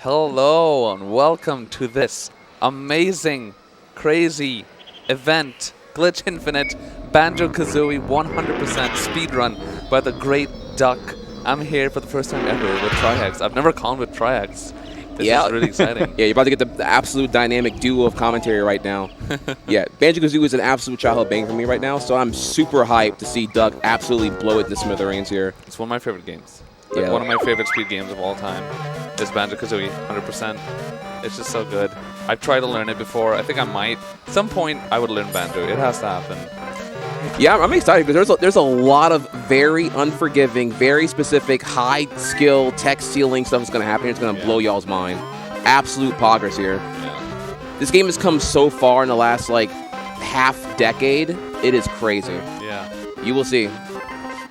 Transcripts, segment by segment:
Hello and welcome to this amazing, crazy event, Glitch Infinite, Banjo-Kazooie 100% speedrun by the great Duck. I'm here for the first time ever with Trihex. I've never gone with Trihex. This is really exciting. Yeah, you're about to get the absolute dynamic duo of commentary right now. Yeah, Banjo-Kazooie is an absolute childhood bang for me right now, so I'm super hyped to see Duck absolutely blow it to smithereens here. It's one of my favorite games. Like one of my favorite speed games of all time is Banjo-Kazooie, 100%. It's just so good. I've tried to learn it before. I think I might. At some point, I would learn Banjo. It has to happen. Yeah, I'm excited because there's a lot of very unforgiving, very specific, high-skill, tech-stealing stuff that's going to happen here. It's going to blow y'all's mind. Absolute poggers here. Yeah. This game has come so far in the last, like, half-decade. It is crazy. Yeah. You will see.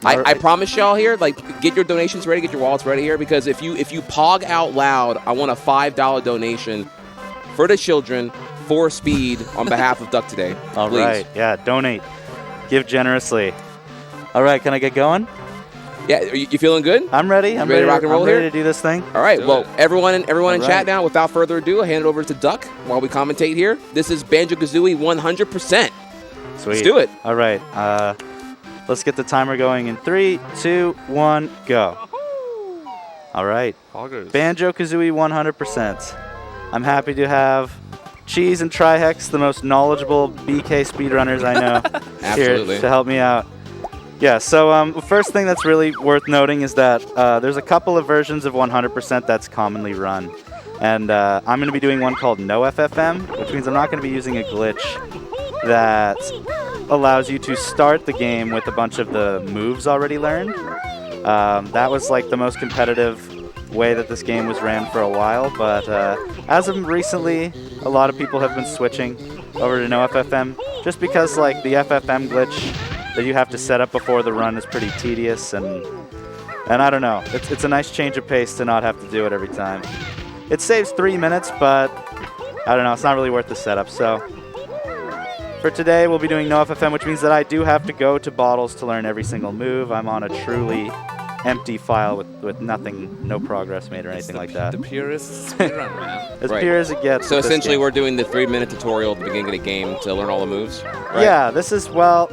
I promise y'all here, like, get your donations ready, get your wallets ready here, because if you pog out loud, I want a $5 donation for the children for Speed on behalf of Duck today. All Please. right, yeah, donate. Give generously. All right, can I get going? Yeah, you feeling good? I'm ready. I'm ready to rock and roll I'm here? ready to do this thing. All right, Do well, it. everyone in All chat right. now, without further ado, I hand it over to Duck while we commentate here. This is Banjo-Kazooie 100%. Sweet. Let's do it. All right, let's get the timer going in 3, 2, 1, go. All right, Poggers. Banjo-Kazooie 100%. I'm happy to have Cheese and Trihex, the most knowledgeable BK speedrunners I know, Absolutely. here to help me out. Yeah, so the first thing that's really worth noting is that there's a couple of versions of 100% that's commonly run. And I'm going to be doing one called No FFM, which means I'm not going to be using a glitch that allows you to start the game with a bunch of the moves already learned. That was like the most competitive way that this game was ran for a while, but as of recently, a lot of people have been switching over to No FFM, just because like the FFM glitch that you have to set up before the run is pretty tedious, and I don't know, it's a nice change of pace to not have to do it every time. It saves 3 minutes, but I don't know, it's not really worth the setup. So for today, we'll be doing No FFM, which means that I do have to go to bottles to learn every single move. I'm on a truly empty file with nothing, no progress made or anything like that. The purest speedrun, man. As Right. pure as it gets. So with this essentially, game. we're doing the 3-minute tutorial at the beginning of the game to learn all the moves, right? Yeah, this is, well,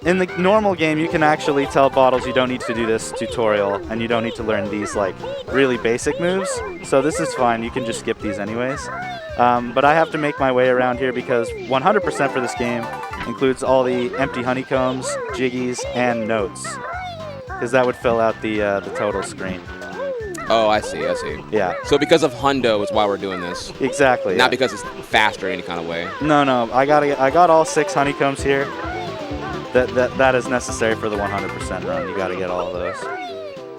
in the normal game, you can actually tell bottles you don't need to do this tutorial, and you don't need to learn these, like, really basic moves. So this is fine. You can just skip these anyways. But I have to make my way around here because 100% for this game includes all the empty honeycombs, jiggies, and notes, because that would fill out the total screen. Oh, I see. Yeah, So because of Hundo is why we're doing this, exactly. not yeah. because it's faster in any kind of way. No, I got all 6 honeycombs here. That is necessary for the 100% run. You got to get all of those.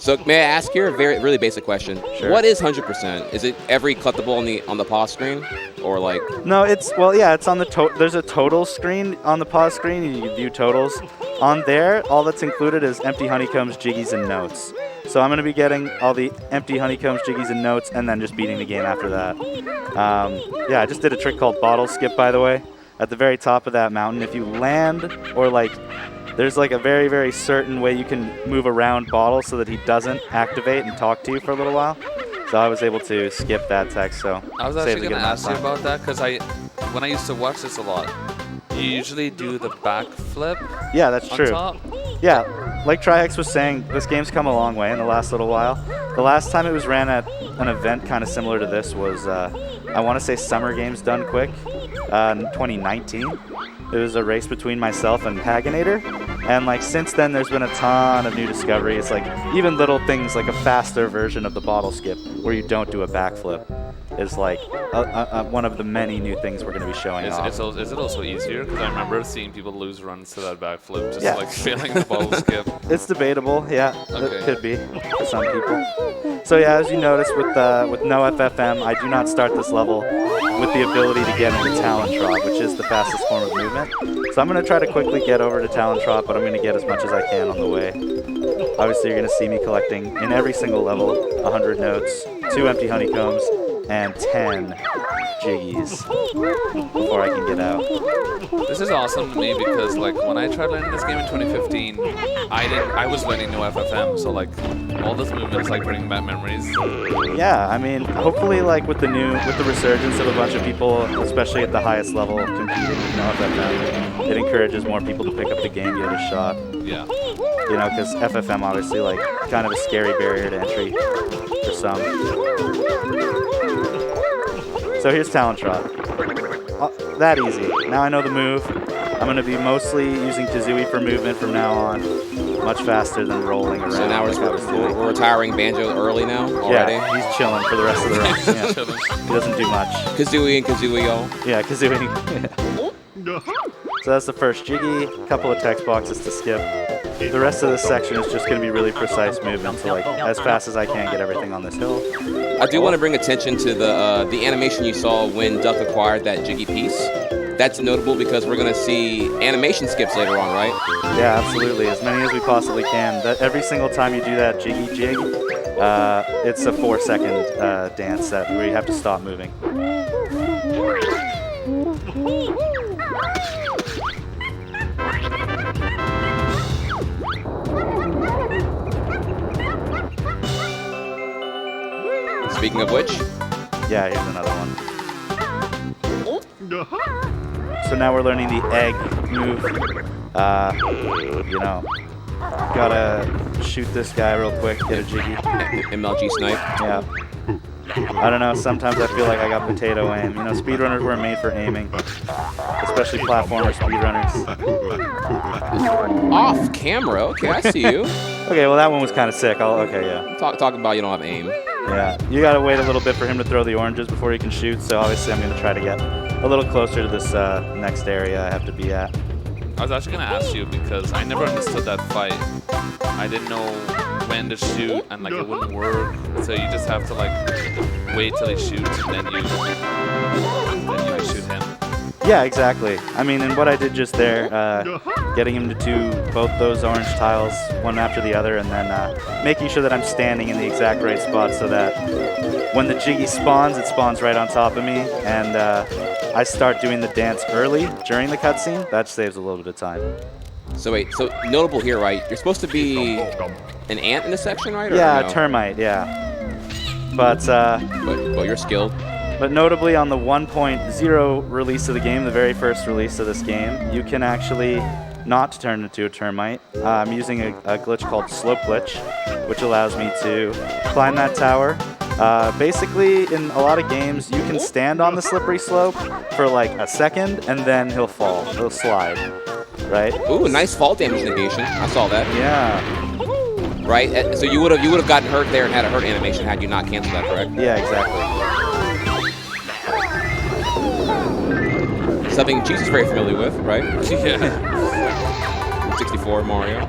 So may I ask here a really basic question? Sure. What is 100%? Is it every collectible on the pause screen, or like? No, it's on the there's a total screen on the pause screen, and you can view totals. On there, all that's included is empty honeycombs, jiggies, and notes. So I'm going to be getting all the empty honeycombs, jiggies, and notes, and then just beating the game after that. Yeah, I just did a trick called bottle skip, by the way. At the very top of that mountain, if you land, or like, there's like a very, very certain way you can move around Bottle so that he doesn't activate and talk to you for a little while. So I was able to skip that text, so I was saved actually a good going to amount ask of you time. about that because when I used to watch this a lot, you usually do the backflip Yeah, that's on true. top. Yeah, like Trihex was saying, this game's come a long way in the last little while. The last time it was ran at an event kind of similar to this was, I want to say Summer Games Done Quick in 2019. It was a race between myself and Paganator. And like since then, there's been a ton of new discoveries, like even little things like a faster version of the bottle skip where you don't do a backflip is like one of the many new things we're going to be showing off. Is it also easier? Because I remember seeing people lose runs to that backflip, just Yeah. like failing the bottle skip. It's debatable, yeah. Okay. It could be for some people. So yeah, as you notice with No FFM, I do not start this level with the ability to get into Talon Trot, which is the fastest form of movement. So I'm going to try to quickly get over to Talon Trot, but I'm going to get as much as I can on the way. Obviously, you're going to see me collecting in every single level 100 notes, 2 empty honeycombs, and 10 jiggies before I can get out. This is awesome to me because like when I tried learning this game in 2015, I was learning no FFM, so like all this movement is like bringing back memories. Yeah, I mean, hopefully like with the resurgence of a bunch of people, especially at the highest level, competing with no FFM, it encourages more people to pick up the game, give it a shot. Yeah. You know, because FFM obviously like kind of a scary barrier to entry for some. So here's Talon Trot. That easy. Now I know the move. I'm going to be mostly using Kazooie for movement from now on. Much faster than rolling around. So now we're retiring Banjo early now already? Yeah, he's chilling for the rest of the round. Yeah. He doesn't do much. Kazooie and Kazooie, y'all. Yeah, Kazooie. So that's the first jiggy. A couple of text boxes to skip. The rest of this section is just going to be really precise movement, so like as fast as I can get everything on this hill. I do want to bring attention to the animation you saw when Duck acquired that jiggy piece. That's notable because we're going to see animation skips later on, right? Yeah, absolutely. As many as we possibly can. Every single time you do that jiggy jig, it's a 4-second dance where you have to stop moving. Speaking of which, yeah, here's another one. So now we're learning the egg move. You know, gotta shoot this guy real quick, get a jiggy. MLG snipe. Yeah. I don't know, sometimes I feel like I got potato aim. You know, speedrunners weren't made for aiming. Especially platformer speedrunners. Off camera, okay, I see you. Okay, well that one was kind of sick. Okay, yeah. Talking about you don't have aim. Yeah, you gotta wait a little bit for him to throw the oranges before he can shoot, so obviously I'm gonna try to get a little closer to this next area I have to be at. I was actually going to ask you because I never understood that fight. I didn't know when to shoot and like it wouldn't work. So you just have to like wait till he shoots and then you shoot him. Yeah, exactly. I mean, and what I did just there, getting him to do both those orange tiles, one after the other, and then making sure that I'm standing in the exact right spot so that when the jiggy spawns, it spawns right on top of me, and I start doing the dance early during the cutscene. That saves a little bit of time. So wait, so notable here, right? You're supposed to be an ant in this section, right? Or Yeah, no? a termite, yeah. But you're skilled. But notably on the 1.0 release of the game, the very first release of this game, you can actually not turn into a termite. I'm using a glitch called Slope Glitch, which allows me to climb that tower. Basically, in a lot of games, you can stand on the slippery slope for like a second, and then he'll fall. He'll slide, right? Ooh, nice fall damage negation. I saw that. Yeah. Right? So you would have gotten hurt there and had a hurt animation had you not canceled that, correct? Yeah, exactly. Something Cheese is very familiar with, right? Yeah. 64 Mario.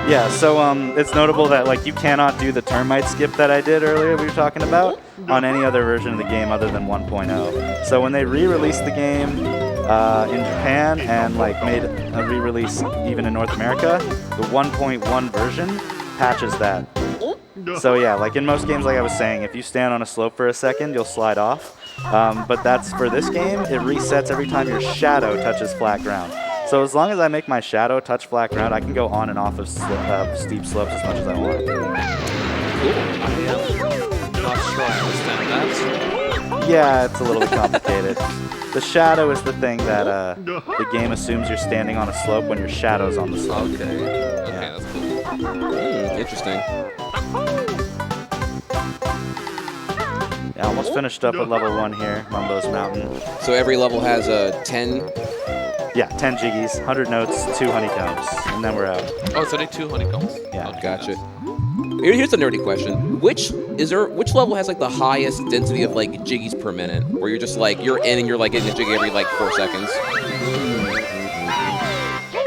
Yeah, so it's notable that like you cannot do the termite skip that I did earlier we were talking about on any other version of the game other than 1.0. So when they re-released the game in Japan and like made a re-release even in North America, the 1.1 version patches that. So yeah, like in most games, like I was saying, if you stand on a slope for a second, you'll slide off. But that's for this game, it resets every time your shadow touches flat ground. So as long as I make my shadow touch flat ground, I can go on and off of steep slopes as much as I want. Cool. I am not sure I understand that. Yeah, it's a little bit complicated. The shadow is the thing that the game assumes you're standing on a slope when your shadow's on the slope. Okay. Okay, Yeah. that's cool. Interesting. Yeah, almost finished up at level 1 here, Mumbo's Mountain. So every level has 10. Yeah, 10 jiggies, 100 notes, 2 honeycombs, and then we're out. Oh, it's only 2 honeycombs? Yeah. Okay, Gotcha. Here's a nerdy question. Which level has like the highest density of like jiggies per minute? Where you're just like you're in and you're like getting a jiggy every like 4 seconds.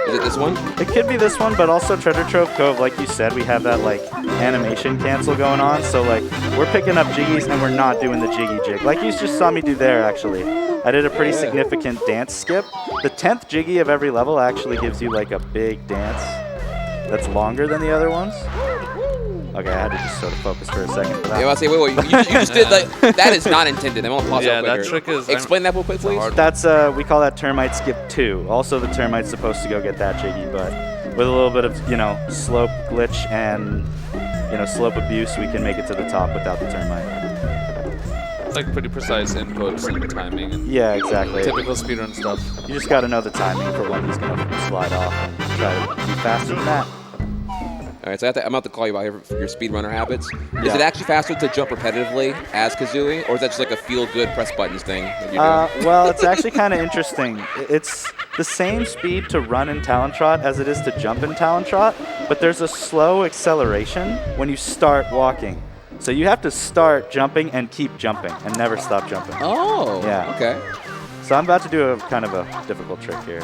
Is it this one? It could be this one, but also Treasure Trove Cove, like you said, we have that like animation cancel going on, so like we're picking up jiggies and we're not doing the jiggy jig. Like you just saw me do there, actually. I did a pretty significant dance skip. The 10th jiggy of every level actually gives you like a big dance that's longer than the other ones. Okay, I had to just sort of focus for a second for that. Yeah, I was say, wait, you just did like that is not intended. I'm gonna pause Yeah, that that quicker. trick is. Explain that real quick, please. That's we call that termite skip 2. Also, the termite's supposed to go get that Jiggy, but with a little bit of slope glitch and slope abuse, we can make it to the top without the termite. It's like pretty precise inputs and timing and Yeah, exactly. typical speedrun stuff. You just got to know the timing for when he's gonna slide off and try to be faster than that. All right, so I'm about to call you out here for your speedrunner habits. Is Yeah. it actually faster to jump repetitively as Kazooie, or is that just like a feel-good press buttons thing that you do? Well, it's actually kind of interesting. It's the same speed to run in Talon Trot as it is to jump in Talon Trot, but there's a slow acceleration when you start walking. So you have to start jumping and keep jumping and never stop jumping. Oh, Yeah. okay. So I'm about to do a kind of a difficult trick here.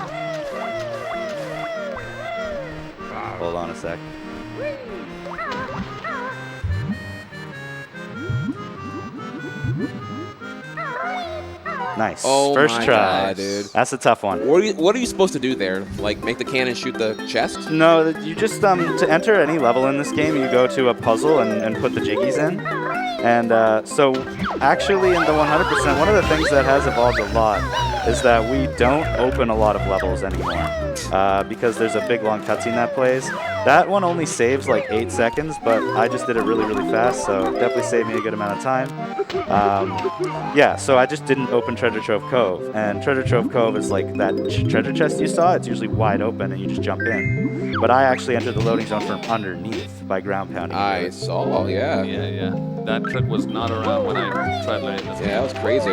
Hold on a sec. Nice. Oh First my try. God, dude. That's a tough one. What are you supposed to do there? Like make the cannon shoot the chest? No, you just to enter any level in this game, you go to a puzzle and put the jiggies in. And so actually in the 100%, one of the things that has evolved a lot is that we don't open a lot of levels anymore because there's a big long cutscene that plays. That one only saves like 8 seconds, but I just did it really, really fast, so definitely saved me a good amount of time. Yeah, so I just didn't open Treasure Trove Cove, and Treasure Trove Cove is like that treasure chest you saw. It's usually wide open, and you just jump in. But I actually entered the loading zone from underneath by ground pounding. I saw, yeah. Yeah. That trick was not around when I tried playing this Yeah, game. that was crazy.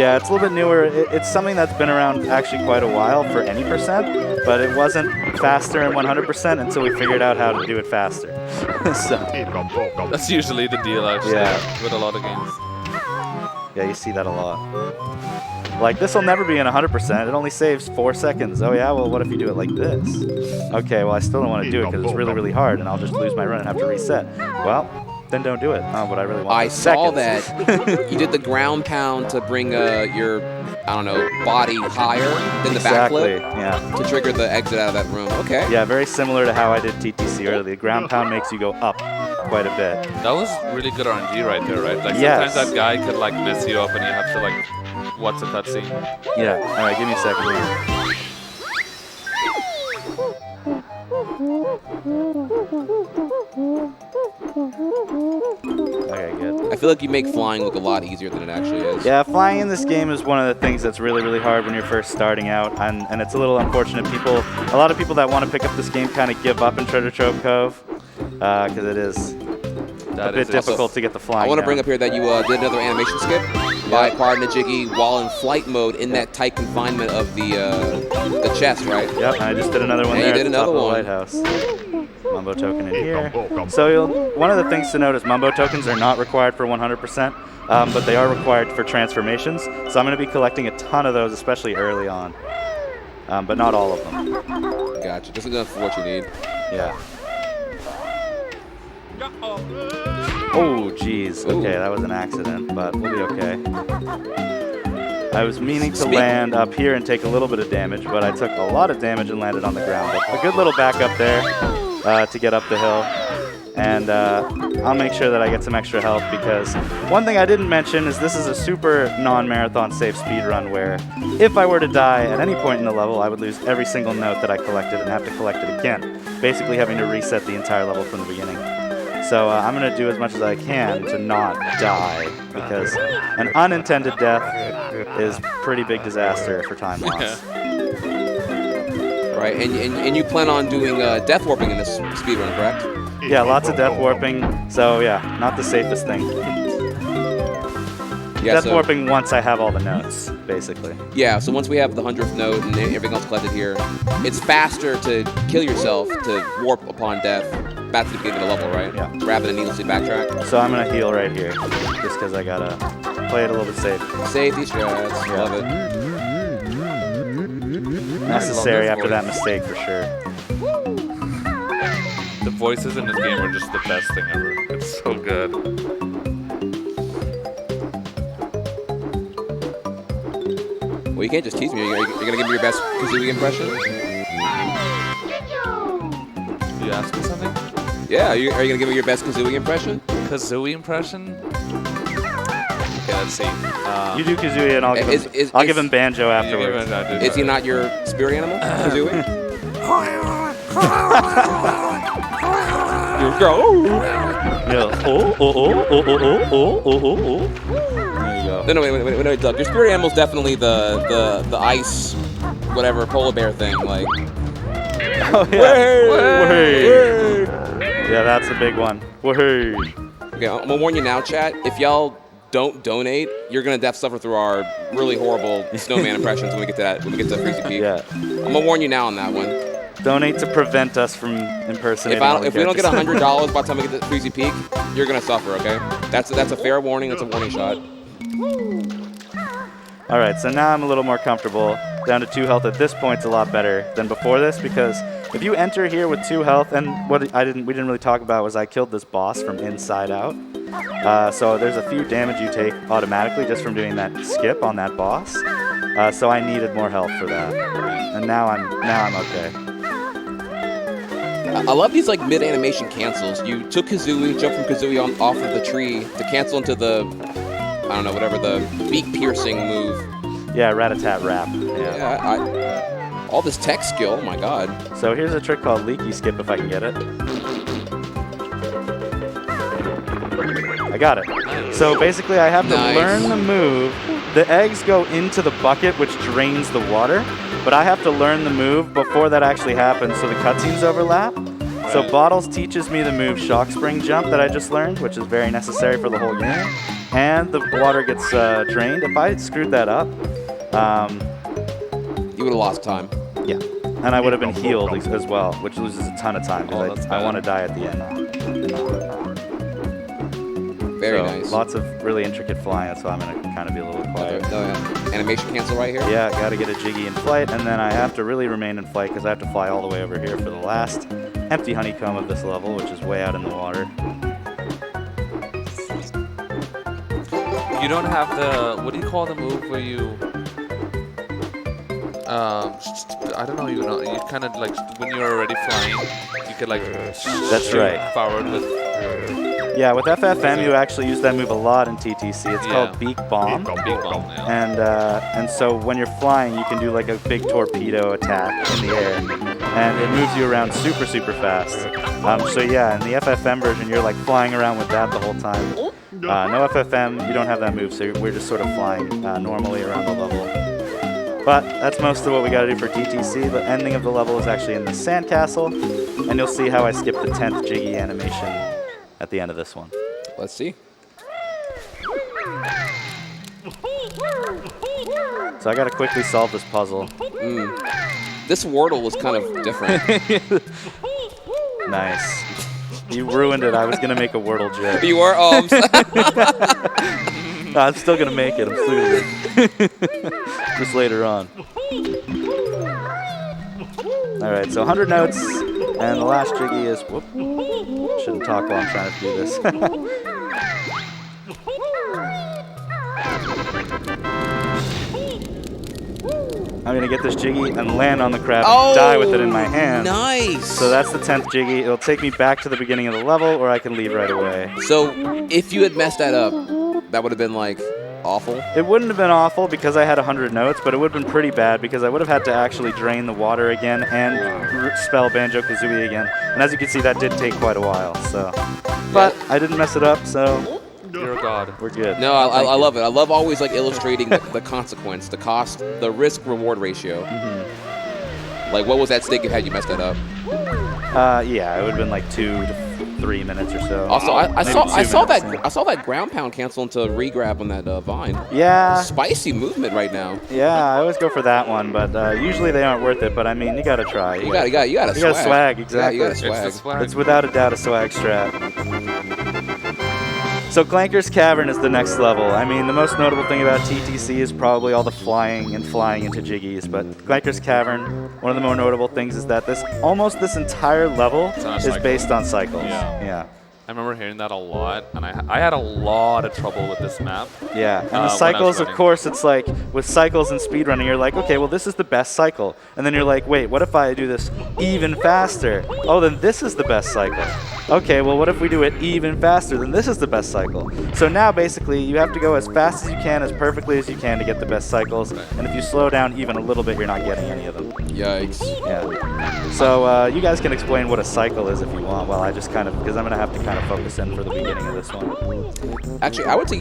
Yeah, it's a little bit newer. It's something that's been around actually quite a while for any percent, but it wasn't faster in 100% until we figured out how to do it faster. So, That's usually the deal I've seen with a lot of games. yeah, you see that a lot. Like, this will never be in 100%. It only saves 4 seconds. Oh, yeah? Well, what if you do it like this? Okay, well, I still don't want to do it because it's really, really hard, and I'll just lose my run and have to reset. Well, then don't do it. But I really want I saw seconds. that you did the ground pound to bring your, I don't know, body higher than the Exactly, backflip yeah. to trigger the exit out of that room. Okay. Yeah, very similar to how I did TTC earlier. The ground pound makes you go up quite a bit. That was really good RNG right there, right? Like Yes. sometimes that guy could like mess you up and you have to like watch the cutscene. Yeah. All right, give me a second here. Okay, good. I feel like you make flying look a lot easier than it actually is. Yeah, flying in this game is one of the things that's really, really hard when you're first starting out, and it's a little unfortunate. A lot of people that want to pick up this game kind of give up in Treasure Trove Cove, because it is a bit difficult to get the flying I want to down. bring up here that you did another animation skip by acquiring the Jiggy while in flight mode in that tight confinement of the chest, right? Yep, and I just did another one And there you did at the top another of the one. lighthouse. Mumbo token in here. So one of the things to note is Mumbo tokens are not required for 100%, but they are required for transformations. So I'm going to be collecting a ton of those, especially early on, but not all of them. Gotcha. Just enough for what you need. Yeah. Oh, jeez. Okay, that was an accident, but we'll be okay. I was meaning to land up here and take a little bit of damage, but I took a lot of damage and landed on the ground. But a good little backup there to get up the hill. And I'll make sure that I get some extra health, because one thing I didn't mention is this is a super non-marathon safe speedrun where if I were to die at any point in the level, I would lose every single note that I collected and have to collect it again, basically having to reset the entire level from the beginning. So I'm going to do as much as I can to not die, because an unintended death is pretty big disaster for time loss. Right, and you plan on doing death warping in this speedrun, correct? Yeah, lots of death warping. So yeah, not the safest thing. Yeah, Death so, warping once I have all the notes, basically. Yeah, so once we have the 100th note and everything else collected here, it's faster to kill yourself to warp upon death back to the beginning of the level, right? Yeah. Rather than needlessly backtrack. So I'm going to heal right here, just because I got to play it a little bit safe. Safety strats, Yeah. love it. Necessary after that mistake, for sure. The voices in this game are just the best thing ever. It's so good. Well, you can't just tease me. You're going to give me your best Kazooie impression? You ask me something? Yeah, are you going to give me your best Kazooie impression? Kazooie impression? Okay, let's see. You do Kazooie, and I'll give him Banjo afterwards. Is he not your spirit animal, Kazooie? You go. Yeah. There you go. No, wait, Doug. Your spirit animal's definitely the ice, whatever, polar bear thing. Like. Oh, yeah. Way. Yeah, that's a big one. Way. Okay, I'm gonna warn you now, chat. If y'all don't donate, you're gonna have to suffer through our really horrible snowman impressions when we get to that. When we get to Freezy Peak. Yeah. I'm gonna warn you now on that one. Donate to prevent us from impersonating. If we don't get $100 by the time we get to Freezy Peak, you're gonna suffer. Okay? That's a fair warning. That's a warning shot. All right, so now I'm a little more comfortable. Down to 2 health at this point's a lot better than before this, because if you enter here with 2 health, and what we didn't really talk about was I killed this boss from inside out. So there's a few damage you take automatically just from doing that skip on that boss. So I needed more health for that, and now I'm okay. I love these like mid-animation cancels. You took Kazooie, jumped from Kazooie off of the tree to cancel into the, I don't know, whatever the beak-piercing move. Yeah, rat-a-tat-rap. Yeah, all this tech skill, oh my god. So here's a trick called leaky skip if I can get it. I got it. So basically I have to learn the move. The eggs go into the bucket, which drains the water, but I have to learn the move before that actually happens so the cutscenes overlap. So Bottles teaches me the move Shock Spring Jump that I just learned, which is very necessary for the whole game. And the water gets drained. If I had screwed that up, you would have lost time. Yeah, and I would have been healed as well, which loses a ton of time because I want to die at the end. Very nice. Lots of really intricate flying, so I'm going to kind of be a little quiet. Animation cancel right here? Yeah, got to get a Jiggy in flight, and then I have to really remain in flight because I have to fly all the way over here for the last empty honeycomb of this level, which is way out in the water. You don't have the, what do you call the move where you, I don't know, you kind of like, when you're already flying, you could like, that's right, forward with. Yeah, with FFM you actually use that move a lot in TTC. It's called Beak Bomb. Beak Bomb, yeah. And so when you're flying, you can do like a big torpedo attack in the air, and it moves you around super, super fast. So yeah, in the FFM version, you're like flying around with that the whole time. No FFM, you don't have that move, so we're just sort of flying normally around the level. But that's most of what we got to do for TTC. The ending of the level is actually in the sandcastle, and you'll see how I skip the 10th Jiggy animation at the end of this one. Let's see. So I got to quickly solve this puzzle. This Wordle was kind of different. Nice. You ruined it. I was going to make a Wordle joke. You were? Oh, no, I'm still going to make it. I'm still going to just later on. All right, so 100 notes, and the last Jiggy is, whoop. Shouldn't talk while I'm trying to do this. I'm going to get this Jiggy and land on the crab and die with it in my hand. Nice. So that's the 10th Jiggy. It'll take me back to the beginning of the level, or I can leave right away. So if you had messed that up, that would have been like awful? It wouldn't have been awful because I had 100 notes, but it would have been pretty bad because I would have had to actually drain the water again and spell Banjo-Kazooie again. And as you can see, that did take quite a while. So, but I didn't mess it up, so you're a god. We're good. No, I love it. I love always like illustrating the consequence, the cost, the risk-reward ratio. Like, what was at stake if had you messed that up? Yeah, it would have been like 2 to 3 minutes or so. Also, I saw that ground pound cancel into re-grab on that vine. Yeah. Spicy movement right now. Yeah, I always go for that one, but usually they aren't worth it. But I mean, you gotta try. You gotta swag. Exactly. Yeah, you gotta swag. It's without a doubt a swag strat. So Clanker's Cavern is the next level. I mean, the most notable thing about TTC is probably all the flying and flying into Jiggies, but Clanker's Cavern, one of the more notable things is that almost this entire level is based on cycles. Yeah. I remember hearing that a lot, and I had a lot of trouble with this map. Yeah, and the cycles, of course, it's like, with cycles and speedrunning, you're like, okay, well, this is the best cycle. And then you're like, wait, what if I do this even faster? Oh, then this is the best cycle. okay, well, what if we do it even faster? Then this is the best cycle. So now, basically, you have to go as fast as you can, as perfectly as you can to get the best cycles. And if you slow down even a little bit, you're not getting any of them. Yikes. Yeah. So you guys can explain what a cycle is if you want. Well, I just kind of, because I'm going to have to kind of focus in for the beginning of this one. Actually, I would say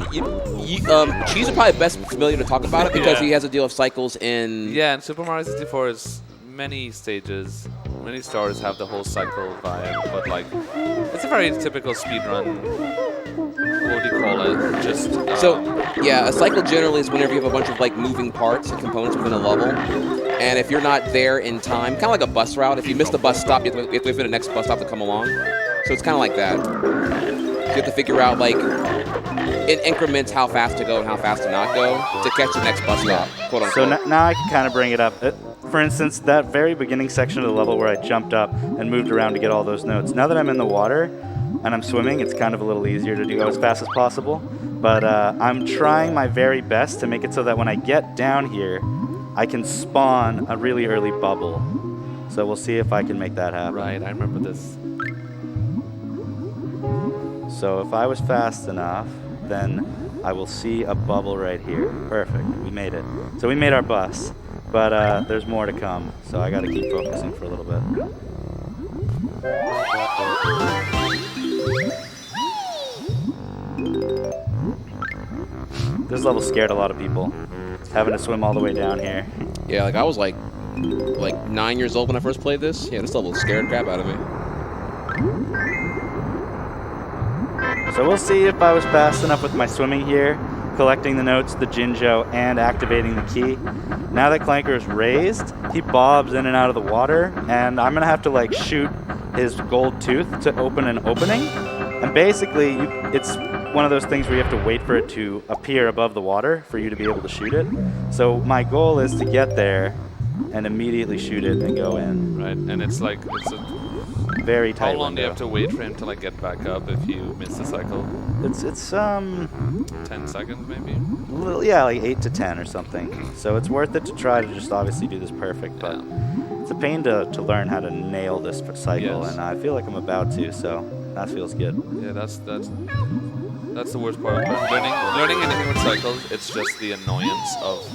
Cheese is probably best familiar to talk about it because he has a deal of cycles in... Yeah, and Super Mario 64 is many stages. Many stars have the whole cycle vibe, but like, it's a very typical speedrun. What do you call it? Just so yeah, a cycle generally is whenever you have a bunch of like moving parts and components within a level, and if you're not there in time, kind of like a bus route. If you miss the bus stop, you have to wait for the next bus stop to come along. So it's kind of like that. You have to figure out like in increments how fast to go and how fast to not go to catch the next bus stop, quote unquote. So now I can kind of bring it up. For instance, that very beginning section of the level where I jumped up and moved around to get all those notes. Now that I'm in the water and I'm swimming, it's kind of a little easier to go as fast as possible. But I'm trying my very best to make it so that when I get down here, I can spawn a really early bubble. So we'll see if I can make that happen. Right, I remember this. So if I was fast enough, then I will see a bubble right here. Perfect, we made it. So we made our bus. But there's more to come, so I got to keep focusing for a little bit. This level scared a lot of people, having to swim all the way down here. Yeah, like I was like 9 years old when I first played this. Yeah, this level scared crap out of me. So we'll see if I was fast enough with my swimming here, collecting the notes, the Jinjo, and activating the key. Now that Clanker is raised, he bobs in and out of the water, and I'm going to have to like shoot his gold tooth to open an opening. And basically, it's one of those things where you have to wait for it to appear above the water for you to be able to shoot it. So my goal is to get there and immediately shoot it and go in. Right, and it's like, it's a very tight how long do you window. have to wait for him to like get back up if you miss the cycle? It's 10 seconds maybe? yeah, like 8 to 10 or something. So it's worth it to try to just obviously do this perfect, but it's a pain to learn how to nail this cycle, and I feel like I'm about to, so that feels good. Yeah, that's the worst part about learning anything with cycles. It's just the annoyance of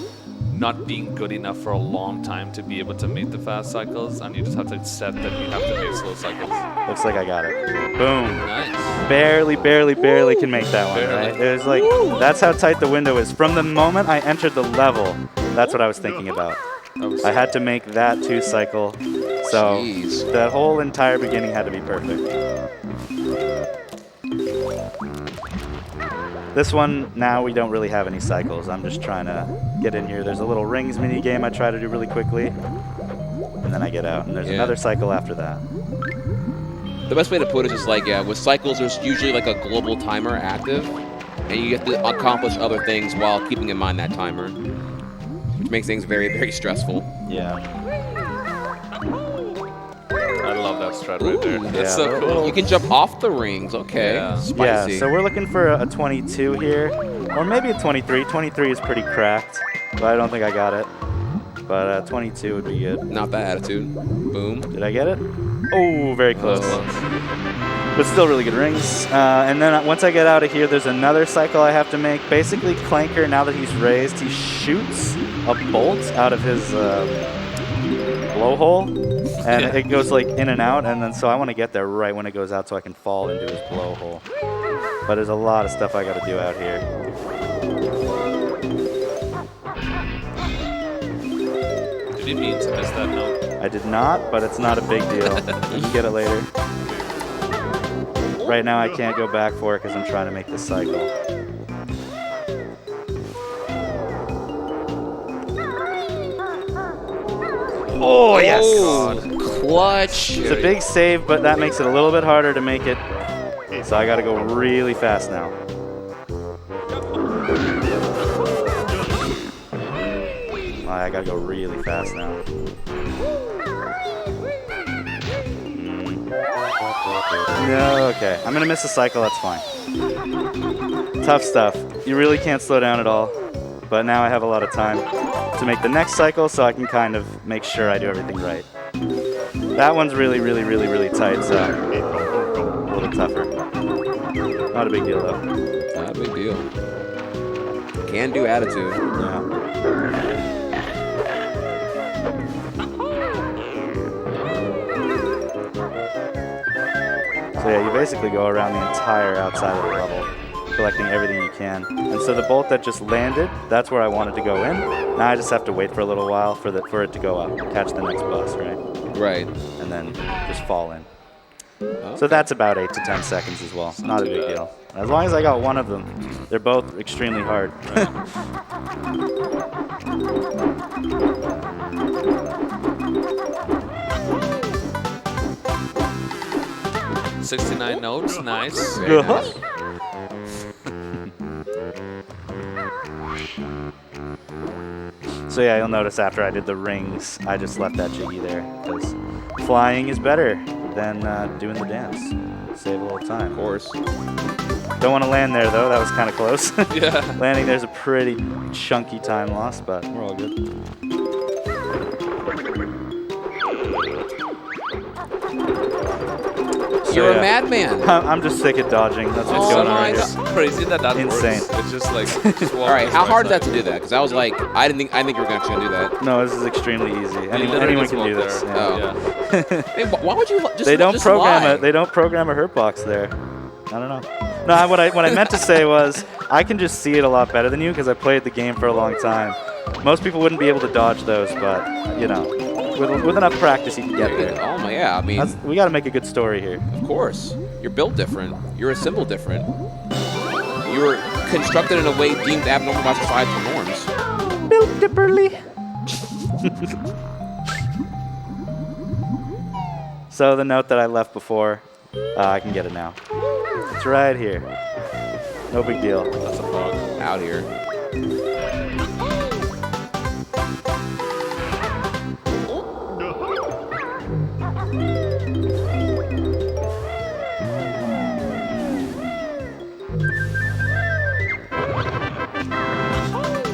not being good enough for a long time to be able to make the fast cycles, and you just have to accept that you have to make slow cycles. Looks like I got it. Boom. Nice. Barely can make that one, right? It was like, that's how tight the window is. From the moment I entered the level, that's what I was thinking about. I had to make that 2 cycle, so that whole entire beginning had to be perfect. This one, now we don't really have any cycles. I'm just trying to get in here. There's a little rings mini game I try to do really quickly, and then I get out. And there's another cycle after that. The best way to put it is just like, with cycles, there's usually like a global timer active, and you have to accomplish other things while keeping in mind that timer, which makes things very, very stressful. Yeah. I love that strat right there. That's Yeah. so cool. You can jump off the rings. Okay. Yeah. Spicy. Yeah, so we're looking for a 22 here, or maybe a 23. 23 is pretty cracked, but I don't think I got it. But 22 would be good. Not that attitude. Boom. Did I get it? Oh, very close. But still really good rings. And then once I get out of here, there's another cycle I have to make. Basically, Clanker, now that he's raised, he shoots a bolt out of his blowhole, and it goes like in and out, and then so I want to get there right when it goes out so I can fall into his blowhole. But there's a lot of stuff I got to do out here. Did you mean to miss that note? I did not, but it's not a big deal. You can get it later. Right now I can't go back for it because I'm trying to make this cycle. Oh, yes! Clutch! It's a big save, but that makes it a little bit harder to make it. So I gotta go really fast now. I gotta go really fast now. No, okay. I'm gonna miss a cycle, that's fine. Tough stuff. You really can't slow down at all. But now I have a lot of time to make the next cycle so I can kind of make sure I do everything right. That one's really tight, so a little tougher. Not a big deal, though. Not a big deal. Can-do attitude. Yeah. So yeah, you basically go around the entire outside of the level, collecting everything you can. And so the bolt that just landed, that's where I wanted to go in. Now I just have to wait for a little while for it to go up, catch the next bus, right? Right. And then just fall in. Okay. So that's about 8 to 10 seconds as well. Not a big deal. As long as I got one of them, they're both extremely hard. Right. 69 notes, nice. Very nice. So yeah, you'll notice after I did the rings, I just left that jiggy there because flying is better than doing the dance. Save a little time. Of course. Don't want to land there though. That was kind of close. Yeah. Landing there's a pretty chunky time loss, but we're all good. So, You're yeah. a madman. I'm just sick at dodging. That's what's going on right It's here. crazy that Insane. works. It's just like, just All right, how hard is that to do that? Because I was like, I didn't think you were actually gonna do that. No, this is extremely easy. literally Anyone just can do walk this. there. Oh. Yeah. Hey, why would you just? They don't just program lie? it. They don't program a hurt box there. I don't know. No, what I meant to say was I can just see it a lot better than you because I played the game for a long time. Most people wouldn't be able to dodge those, but you know, with enough practice you can get there. Oh my, yeah. I mean, We got to make a good story here. of course. You're built different. You're assembled different. You were constructed in a way deemed abnormal by societal norms. Built differently. So the note that I left before, I can get it now. It's right here. No big deal. That's a bug. Out here.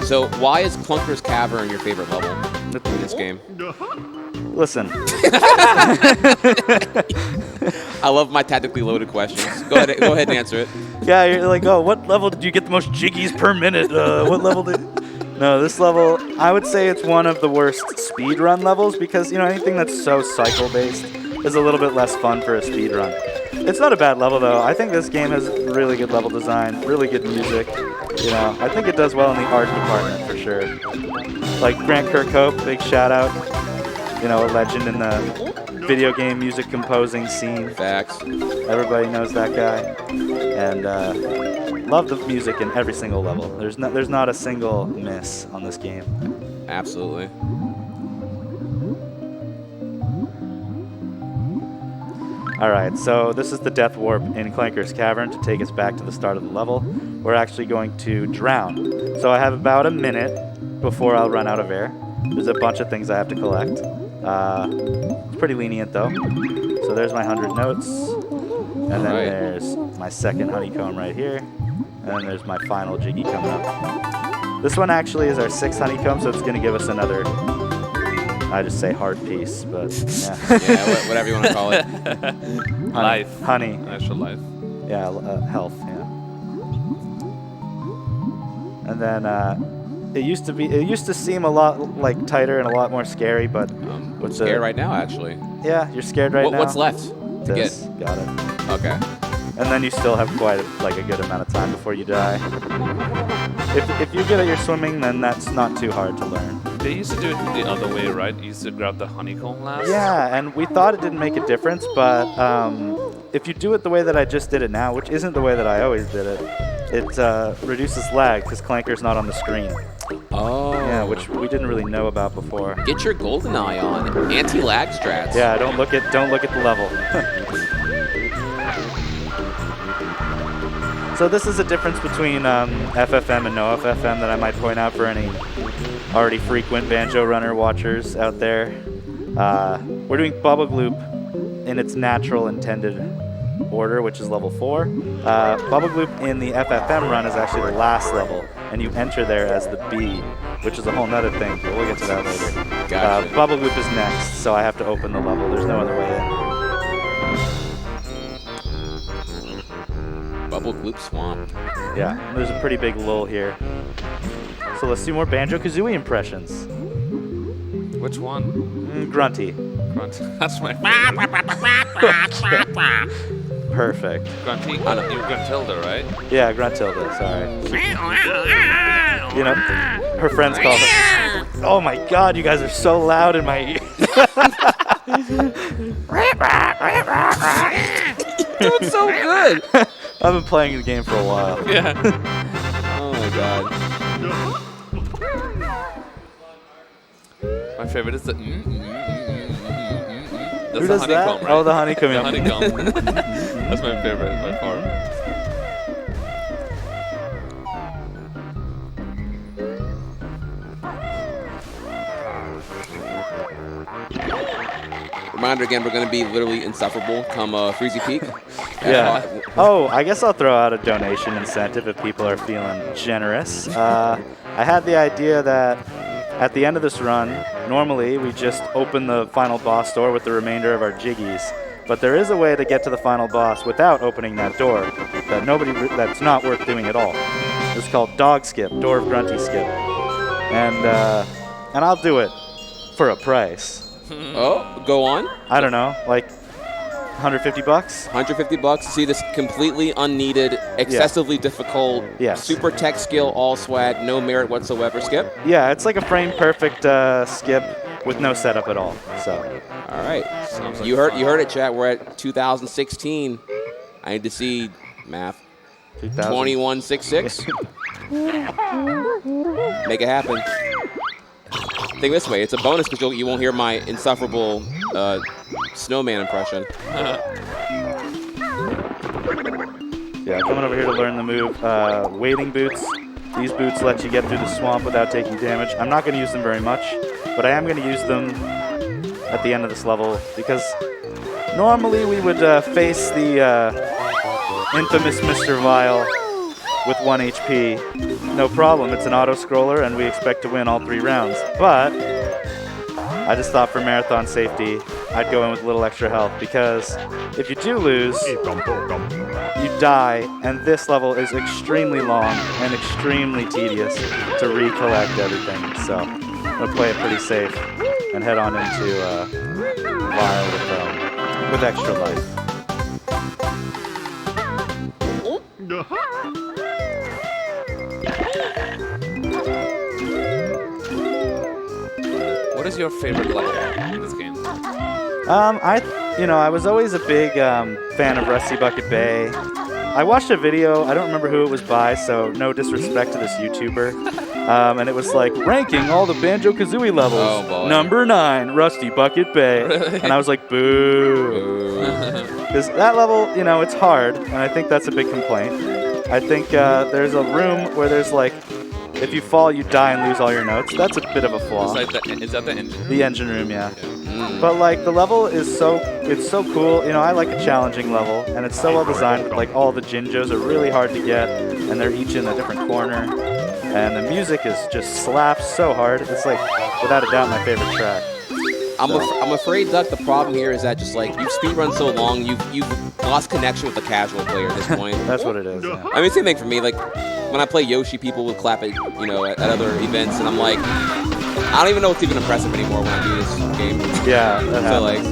So why is Clanker's Cavern your favorite level in this game? Listen, I love my tactically loaded questions. Go ahead and answer it. yeah, you're like, oh, what level did you get the most jiggies per minute? What level did... No, this level, I would say it's one of the worst speedrun levels because, you know, anything that's so cycle-based is a little bit less fun for a speedrun. It's not a bad level, though. I think this game has really good level design, really good music. You know, I think it does well in the art department, for sure. Like Grant Kirkhope, big shout-out. You know, a legend in the video game music composing scene. Facts. Everybody knows that guy. And love the music in every single level. There's not a single miss on this game. Absolutely. All right, so this is the death warp in Clanker's Cavern to take us back to the start of the level. We're actually going to drown. So I have about a minute before I'll run out of air. There's a bunch of things I have to collect. It's pretty lenient though. So there's my 100 notes. And then Alright. there's my second honeycomb right here. And then there's my final jiggy coming up. This one actually is our 6th honeycomb, so it's going to give us another, I just say hard piece, but yeah. Yeah, whatever you want to call it. Life. Honey. Actual life. Yeah, health, yeah. And then it used to seem a lot like tighter and a lot more scary, but I'm scared right now, actually. yeah, you're scared right now. What's left to This. get? Got it. Okay. And then you still have quite a good amount of time before you die. If you're good at your swimming, then that's not too hard to learn. They used to do it the other way, right? You used to grab the honeycomb last. Yeah, and we thought it didn't make a difference, but if you do it the way that I just did it now, which isn't the way that I always did it, it reduces lag because Clanker's not on the screen. Oh. Yeah, which we didn't really know about before. Get your golden eye on. Anti-lag strats. Yeah, don't look at the level. So this is a difference between FFM and no FFM that I might point out for any already frequent Banjo Runner watchers out there. We're doing Bubble Gloop in its natural intended order, which is level 4. Bubble Gloop in the FFM run is actually the last level, and you enter there as the B, which is a whole nother thing, but we'll get to that later. Gotcha. Bubble Gloop is next, so I have to open the level. There's no other way in. double gloop swamp. Yeah, there's a pretty big lull here. So let's do more Banjo-Kazooie impressions. Which one? Grunty. Grunt. That's my Perfect. Grunty. You're Gruntilda, right? Yeah, Gruntilda, sorry. You know, her friends call her. Oh my god, you guys are so loud in my ear. Doing so good. I've been playing the game for a while. Yeah. Oh my god. My favorite is the That's Who the does honeycomb, that? right? Oh, the honeycomb. The honeycomb. That's my favorite by far. Reminder again, we're going to be literally insufferable come Freezy Peak. Yeah. Oh, I guess I'll throw out a donation incentive if people are feeling generous. I had the idea that at the end of this run, normally we just open the final boss door with the remainder of our jiggies. But there is a way to get to the final boss without opening that door that's not worth doing at all. It's called Dog Skip, Door of Grunty Skip. And I'll do it for a price. Oh, go on. I don't know, like 150 bucks? 150 bucks to see this completely unneeded, excessively difficult, super tech skill, all swag, no merit whatsoever skip. Yeah, it's like a frame perfect skip with no setup at all. So, all right. Sounds like you heard it, chat. We're at 2016. I need to see math. 2166. Make it happen. Think this way. It's a bonus because you won't hear my insufferable snowman impression. Yeah, coming over here to learn the move. Wading boots. These boots let you get through the swamp without taking damage. I'm not going to use them very much, but I am going to use them at the end of this level because normally we would face the infamous Mr. Vile with 1 HP. No problem, it's an auto-scroller and we expect to win all 3 rounds. But I just thought for marathon safety, I'd go in with a little extra health because if you do lose, you die, and this level is extremely long and extremely tedious to recollect everything. So I'm gonna play it pretty safe and head on into Vile with extra life. What is your favorite level in this game? I was always a big fan of Rusty Bucket Bay. I watched a video, I don't remember who it was by, so no disrespect to this YouTuber. And it was like, ranking all the Banjo-Kazooie levels. Oh, boy. Number 9, Rusty Bucket Bay. Really? And I was like, boo. Because that level, it's hard, and I think that's a big complaint. I think there's a room where there's like, if you fall, you die and lose all your notes. That's a bit of a flaw. Is that the engine? The engine room, yeah. But like the level is so cool. I like a challenging level, and it's so well designed. Like all the Jinjos are really hard to get, and they're each in a different corner. And the music is just slaps so hard. It's like without a doubt my favorite track. I'm afraid, Duck, the problem here is that just like you've speedrun so long, you've lost connection with the casual player at this point. That's what it is. Yeah. I mean, same thing for me. Like when I play Yoshi, people would clap at at other events, and I'm like, I don't even know what's even impressive anymore when I do this game. Yeah, that So like,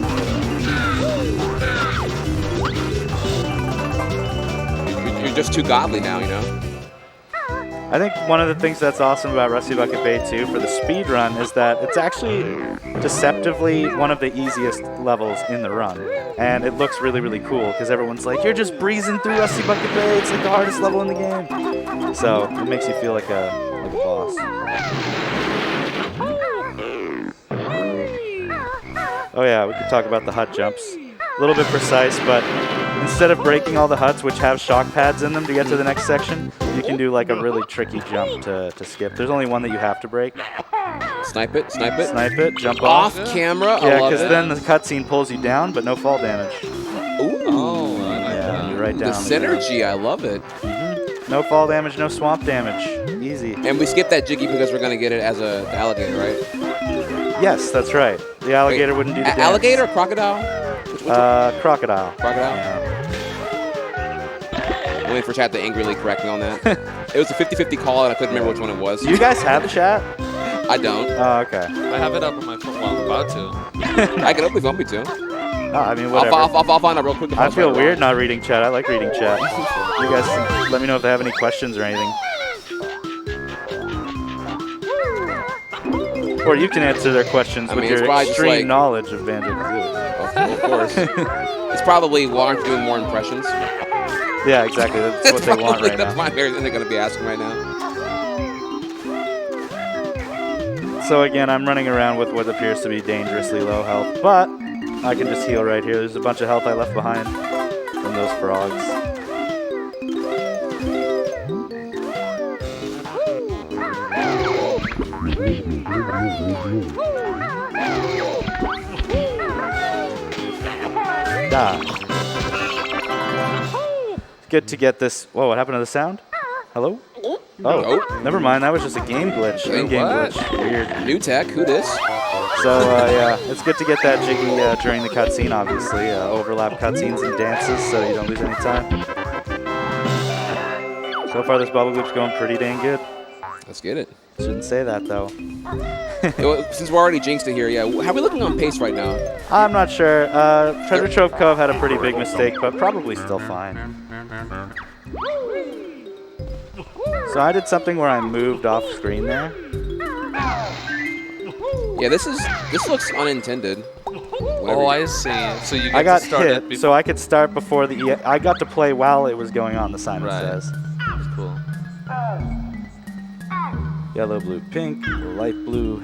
you're just too godly now, I think one of the things that's awesome about Rusty Bucket Bay 2 for the speedrun is that it's actually deceptively one of the easiest levels in the run. And it looks really, really cool because everyone's like, you're just breezing through Rusty Bucket Bay. It's like the hardest level in the game. So it makes you feel like a boss. Oh yeah, we could talk about the hut jumps. A little bit precise, but instead of breaking all the huts which have shock pads in them to get to the next section, you can do like a really tricky jump to skip. There's only one that you have to break. Snipe it, snipe it. Snipe it, jump off. Off camera, Yeah, I love because it. then the cutscene pulls you down, but no fall damage. Ooh. Oh, I like Yeah, that. you're right down. The synergy, I love it. No fall damage, no swamp damage. Easy. And we skipped that Jiggy because we're going to get it as the alligator, right? Yes, that's right. The alligator wouldn't do the dance. Alligator or crocodile? Which one? Crocodile. Crocodile? Yeah. waiting for chat to angrily correct me on that. It was a 50-50 call, and I couldn't remember which one it was. Do you guys have chat? I don't. Oh, okay. I have it up on my phone. Well, I'm about to. I can open if you want me to. Oh, I mean, whatever. I'll find out real quick. I feel weird not reading chat. I like reading chat. You guys let me know if they have any questions or anything. Or you can answer their questions with your extreme knowledge of Banjo-Kazooie. Of course. It's probably, why aren't you doing more impressions? Yeah, exactly. That's what they want right now. That's my they're going to be asking right now. So again, I'm running around with what appears to be dangerously low health, but I can just heal right here. There's a bunch of health I left behind from those frogs. Good to get this. Whoa, what happened to the sound? Hello? Oh, never mind. That was just a game glitch. In-game glitch. Weird. New tech. Who dis? So, yeah, it's good to get that jiggy during the cutscene, obviously. Overlap cutscenes and dances so you don't lose any time. So far, this bubble loop's going pretty dang good. Let's get it. Shouldn't say that, though. Since we're already jinxed it here, yeah. How are we looking on pace right now? I'm not sure. Treasure Trove Cove had a pretty big mistake, but probably still fine. So I did something where I moved off screen there. Yeah, this looks unintended. Oh, I see. So you get I got to start hit, it so I could start before the. I got to play while it was going on. The sign says. That's cool. Yellow, blue, pink, light blue.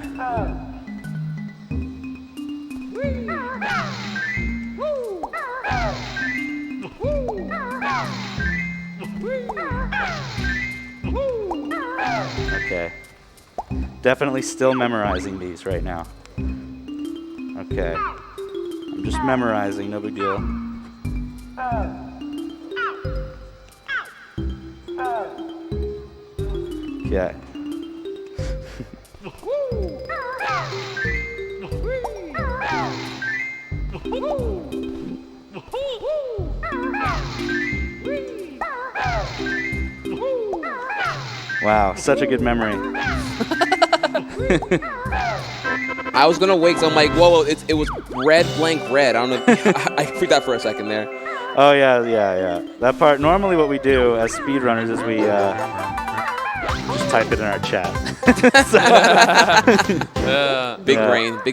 Okay. Definitely still memorizing these right now. Okay. I'm just memorizing, no big deal. Okay. Wow, such a good memory. I was gonna wait, so I'm like, whoa, it was red blank red. I don't know. I freaked out for a second there. Oh yeah. That part. Normally, what we do as speedrunners is we just type it in our chat. Big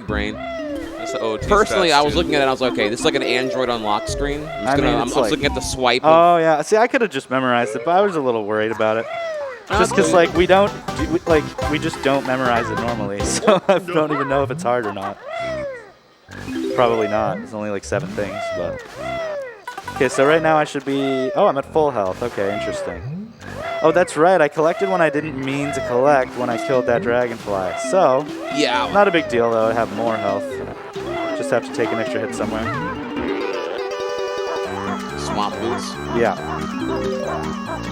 brain. That's the OT Personally, I was looking at it, and I was like, okay, this is like an Android unlock screen. I was looking at the swipe. Oh yeah. See, I could have just memorized it, but I was a little worried about it. Just because, like, we just don't memorize it normally, so I don't even know if it's hard or not. Probably not. It's only like 7 things, but. Okay, so right now I should be. Oh, I'm at full health. Okay, interesting. Oh, that's right. I collected one I didn't mean to collect when I killed that dragonfly. So. Yeah. Not a big deal though. I have more health. Just have to take an extra hit somewhere. Swamp boots. Yeah.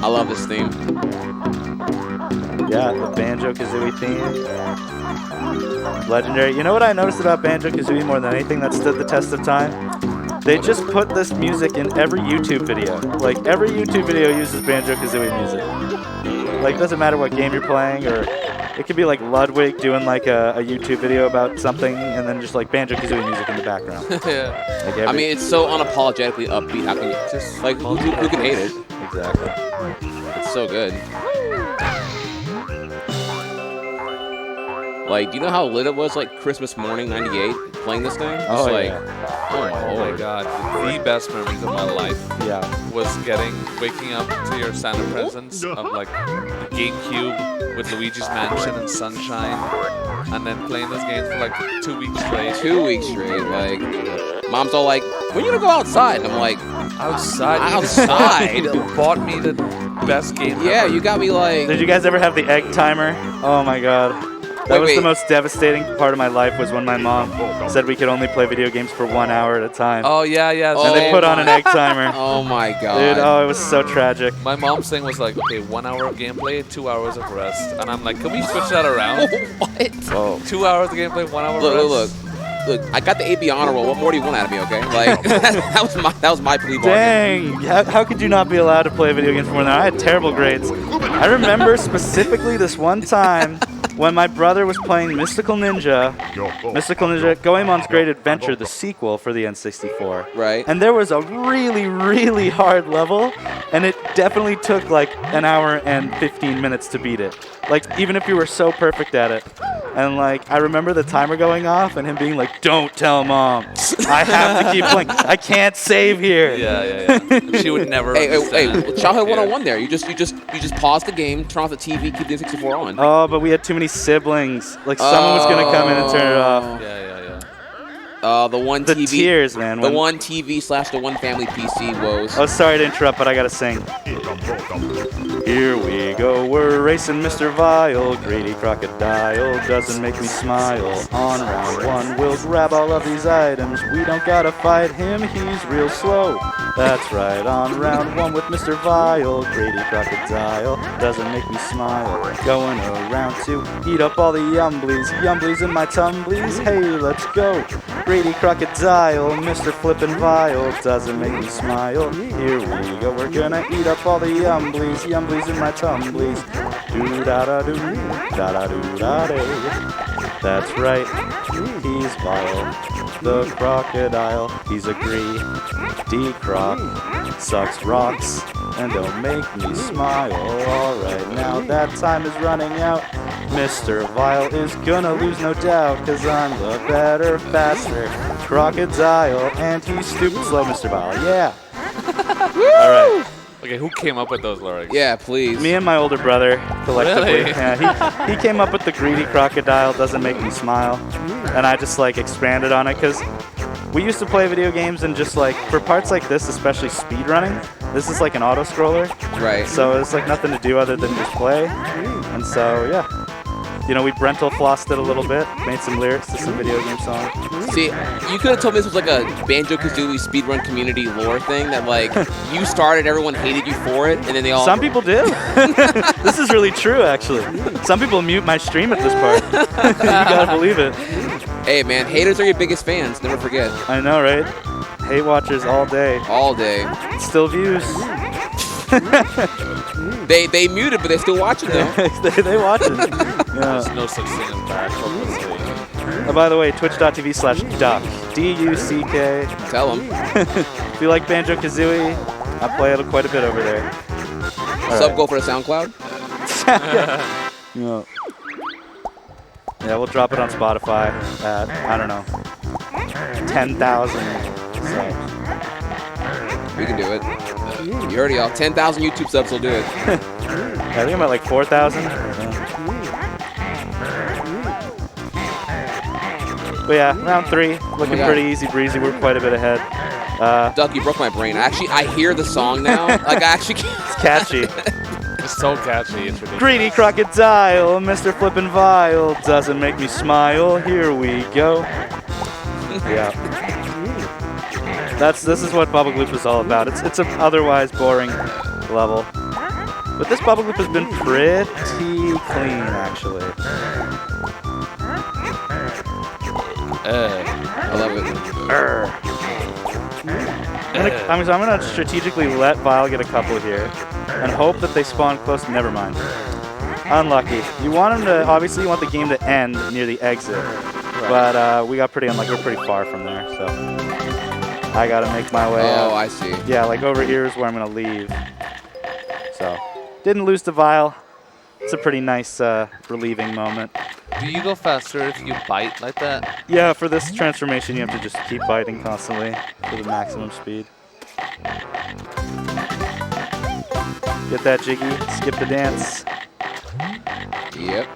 I love this theme. Yeah, the Banjo-Kazooie theme. Legendary. You know what I noticed about Banjo-Kazooie more than anything that stood the test of time? They just put this music in every YouTube video. Like, every YouTube video uses Banjo-Kazooie music. Like, doesn't matter what game you're playing, or it could be like Ludwig doing like a YouTube video about something, and then just like Banjo-Kazooie music in the background. Yeah. Like I mean, it's so unapologetically upbeat. How can you just like who can hate it? Exactly. It's so good. Like, do you know how lit it was like Christmas morning '98 playing this thing? Oh, like, yeah. Oh my god. The best memories of my life was waking up to your Santa presents of like the GameCube with Luigi's Mansion and Sunshine, and then playing those games for like 2 weeks straight. 2 weeks straight. Like, Mom's all like, when you gonna go outside? And I'm like, outside? You bought me the best game Yeah, ever. you got me like... Did you guys ever have the egg timer? Oh my god. That was the most devastating part of my life, was when my mom said we could only play video games for 1 hour at a time. Oh, yeah. And they put on an egg timer. Oh my god. Dude, oh, it was so tragic. My mom's thing was like, okay, 1 hour of gameplay, 2 hours of rest. And I'm like, can we switch that around? What? Whoa. 2 hours of gameplay, 1 hour of rest? Look. look, I got the AB honor roll. What more do you want out of me? Okay, like that was my plea bargain. Dang! How could you not be allowed to play video games more than that? I had terrible grades. I remember specifically this one time when my brother was playing Mystical Ninja Goemon's Great Adventure, the sequel for the N64. Right. And there was a really, really hard level, and it definitely took like an hour and 15 minutes to beat it. Like, even if you were so perfect at it. And like, I remember the timer going off and him being like, "Don't tell Mom. I have to keep playing. I can't save here." Yeah. She would never. Hey, childhood 101 there. You just pause the game, turn off the TV, keep the N64 on. Oh, but we had too many siblings. Like, someone was gonna come in and turn it off. Yeah. The one The TV. tears, man. The one TV / the one family PC woes. Oh, sorry to interrupt, but I gotta sing. Here we go, we're racing Mr. Vile. Greedy crocodile doesn't make me smile. On round one, we'll grab all of these items. We don't gotta fight him, he's real slow. That's right, on round one with Mr. Vile. Greedy crocodile doesn't make me smile. Going around to eat up all the yumblies in my tumblies. Hey, let's go. Greedy crocodile, Mr. Flippin' Vile doesn't make me smile. Here we go, we're gonna eat up all the yumblies in my tumblies. Do-da-da-doo, da-da-doo-da-day. That's right, he's Vile, the crocodile. He's a greedy croc, sucks rocks, and don't make me smile. Alright, now that time is running out. Mr. Vile is gonna lose, no doubt, 'cause I'm the better, faster crocodile, and he's stupid slow, Mr. Vile. Yeah. Alright. Okay, who came up with those lyrics? Yeah, please. Me and my older brother, collectively. Really? Yeah, he came up with the greedy crocodile doesn't make me smile, and I just like expanded on it because we used to play video games and just like for parts like this, especially speedrunning, this is like an auto scroller. Right. So it's like nothing to do other than just play, and so yeah. You know, we Brental flossed it a little bit, made some lyrics to some video game songs. See, you could have told me this was like a Banjo-Kazooie speedrun community lore thing that like you started, everyone hated you for it, and then they all. Some people do. This is really true, actually. Some people mute my stream at this part. You gotta believe it. Hey man, haters are your biggest fans. Never forget. I know, right? Hate watchers all day. All day. Still views. They muted, but they're still watching though. they watch it. There's Yeah. no such thing as bad publicity. Oh, by the way, twitch.tv/duck. DUCK. Tell them. If you like Banjo-Kazooie, I play it quite a bit over there. Sub go for the SoundCloud. Yeah. Yeah, we'll drop it on Spotify at, I don't know, 10,000 subs. We can do it. You heard it, y'all. 10,000 YouTube subs will do it. I think I'm at like 4,000. But yeah, round 3, looking pretty easy breezy. We're quite a bit ahead. Duck, you broke my brain. I hear the song now. Like, I actually can't. It's catchy. It's so catchy, it's ridiculous. Greedy crocodile, Mr. Flippin' Vile, doesn't make me smile. Here we go. Yeah. This is what Bubble Gloop is all about. It's an otherwise boring level. But this Bubble Gloop has been pretty clean, actually. I love it. I'm gonna strategically let Vile get a couple here and hope that they spawn close. Never mind. Unlucky. You want him to, obviously you want the game to end near the exit. But we got pretty unlucky. We're pretty far from there, so I gotta make my way out. Oh, I see. Yeah, like over here is where I'm gonna leave. So, didn't lose to Vile. It's a pretty nice relieving moment. Do you go faster if you bite like that? Yeah, for this transformation you have to just keep biting constantly for the maximum speed. Get that jiggy, skip the dance. Yep.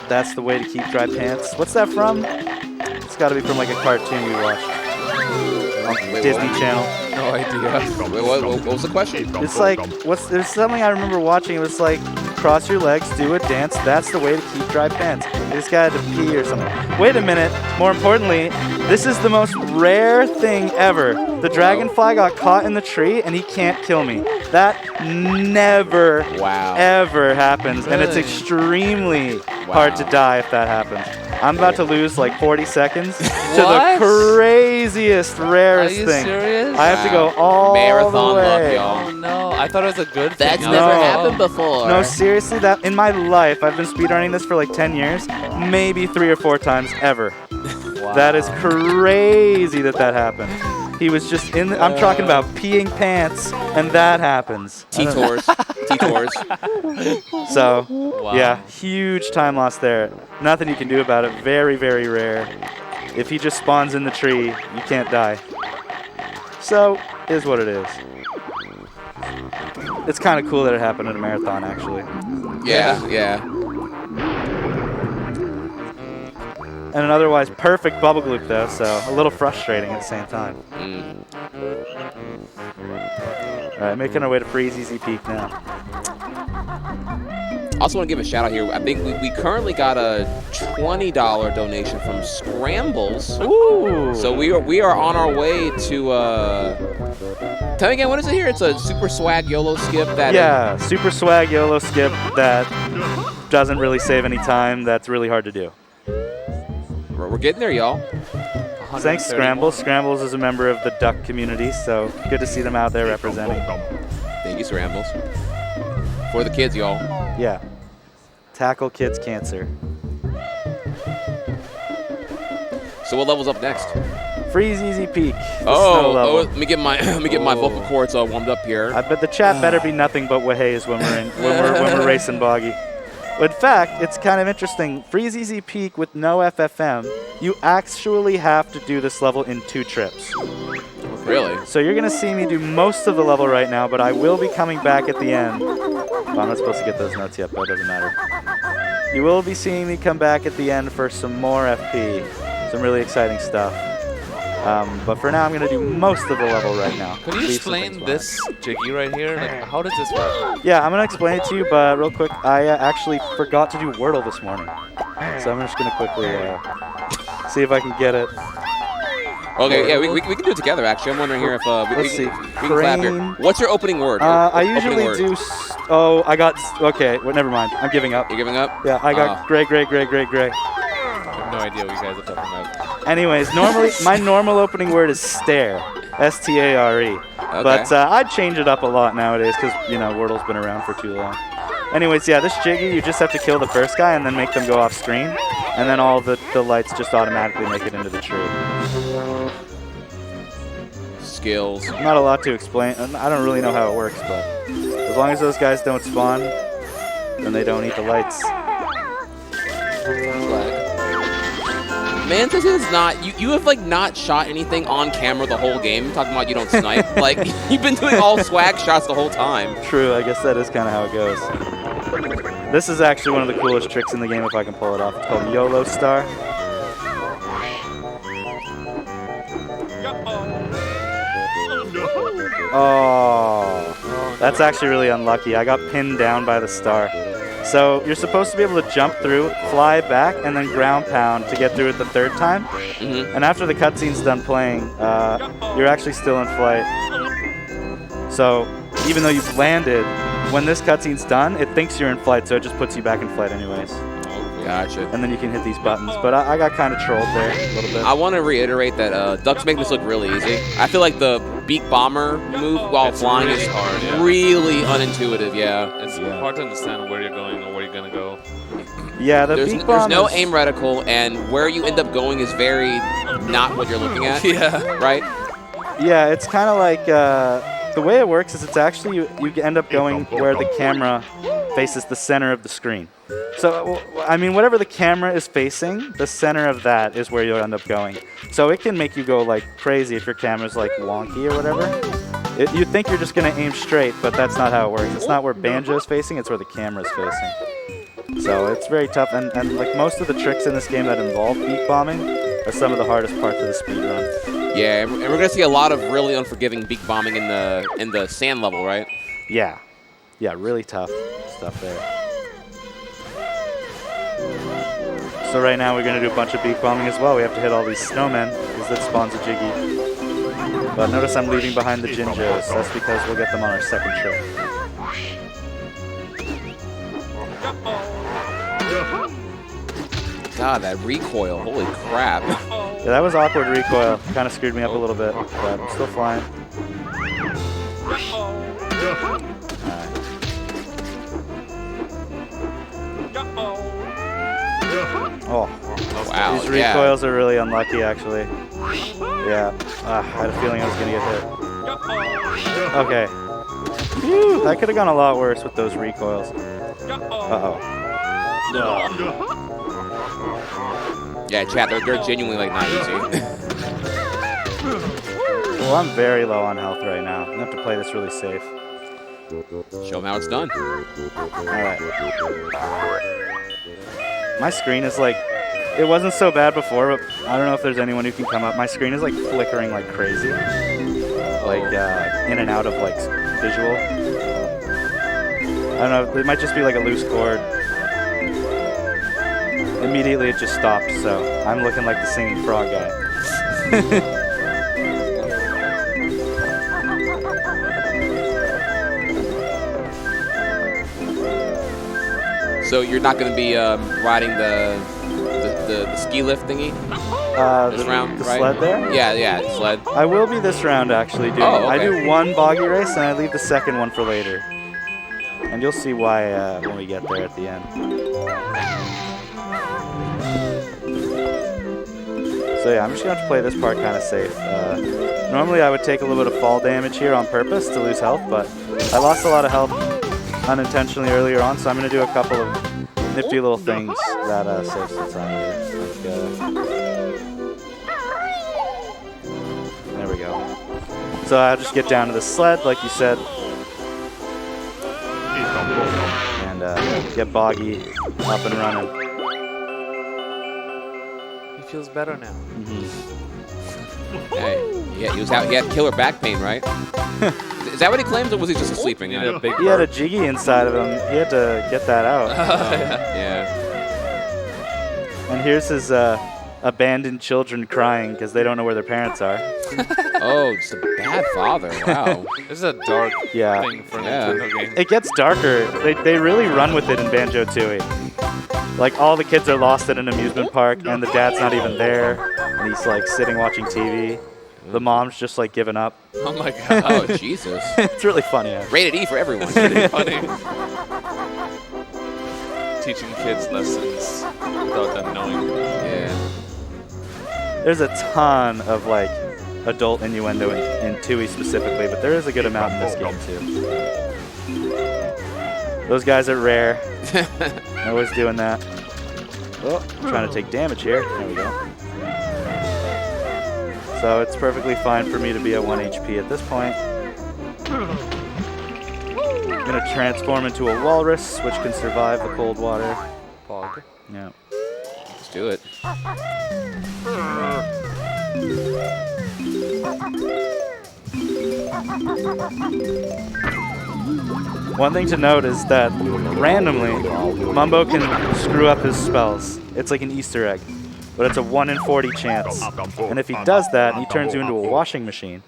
That's the way to keep dry pants. What's that from? It's gotta be from like a cartoon we watched on Disney Channel. No idea. Wait, what was the question? It's like, there's something I remember watching. It was like, cross your legs, do a dance. That's the way to keep dry pants. This guy had to pee or something. Wait a minute. More importantly, this is the most rare thing ever. The dragonfly got caught in the tree and he can't kill me. That never, Wow. ever happens, and it's Really? extremely hard to die if that happens. I'm about to lose like 40 seconds to the What? craziest, rarest Are you thing. serious? I have to go all Marathon the way. luck, Oh no, I thought it was a good thing. That's I was never like, happened oh. before. No, seriously, that in my life, I've been speedrunning this for like 10 years, maybe 3 or 4 times ever. Wow. That is crazy that happened. He was just in. I'm talking about peeing pants, and that happens. T-Tours. T-Tours. So, Wow. yeah, huge time loss there. Nothing you can do about it. Very, very rare. If he just spawns in the tree, you can't die. So, is what it is. It's kind of cool that it happened at a marathon, actually. Yeah. And an otherwise perfect bubble gloop, though, so a little frustrating at the same time. All right, making our way to Freeze Easy Peak now. Also want to give a shout out here. I think we currently got a $20 donation from Scrambles. Ooh! So we are on our way to. Tell me again, what is it here? It's a super swag YOLO skip that. Yeah, super swag YOLO skip that doesn't really save any time. That's really hard to do. We're getting there, y'all. Thanks, Scrambles. Scrambles is a member of the duck community, so good to see them out there representing. Thank you, Scrambles. For the kids, y'all. Yeah. Tackle kids' cancer. So what level's up next? Freeze Easy Peak. The snow Oh, level. let me get my vocal cords warmed up here. I bet the chat better be nothing but wahays when we're racing Boggy. In fact, it's kind of interesting. Freeze Easy Peak with no FFM, you actually have to do this level in 2 trips. Really? So you're going to see me do most of the level right now, but I will be coming back at the end. Well, I'm not supposed to get those notes yet, but it doesn't matter. You will be seeing me come back at the end for some more FP, some really exciting stuff. But for now, I'm going to do most of the level right now. Could you Leave some explain things this jiggy right here? Like, how does this work? Yeah, I'm going to explain it to you, but real quick, I actually forgot to do Wordle this morning. So I'm just going to quickly see if I can get it. Okay, yeah, we can do it together, actually. I'm wondering here if we see. can clap here. Crane. What's your opening word? I Opening usually word. do... I got... Okay, well, never mind. I'm giving up. You giving up? Yeah, I got gray. I have no idea what you guys are talking about. Anyways, normally my normal opening word is stare, S-T-A-R-E. Okay. But I'd change it up a lot nowadays because Wordle's been around for too long. Anyways, yeah, this jiggy, you just have to kill the first guy and then make them go off screen, and then all the lights just automatically make it into the tree. Skills. Not a lot to explain. I don't really know how it works, but as long as those guys don't spawn, then they don't eat the lights. Man, this is not. You have like not shot anything on camera the whole game. You're talking about you don't snipe. Like you've been doing all swag shots the whole time. True, I guess that is kind of how it goes. This is actually one of the coolest tricks in the game if I can pull it off. It's called YOLO Star. Oh, that's actually really unlucky. I got pinned down by the star. So you're supposed to be able to jump through, fly back, and then ground pound to get through it the 3rd time. And after the cutscene's done playing, you're actually still in flight. So even though you've landed, when this cutscene's done, it thinks you're in flight, so it just puts you back in flight anyways. Gotcha. And then you can hit these buttons. But I got kind of trolled there a little bit. I want to reiterate that Ducks make this look really easy. I feel like the beak bomber move while flying really is hard, yeah. really unintuitive. Yeah. It's hard to understand where you're going or where you're going to go. Yeah, the There's beak bomb no is- aim reticle, and where you end up going is very not what you're looking at. Yeah. Right? Yeah, it's kind of like the way it works is it's actually you end up going where the camera faces the center of the screen. So, I mean, whatever the camera is facing, the center of that is where you'll end up going. So it can make you go like crazy if your camera's like wonky or whatever. You think you're just going to aim straight, but that's not how it works. It's not where Banjo's facing, it's where the camera's facing. So it's very tough, and like most of the tricks in this game that involve beak bombing are some of the hardest parts of the speedrun. Yeah, and we're going to see a lot of really unforgiving beak bombing in the sand level, right? Yeah. Yeah, really tough stuff there. So right now we're going to do a bunch of beak bombing as well. We have to hit all these snowmen because that spawns a jiggy. But notice I'm leaving behind the Jinjos. That's because we'll get them on our second trip. God, that recoil. Holy crap. Yeah, that was awkward recoil. Kind of screwed me up a little bit, but I'm still flying. Oh, wow. These recoils are really unlucky, actually. Yeah, I had a feeling I was going to get hit. Okay. Phew, that could have gone a lot worse with those recoils. Uh-oh. Yeah, chat, they're genuinely like not easy. Well, I'm very low on health right now. I'm going to have to play this really safe. Show them how it's done. Alright. My screen is like, it wasn't so bad before, but I don't know if there's anyone who can come up. My screen is like flickering like crazy. Like in and out of like visual. I don't know, it might just be like a loose cord. Immediately it just stopped, so I'm looking like the singing frog guy. So you're not going to be riding the ski lift thingy this round, the right? sled there? Yeah, sled. I will be this round actually doing. Oh, okay. I do one boggy race and I leave the second one for later. And you'll see why when we get there at the end. So yeah, I'm just going to have to play this part kind of safe. Normally I would take a little bit of fall damage here on purpose to lose health, but I lost a lot of health unintentionally earlier on, so I'm going to do a couple of nifty little things that save some time here. There we go. So I'll just get down to the sled, like you said, and get Boggy up and running. He feels better now. Hey, yeah, he had killer back pain, right? Is that what he claims, or was he just sleeping? He had a jiggy inside of him. He had to get that out. Yeah. And here's his abandoned children crying because they don't know where their parents are. Oh, just a bad father. Wow. This is a dark thing for a Nintendo game. It gets darker. They really run with it in Banjo-Tooie. Like, all the kids are lost at an amusement park, and the dad's not even there. And he's, like, sitting watching TV. The mom's just, like, giving up. Oh, my God. Oh, Jesus. It's really funny, actually. Rated E for everyone. It's really funny. Teaching kids lessons without them knowing. Yeah. There's a ton of, like, adult innuendo in Tooie specifically, but there is a good amount in this game, too. Those guys are rare. Always doing that. Oh, I'm trying to take damage here. There we go. So it's perfectly fine for me to be at 1 HP at this point. I'm going to transform into a walrus, which can survive the cold water. Pog. Yeah. Let's do it. One thing to note is that randomly, Mumbo can screw up his spells. It's like an Easter egg, but it's a 1 in 40 chance. And if he does that, he turns you into a washing machine.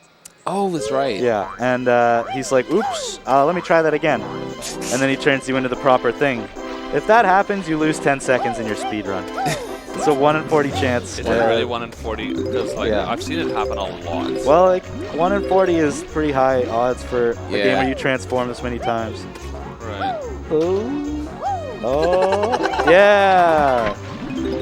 Oh, that's right. Yeah, and he's like, oops, let me try that again. And then he turns you into the proper thing. If that happens, you lose 10 seconds in your speed run. It's a 1 in 40 chance. Is it really 1 in 40? Because like I've seen it happen a lot. Well, like 1 in 40 is pretty high odds for a game where you transform this many times. Right. Oh, yeah.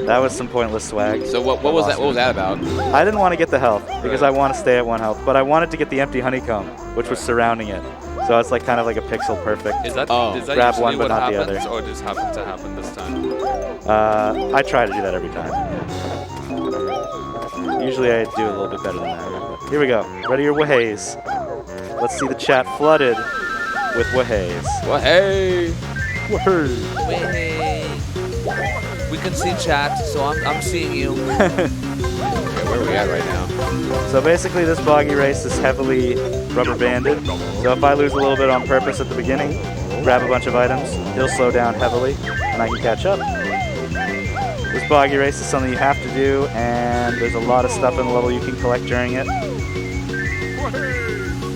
That was some pointless swag. So what was that? What was that about? I didn't want to get the health because I want to stay at 1 health, but I wanted to get the empty honeycomb, which was surrounding it. So it's like kind of like a pixel perfect. Is that grab one but not the other? Or just happened to happen this time? I try to do that every time. Usually I do a little bit better than that. Here we go. Ready your wahays. Let's see the chat flooded with wahays. Wahey! Wahey! We can see chat, so I'm seeing you. Okay, where are we at right now? So basically this boggy race is heavily rubber banded. So if I lose a little bit on purpose at the beginning, grab a bunch of items, he'll slow down heavily, and I can catch up. This boggy race is something you have to do, and there's a lot of stuff in the level you can collect during it.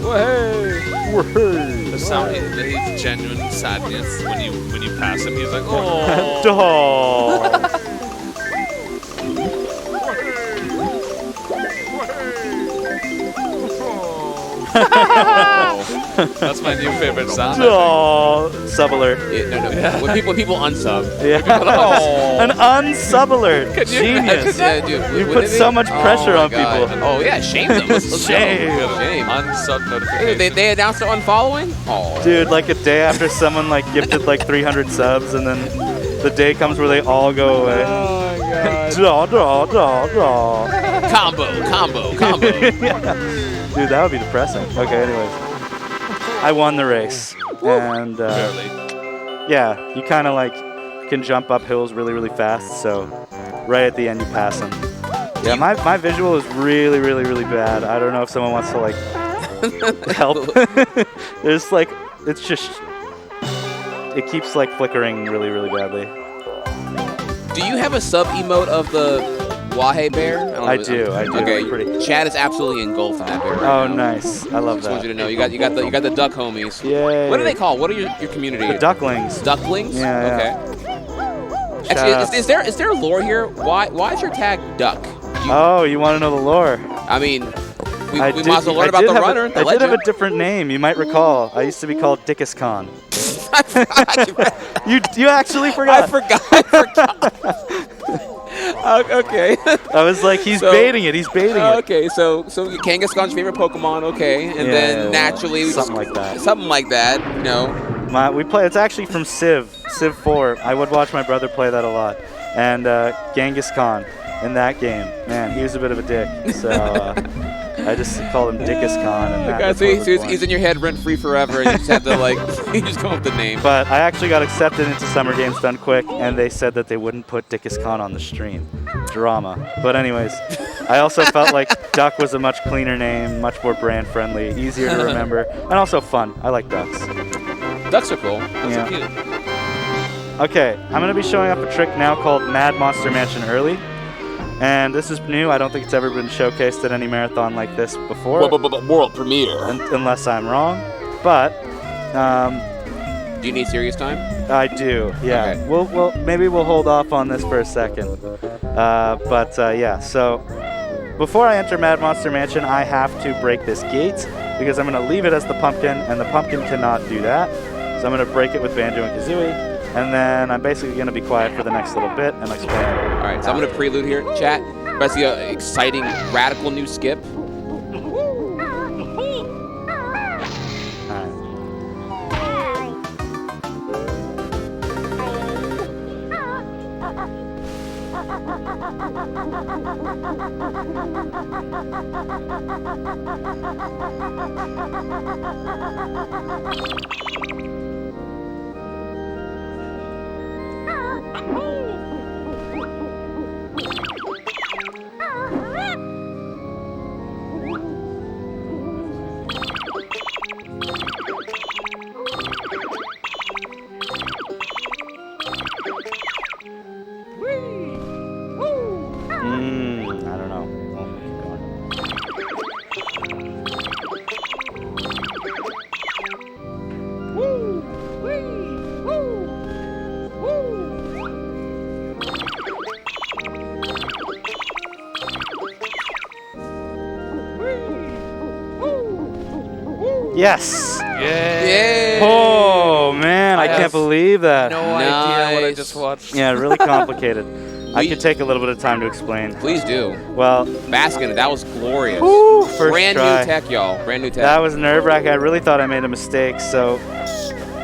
The sound, the genuine sadness when you pass him. He's like, oh. Dog. That's my new favorite sound. Oh, sub alert. Yeah, no. Yeah. When people unsub. Yeah. An unsub alert. Genius. Yeah, dude. You put so much pressure on people. Oh yeah, shame them. Let's Shame. Shame. Unsub notification. They announced they're unfollowing? Oh. Dude, like a day after someone like gifted like 300 subs, and then the day comes where they all go away. Oh my god. Draw. Combo. Yeah. Dude, that would be depressing. Okay, anyways. I won the race. And Barely. yeah, you kind of like can jump up hills really, really fast. So right at the end, you pass them. Yeah, my visual is really, really, really bad. I don't know if someone wants to like help. There's like, it's just, it keeps like flickering really, really badly. Do you have a sub emote of the Wahe bear? I do. Okay, Pretty. Chad is absolutely engulfed in that bear. Oh, right now. nice. I love Just that. want you to know, you got the duck homies. Yay. What do they call? What are your community? The ducklings. Ducklings? Yeah. Okay. Actually, is there lore here? Why is your tag duck? Oh, you want to know the lore? I mean, we might as well learn about the runner. I did have a different name. You might recall. I used to be called Dickus Khan. You actually forgot. I forgot. Okay. I was like, he's baiting it. He's baiting it. Okay, so Kangaskhan's favorite Pokemon. Okay, and then naturally something like that. Something like that. You know. We play. It's actually from Civ 4. I would watch my brother play that a lot. And Genghis Khan in that game, man, he was a bit of a dick. So I just called him Dickus Khan. And he's in your head rent free forever, and you just had to like, you just come up with the name. But I actually got accepted into Summer Games Done Quick, and they said that they wouldn't put Dickus Khan on the stream. Drama. But anyways, I also felt like Duck was a much cleaner name, much more brand friendly, easier to remember, and also fun. I like ducks. Ducks are cool. Ducks are cute. Okay, I'm going to be showing up a trick now called Mad Monster Mansion Early. And this is new. I don't think it's ever been showcased at any marathon like this before. World premiere. Unless I'm wrong. But do you need serious time? I do. Yeah. Okay. Maybe we'll hold off on this for a second. Yeah. So before I enter Mad Monster Mansion, I have to break this gate because I'm going to leave it as the pumpkin, and the pumpkin cannot do that. So I'm going to break it with Banjo and Kazooie. And then I'm basically going to be quiet for the next little bit and explain. All right, so I'm going to prelude here. Chat, let's see an exciting, radical new skip. I don't know. Yes! Yay! Oh, man, I can't believe that. No idea what I just watched. Yeah, really complicated. I could take a little bit of time to explain. Please do. Well, bask in it. That was glorious. Woo, first Brand try. new tech, y'all. Brand new tech. That was nerve-wracking. I really thought I made a mistake. So,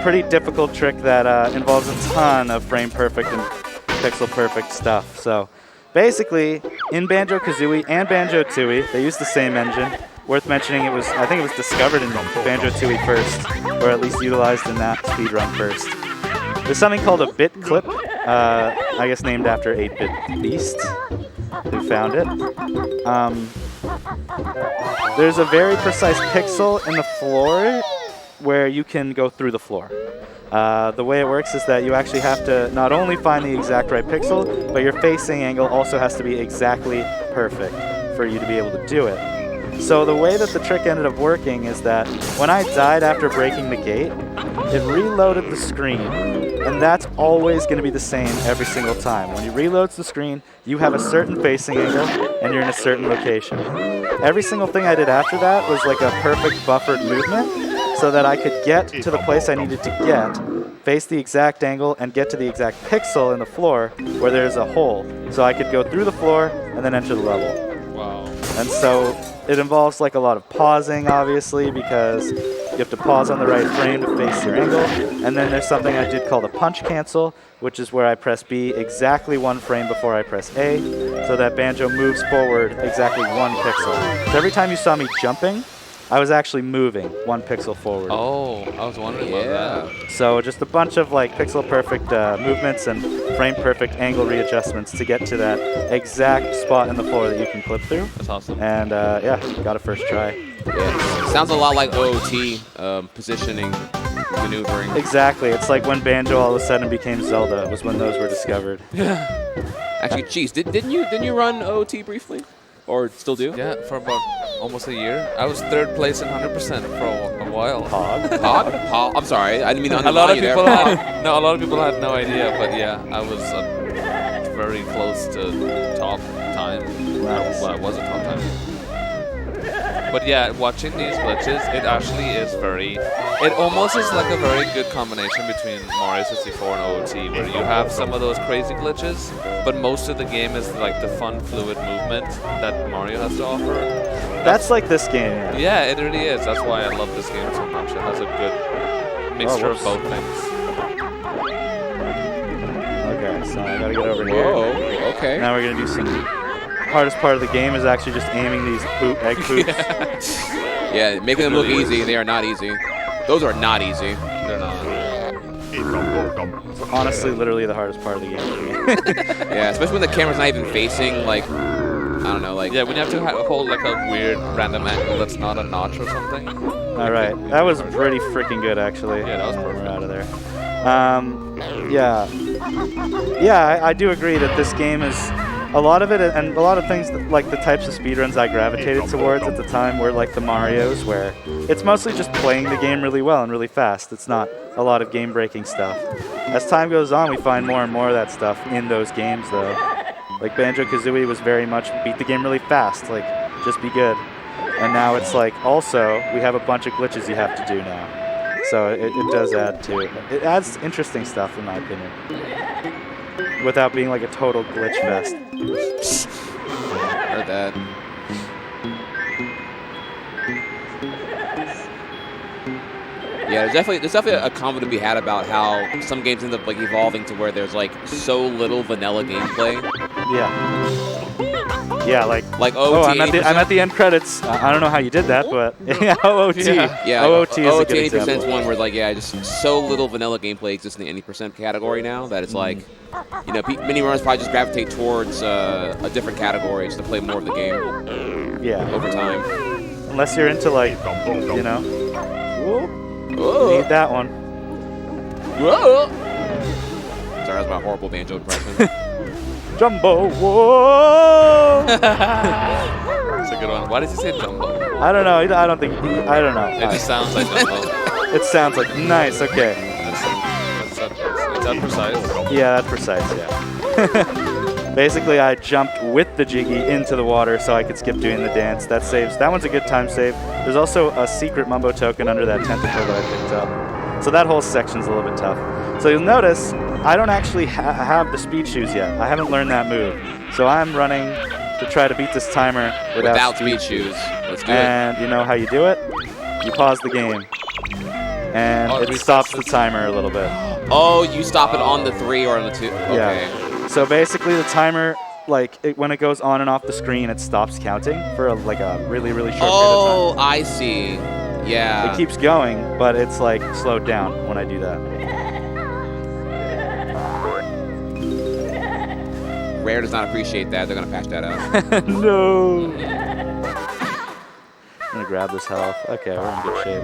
pretty difficult trick that involves a ton of frame-perfect and pixel-perfect stuff. So, basically, in Banjo-Kazooie and Banjo-Tooie, they use the same engine. Worth mentioning, I think it was discovered in Banjo-Tooie first, or at least utilized in that speedrun first. There's something called a bit clip, I guess named after 8-Bit Beast, who found it. There's a very precise pixel in the floor where you can go through the floor. The way it works is that you actually have to not only find the exact right pixel, but your facing angle also has to be exactly perfect for you to be able to do it. So the way that the trick ended up working is that when I died after breaking the gate, it reloaded the screen. And that's always going to be the same every single time. When it reloads the screen, you have a certain facing angle, and you're in a certain location. Every single thing I did after that was like a perfect buffered movement so that I could get to the place I needed to get, face the exact angle, and get to the exact pixel in the floor where there's a hole. So I could go through the floor and then enter the level. Wow. And so it involves like a lot of pausing, obviously, because you have to pause on the right frame to face your angle. And then there's something I did called a punch cancel, which is where I press B exactly 1 frame before I press A, so that Banjo moves forward exactly 1 pixel. So every time you saw me jumping, I was actually moving 1 pixel forward. Oh, I was wondering about that. So just a bunch of like pixel perfect movements and frame perfect angle readjustments to get to that exact spot in the floor that you can clip through. That's awesome. And yeah, got a first try. Yeah. Sounds a lot like OOT, positioning, maneuvering. Exactly. It's like when Banjo all of a sudden became Zelda. It was when those were discovered. Actually, geez, didn't you run OOT briefly? Or still do? Yeah, for about almost a year. I was 3rd place in 100% for a while. Hog. Hog? I'm sorry, I didn't mean to A lot of undermine you there. people had a lot of people had no idea, but yeah, I was very close to top time. Nice. Well, I was a top time. But yeah, watching these glitches, it actually is it almost is like a very good combination between Mario 64 and OOT, where you have some of those crazy glitches, but most of the game is like the fun, fluid movement that Mario has to offer. That's like this game. Yeah. Yeah, it really is. That's why I love this game so much. It has a good mixture of both things. Okay, so I gotta get over here. Whoa, okay. Now we're gonna do some. Hardest part of the game is actually just aiming these egg poops. Yeah, making them look easy. They are not easy. Those are not easy. They're not. It's honestly literally the hardest part of the game for me. Yeah, especially when the camera's not even facing, like, I don't know, like... Yeah, when you have to hold like a weird random angle that's not a notch or something. All right, that was pretty freaking good, actually. Yeah, that was And perfect. we're out of there. Yeah, I do agree that this game is... A lot of it, and a lot of things, like the types of speedruns I gravitated towards at the time were like the Marios, where it's mostly just playing the game really well and really fast. It's not a lot of game-breaking stuff. As time goes on, we find more and more of that stuff in those games, though. Like Banjo-Kazooie was very much beat the game really fast, like just be good. And now it's like also we have a bunch of glitches you have to do now. So it does add to it. It adds interesting stuff, in my opinion, without being like a total glitch fest. Heard that. Yeah, there's definitely a comment to be had about how some games end up like evolving to where there's like so little vanilla gameplay. Yeah. Yeah, like OOT. oh, I'm at the end credits. I don't know how you did that, but yeah, OOT. Yeah, OOT is a good 80% example. is one where like just so little vanilla gameplay exists in the 80% category now that it's like, many runners probably just gravitate towards a different category just to play more of the game. Yeah. Over time. Unless you're into like, Whoa. need that one. Whoa. Sorry, that was my horrible Banjo impression. Jumbo, whoa! It's a good one. Why did you say Jumbo? I don't know. I don't know. It just sounds like Jumbo. It sounds like nice. Okay. Is that precise? Yeah, that's precise. Yeah. Basically, I jumped with the Jiggy into the water so I could skip doing the dance. That saves. That one's a good time save. There's also a secret Mumbo token under that tentacle that I picked up. So that whole section's a little bit tough. So you'll notice I don't actually have the speed shoes yet. I haven't learned that move. So I'm running to try to beat this timer without speed shoes. Let's do and you know how you do it? You pause the game. And it stops the timer a little bit. Oh, you stop it on the 3 or on the 2. Okay. Yeah. So basically the timer, like when it goes on and off the screen, it stops counting for a really, really short period of time. Oh, I see. Yeah. It keeps going, but it's like slowed down when I do that. Rare does not appreciate that. They're going to patch that out. No. I'm going to grab this health. Okay, we're in good shape.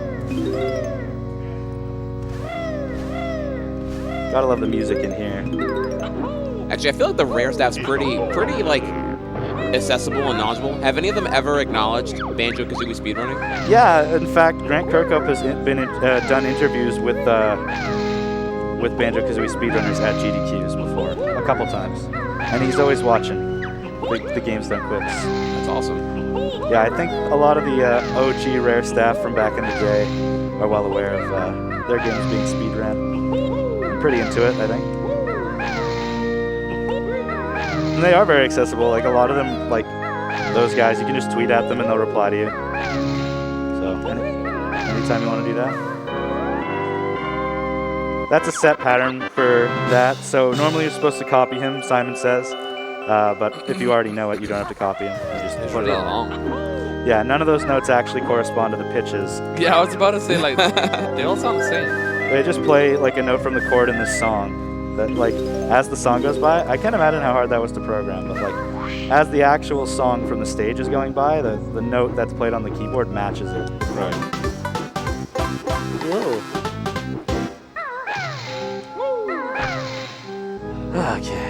Gotta love the music in here. Actually, I feel like the rare staff's pretty like accessible and knowledgeable. Have any of them ever acknowledged Banjo-Kazooie speedrunning? Yeah, in fact, Grant Kirkhope has been done interviews with Banjo-Kazooie speedrunners at GDQs before, a couple times, and he's always watching the games don't quit. That's awesome. Yeah, I think a lot of the OG Rare staff from back in the day are well aware of their games being speedrun. I'm pretty into it, I think. And they are very accessible. Like, a lot of them, like those guys, you can just tweet at them and they'll reply to you. So, anytime you want to do that. That's a set pattern for that. So, normally you're supposed to copy him, Simon says. But if you already know it, you don't have to copy him. You just put it along. Yeah, none of those notes actually correspond to the pitches. Yeah, I was about to say, like, they all sound the same. They just play like a note from the chord in this song. That, like, as the song goes by, I can't imagine how hard that was to program, but like, as the actual song from the stage is going by, the note that's played on the keyboard matches it. Right. Whoa. Okay.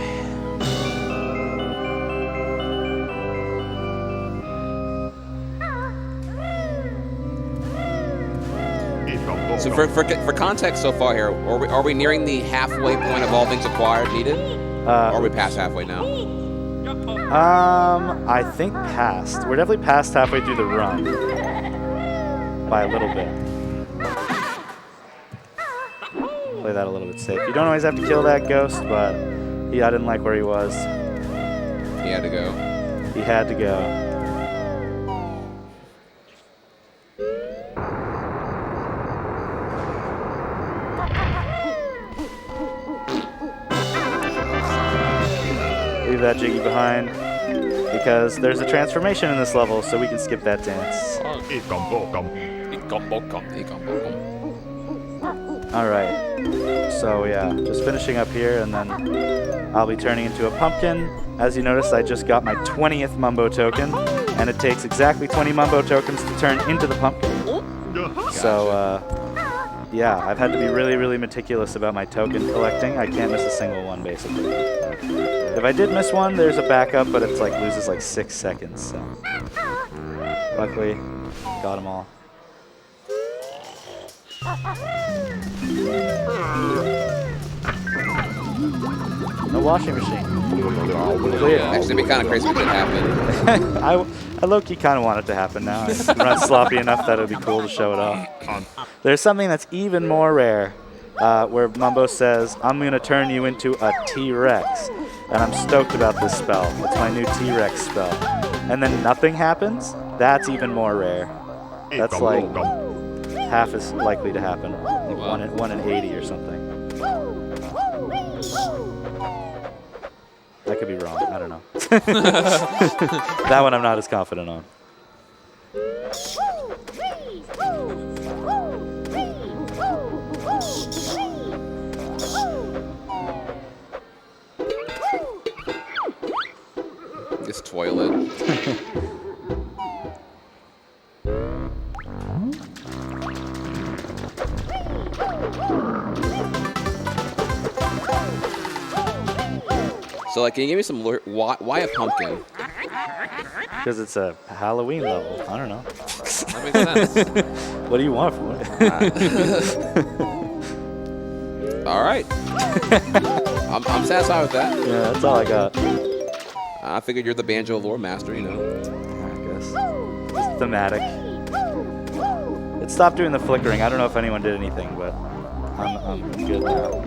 So for context so far here, are we nearing the halfway point of all things acquired needed? Or are we past halfway now? I think past. We're definitely past halfway through the run. By a little bit. Play that a little bit safe. You don't always have to kill that ghost, but I didn't like where he was. He had to go. He had to go. Leave that Jiggy behind because there's a transformation in this level, so we can skip that dance. Alright, so yeah, just finishing up here, and then I'll be turning into a pumpkin. As you noticed, I just got my 20th Mumbo token, and it takes exactly 20 Mumbo tokens to turn into the pumpkin. So, yeah, I've had to be really, really meticulous about my token collecting. I can't miss a single one, basically. If I did miss one, there's a backup, but it's like loses like 6 seconds, so. Luckily, got them all. No washing machine. Clear. Actually, it'd be kind of crazy if it did happen. I low-key kind of want it to happen now. It's run sloppy enough that it would be cool to show it off. There's something that's even more rare, where Mumbo says, I'm going to turn you into a T-Rex. And I'm stoked about this spell. It's my new T-Rex spell. And then nothing happens? That's even more rare. That's like half as likely to happen. Like Wow. 1 in 80 or something. I could be wrong. I don't know. That one I'm not as confident on. This toilet. So, like, can you give me some why a pumpkin? Because it's a Halloween level. I don't know. That makes sense. What do you want from it? All right. I'm satisfied with that. Yeah, that's all I got. I figured you're the banjo lore master, you know. I guess. Just thematic. It stopped doing the flickering. I don't know if anyone did anything, but I'm good now.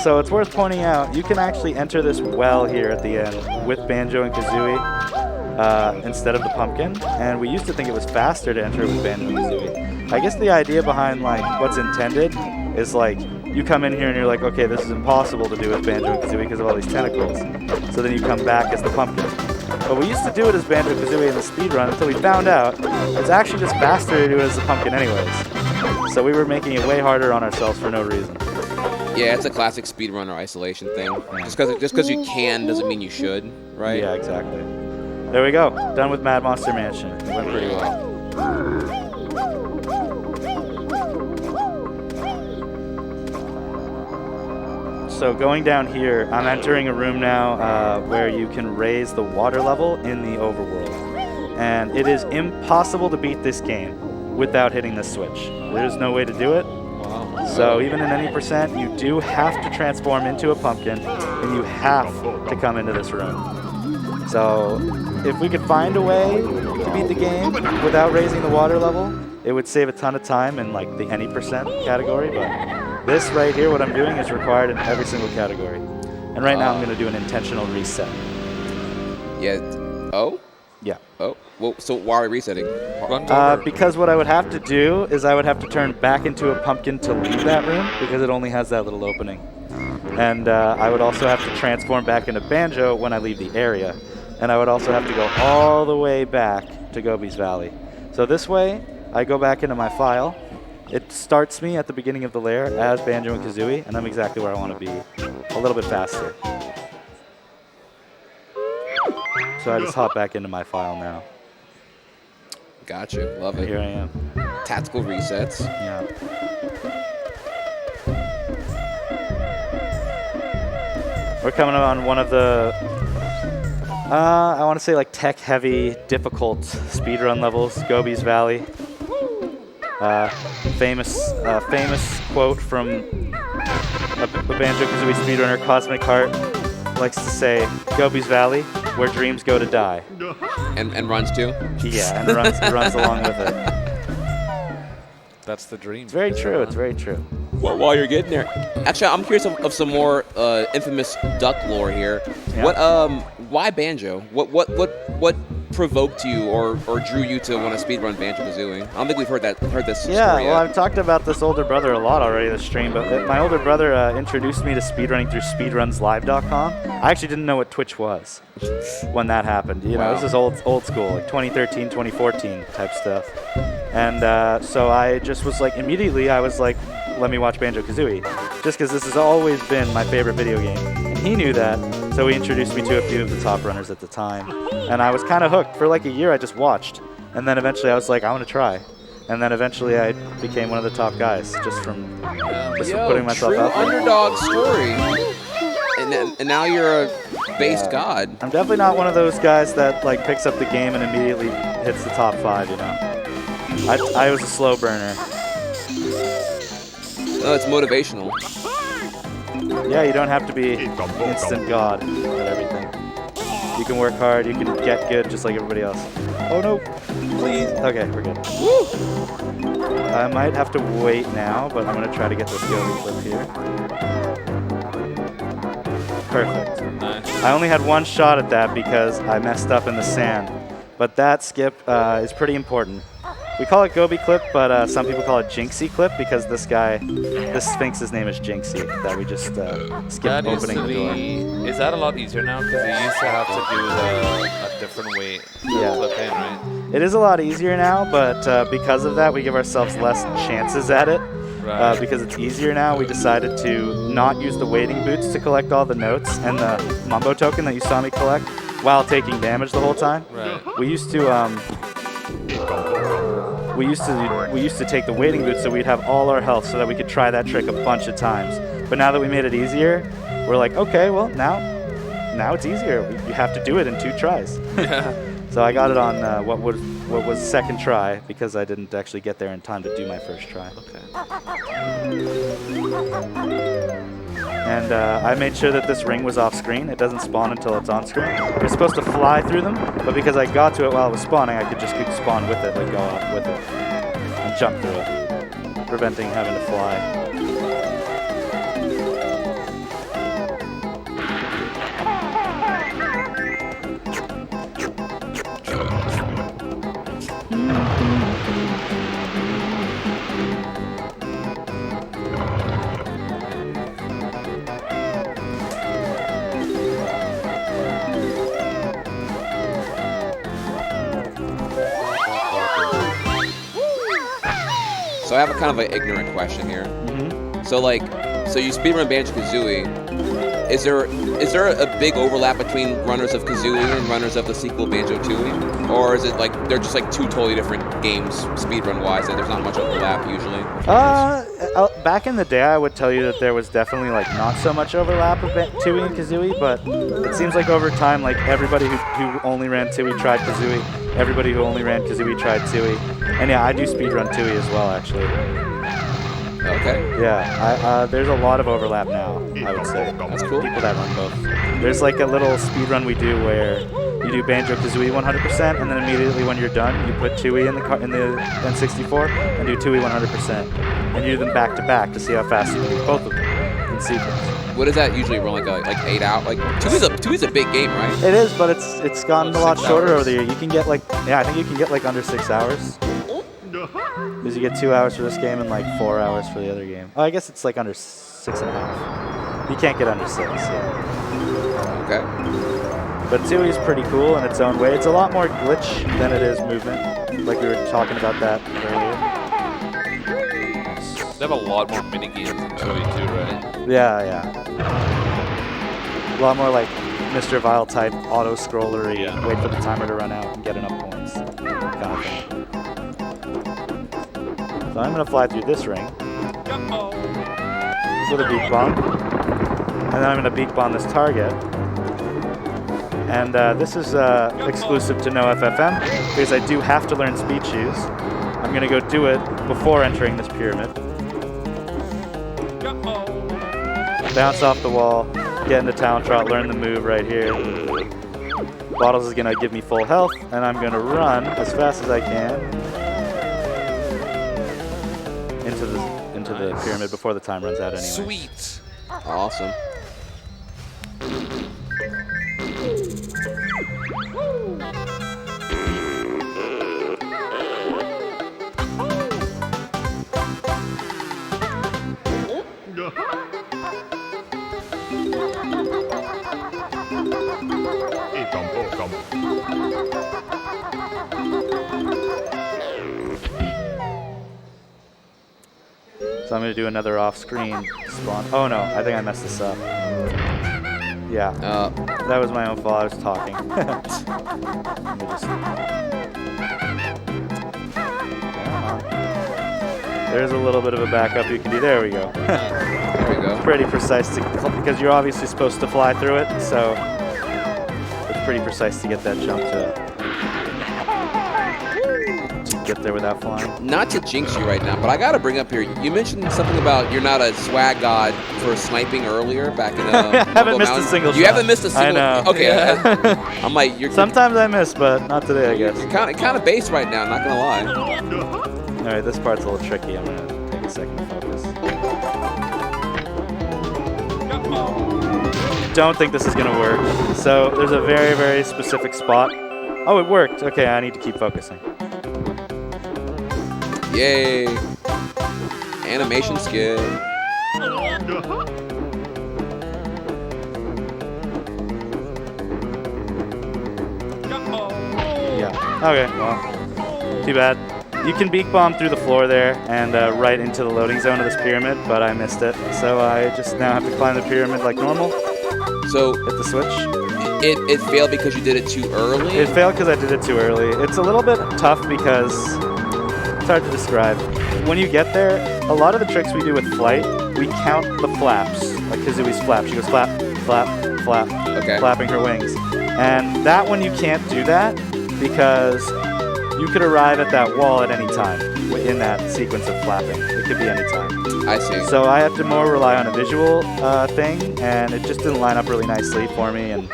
So it's worth pointing out, you can actually enter this well here at the end with Banjo and Kazooie instead of the pumpkin. And we used to think it was faster to enter with Banjo and Kazooie. I guess the idea behind like what's intended is like you come in here and you're like, okay, this is impossible to do with Banjo and Kazooie because of all these tentacles. So then you come back as the pumpkin. But we used to do it as Banjo-Kazooie in the speedrun until we found out it's actually just faster to do it as the pumpkin anyways. So we were making it way harder on ourselves for no reason. Yeah, it's a classic speedrunner isolation thing. Yeah. Just because you can doesn't mean you should, right? Yeah, exactly. There we go. Done with Mad Monster Mansion. It went pretty well. So going down here, I'm entering a room now where you can raise the water level in the overworld. And it is impossible to beat this game without hitting this switch. There's no way to do it. Wow. So even in any percent, you do have to transform into a pumpkin, and you have to come into this room. So if we could find a way to beat the game without raising the water level, it would save a ton of time in like the any percent category. But this right here, what I'm doing, is required in every single category. And right now I'm going to do an intentional reset. Yeah. Oh? Yeah. Oh. Well, so why are we resetting? Because what I would have to do is I would have to turn back into a pumpkin to leave that room because it only has that little opening. And I would also have to transform back into Banjo when I leave the area. And I would also have to go all the way back to Gobies Valley. So this way, I go back into my file. It starts me at the beginning of the layer as Banjo and Kazooie, and I'm exactly where I want to be, a little bit faster. So I just hop back into my file now. Gotcha. Love it. Here I am. Tactical resets. Yeah. We're coming on one of the, I want to say like tech-heavy, difficult speedrun levels, Gobies Valley. Famous quote from a Banjo-Kazooie speedrunner, Cosmic Heart, likes to say, "Gobies Valley, where dreams go to die." And runs too? Yeah, and runs along with it. That's the dream. It's very true. It's very true. Well, while you're getting there, actually, I'm curious of some more infamous duck lore here. Yeah. What? Why Banjo? What provoked you or drew you to want to speedrun Banjo-Kazooie? I don't think we've heard this story Yeah, yet. well, I've talked about this older brother a lot already this stream, but my older brother introduced me to speedrunning through speedrunslive.com. I actually didn't know what Twitch was when that happened. You know, this is old school, like 2013, 2014 type stuff. And so I just was like, immediately I was like, let me watch Banjo-Kazooie, just because this has always been my favorite video game. And he knew that, so he introduced me to a few of the top runners at the time. And I was kind of hooked. For like a year, I just watched. And then eventually I was like, I want to try. And then eventually I became one of the top guys, just from putting myself true out there. underdog story. And now you're a based god. I'm definitely not one of those guys that like picks up the game and immediately hits the top 5, you know. I was a slow burner. No, it's motivational. Yeah, you don't have to be instant god at everything. You can work hard, you can get good just like everybody else. Oh no, please. Okay, we're good. Woo! I might have to wait now, but I'm going to try to get this Gobi clip here. Perfect. Nice. I only had one shot at that because I messed up in the sand. But that skip is pretty important. We call it Gobi clip, but some people call it Jinxie clip because this Sphinx's name is Jinxie, that we just skipped opening the door. Is that a lot easier now? Because you used to have to do a different way to clip in, right? It is a lot easier now, but because of that, we give ourselves less chances at it. Right. Because it's easier now, we decided to not use the waiting boots to collect all the notes and the Mumbo token that you saw me collect while taking damage the whole time. Right. We used to take the waiting boots so we'd have all our health so that we could try that trick a bunch of times. But now that we made it easier, we're like, okay, well now it's easier. You have to do it in 2 tries. Yeah. So I got it on what was second try because I didn't actually get there in time to do my first try. Okay. And I made sure that this ring was off screen. It doesn't spawn until it's on screen. You're supposed to fly through them, but because I got to it while it was spawning, I could just spawn with it, like go off with it, and jump through it, preventing having to fly. So I have a kind of an ignorant question here. So you speedrun Banjo-Kazooie. Is there a big overlap between runners of Kazooie and runners of the sequel Banjo-Tooie? Or is it like they're just like two totally different games speedrun-wise and there's not much overlap usually? Back in the day, I would tell you that there was definitely like not so much overlap with Tooie and Kazooie, but it seems like over time, like everybody who only ran Tooie tried Kazooie. Everybody who only ran Kazooie tried Tooie. And yeah, I do speedrun Tooie as well, actually. Okay. Yeah, there's a lot of overlap now, I would say. That's cool. People that run both. There's like a little speedrun we do where you do Banjo-Kazooie 100%, and then immediately when you're done, you put Tooie in the N64 and do Tooie 100%. And you do them back to back to see how fast you can do both of them in sequence. What does that usually run like 8 out? Like Tooie's a big game, right? It is, but it's gotten a lot shorter over the year. You can get like, I think you can get like under 6 hours. Because you get 2 hours for this game and like 4 hours for the other game. Oh, I guess it's like under 6.5. You can't get under 6. Yeah. Okay. But Tooie is pretty cool in its own way. It's a lot more glitch than it is movement. Like we were talking about that earlier. They have a lot more mini games in Tooie too, right? Yeah. A lot more like Mr. Vile type auto scrollery. Yeah. Wait for the timer to run out and get enough points. Kind of thing. So I'm going to fly through this ring with a beak bomb. And then I'm going to beak bomb this target. And this is exclusive to no FFM because I do have to learn speed shoes. I'm going to go do it before entering this pyramid. Bounce off the wall, get into Talent Trot, learn the move right here. Bottles is going to give me full health, and I'm going to run as fast as I can into the pyramid before the time runs out anyway. Sweet. Awesome. So I'm going to do another off-screen spawn. Oh no, I think I messed this up. Yeah, that was my own fault. I was talking. There's a little bit of a backup you can do. There we go. There we go. It's pretty precise because you're obviously supposed to fly through it, so it's pretty precise to get that jump to get there without flying. Not to jinx you right now, but I gotta bring up here. You mentioned something about you're not a swag god for sniping earlier back in I haven't missed a single shot. You haven't missed a single. I know. Okay. Yeah. I'm like, you're. Sometimes I miss, but not today, I guess. You're kind of base right now. Not gonna lie. All right, this part's a little tricky. I'm gonna take a second to focus. Don't think this is gonna work. So there's a very, very specific spot. Oh, it worked. Okay, I need to keep focusing. Yay! Animation skill. Yeah. Okay, well, too bad. You can beak bomb through the floor there and right into the loading zone of this pyramid, but I missed it. So I just now have to climb the pyramid like normal. So hit the switch. It failed because you did it too early? It failed because I did it too early. It's a little bit tough because it's hard to describe. When you get there, a lot of the tricks we do with flight, we count the flaps, like Kazooie's flap. She goes flap, flap, flap, flapping her wings. And that one you can't do that because you could arrive at that wall at any time in that sequence of flapping. It could be any time. I see. So I have to more rely on a visual thing, and it just didn't line up really nicely for me, and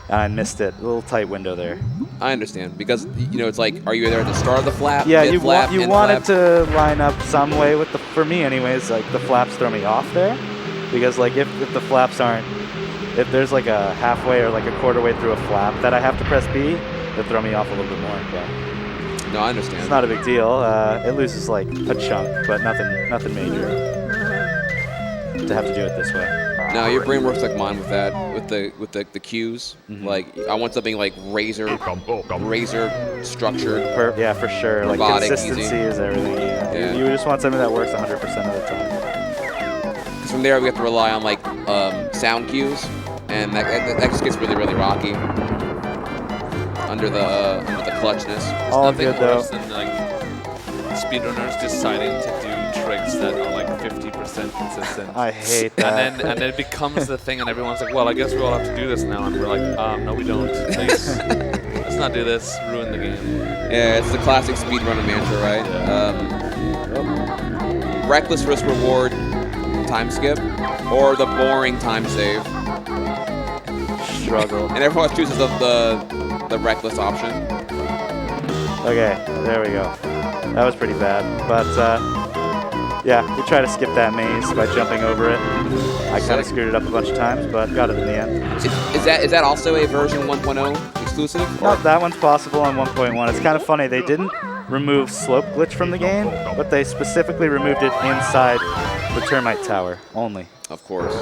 I missed it. A little tight window there. I understand because it's like, are you there at the start of the flap? Yeah, you flap, want it to line up some way with the. For me, anyways, like the flaps throw me off there, because like if the flaps aren't, if there's like a halfway or like a quarter way through a flap that I have to press B, it'll throw me off a little bit more. But no, I understand. It's not a big deal. It loses like a chunk, but nothing major to have to do it this way. No, your brain works like mine with that, with the cues. Mm-hmm. Like I want something like razor structured. Yeah, for sure. Like robotic, consistency easy. is everything. Yeah. You just want something that works 100% of the time. Because from there we have to rely on like sound cues, and that just gets really, really rocky under the clutchness. There's All nothing good, though. worse than like speedrunners deciding to do tricks that are like 50% consistent. I hate that. And then it becomes the thing, and everyone's like, well, I guess we all have to do this now. And we're like, no, we don't. Please, let's not do this. Ruin the game. Yeah, it's the classic speedrunner mantra, right? Yeah. Reckless risk reward time skip, or the boring time save. Struggle. And everyone chooses the reckless option. Okay, there we go. That was pretty bad, but yeah, we try to skip that maze by jumping over it. I kind of screwed it up a bunch of times, but got it in the end. Is that also a version 1.0 exclusive? No, that one's possible on 1.1. It's kind of funny. They didn't remove slope glitch from the game, but they specifically removed it inside the termite tower only. Of course.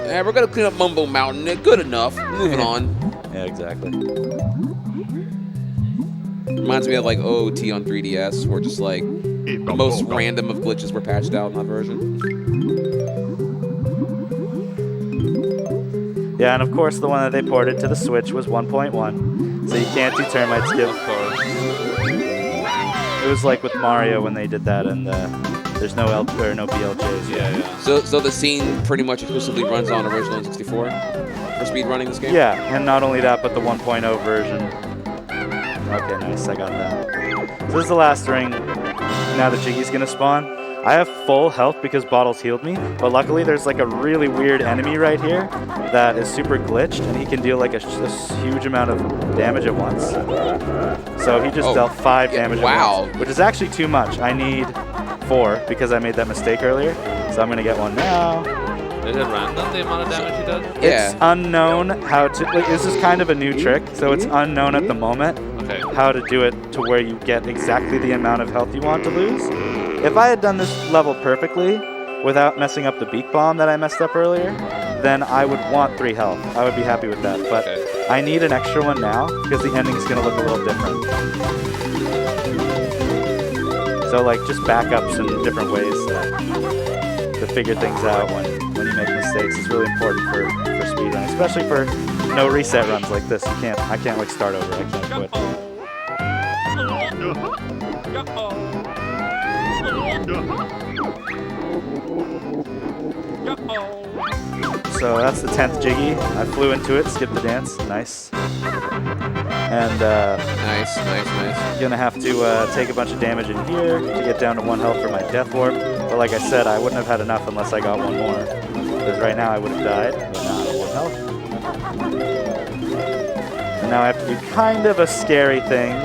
Yeah, we're gonna clean up Mumbo Mountain. Good enough. Moving on. Yeah, exactly. Reminds me of like OOT on 3DS, where just like the most random of glitches were patched out in that version. Yeah, and of course the one that they ported to the Switch was 1.1, so you can't do termite skip. Of course. It was like with Mario when they did that, and there's no no BLJs. Yeah. So the scene pretty much exclusively runs on original N64 for speedrunning this game? Yeah, and not only that, but the 1.0 version. Okay, nice, I got that. So this is the last ring. Now the Jiggy's gonna spawn. I have full health because Bottles healed me, but luckily there's like a really weird enemy right here that is super glitched, and he can deal like a huge amount of damage at once. So he just dealt 5 damage at once, which is actually too much. I need 4 because I made that mistake earlier, so I'm gonna get one now. Is it random, the amount of damage he does? It's unknown how to, like, this is kind of a new trick, so it's unknown at the moment how to do it to where you get exactly the amount of health you want to lose. If I had done this level perfectly without messing up the beak bomb that I messed up earlier, then I would want 3 health. I would be happy with that, but I need an extra one now because the ending's gonna look a little different. So like just backups and different ways to figure things out when you make mistakes is really important for speedrun, especially for no reset runs like this. I can't like start over. I can't quit. So that's the 10th Jiggy. I flew into it, skipped the dance. Nice. And nice. gonna have to take a bunch of damage in here to get down to 1 health for my death warp. But like I said, I wouldn't have had enough unless I got 1 more. Because right now I would have died, but now I'm at 1 health. And now I have to do kind of a scary thing.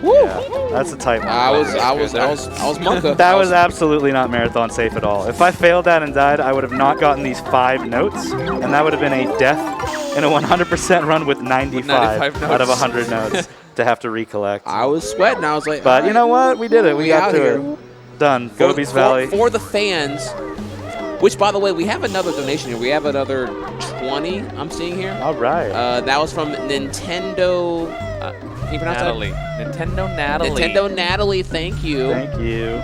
Yeah, that's a tight one. I was Monka. That was absolutely not marathon safe at all. If I failed that and died, I would have not gotten these 5 notes, and that would have been a death in a 100% run with 95 out of 100 notes to have to recollect. I was sweating. I was like, but you know what? We did it. We got to here. it. Done. Gobies Valley. For the fans, which, by the way, we have another donation here. We have another 20 I'm seeing here. All right. That was from Nintendo. Can you pronounce Natalie. that? Nintendo Natalie. Nintendo Natalie, thank you. Thank you.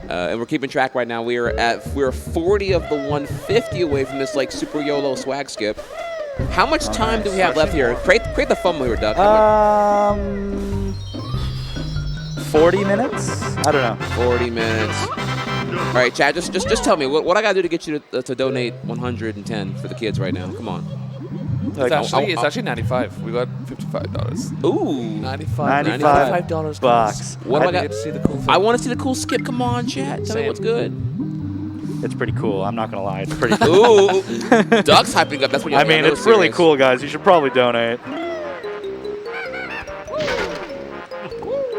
And we're keeping track right now. We're 40 of the 150 away from this like super YOLO swag skip. How much time do we have left here? Create the fumble here, Duck. 40 minutes? I don't know. 40 minutes. All right, Chad. Just tell me what I gotta do to get you to donate 110 for the kids right now. Come on. It's actually 95. We got $55. Ooh, $95 bucks. What do I got to see the cool thing? I want to see the cool skip. Come on, Chad. Tell me what's good. It's pretty cool. I'm not gonna lie. It's pretty cool. Ooh, Duck's hyping up. That's what you. I mean, it's really cool, guys. You should probably donate.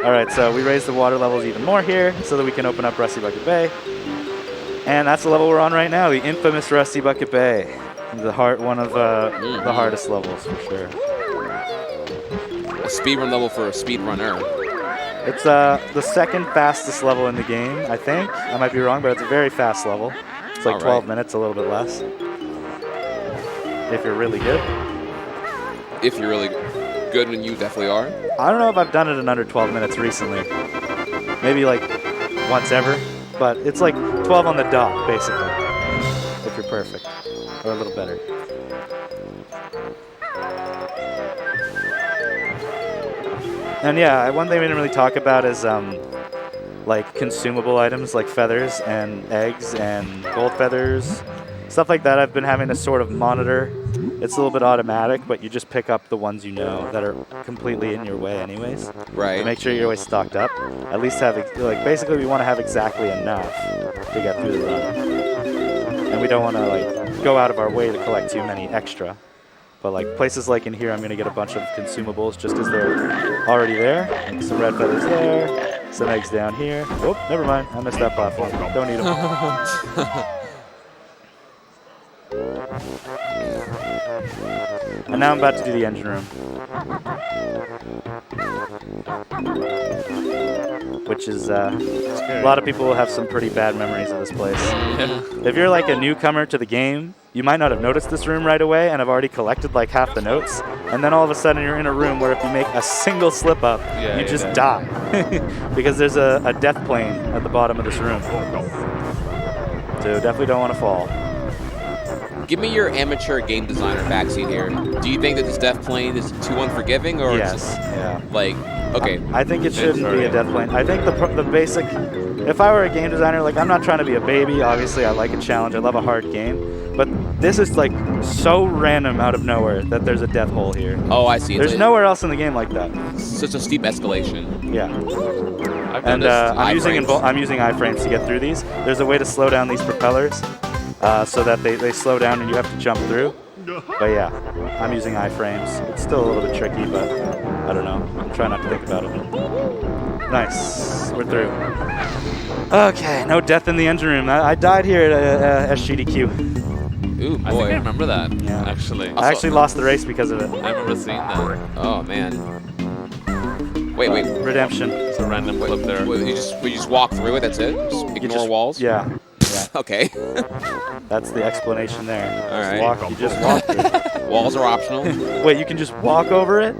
All right, so we raised the water levels even more here so that we can open up Rusty Bucket Bay. And that's the level we're on right now, the infamous Rusty Bucket Bay. One of the hardest levels for sure. A speedrun level for a speedrunner. It's the 2nd fastest level in the game, I think. I might be wrong, but it's a very fast level. It's like 12 minutes, a little bit less. If you're really good. If you're really good. good and you definitely are. I don't know if I've done it in under 12 minutes recently. Maybe like once ever, but it's like 12 on the dot, basically, if you're perfect, or a little better. And yeah, one thing we didn't really talk about is like consumable items like feathers and eggs and gold feathers, stuff like that. I've been having to sort of monitor. It's a little bit automatic, but you just pick up the ones you know that are completely in your way anyways. Right. To make sure you're always stocked up. At least have, like, basically we want to have exactly enough to get through the run. And we don't want to, like, go out of our way to collect too many extra. But, like, places like in here, I'm going to get a bunch of consumables just because they're already there. Like some red feathers there, some eggs down here. Oh, never mind. I missed that platform. Don't need them. And now I'm about to do the engine room, which is a lot of people will have some pretty bad memories of this place. Yeah. If you're like a newcomer to the game, you might not have noticed this room right away and have already collected like half the notes, and then all of a sudden you're in a room where if you make a single slip up, you just die. Because there's a death plane at the bottom of this room. So definitely don't want to fall. Give me your amateur game designer backseat here. Do you think that this death plane is too unforgiving, or Yes, yeah. like, okay? I think it shouldn't be a death plane. I think the basic, if I were a game designer, like I'm not trying to be a baby. Obviously, I like a challenge. I love a hard game. But this is like so random out of nowhere that there's a death hole here. Oh, I see. There's nowhere else in the game like that. Such a steep escalation. Yeah. I've done And this. I'm using iframes to get through these. There's a way to slow down these propellers so that they slow down and you have to jump through. But yeah, I'm using iframes. It's still a little bit tricky, but I don't know. I'm trying not to think about it. Nice. We're through. Okay, no death in the engine room. I died here at SGDQ. Ooh, boy. I think I remember that, Yeah. actually. I actually lost the race because of it. I remember seeing that. Oh man. Wait. Redemption. It's a random clip there. Wait, you just walk through it. That's it. Just ignore walls. Yeah. Okay. That's the explanation there. All right. You just walk through it. Walls are optional. Wait, you can just walk over it?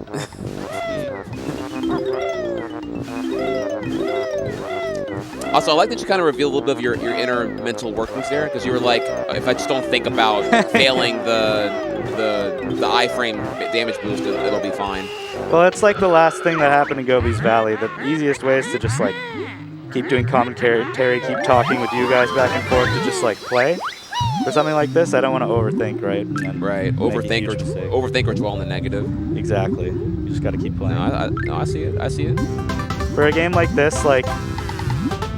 Also, I like that you kind of reveal a little bit of your inner mental workings there, because you were like, if I just don't think about failing the iframe damage boost, it'll be fine. Well, it's like the last thing that happened in Gobies Valley. The easiest way is to just like keep doing commentary, keep talking with you guys back and forth to just like play. For something like this, I don't want to overthink, right? Right. Overthink or dwell on the negative. Exactly. You just got to keep playing. No, I see it. I see it. For a game like this, like,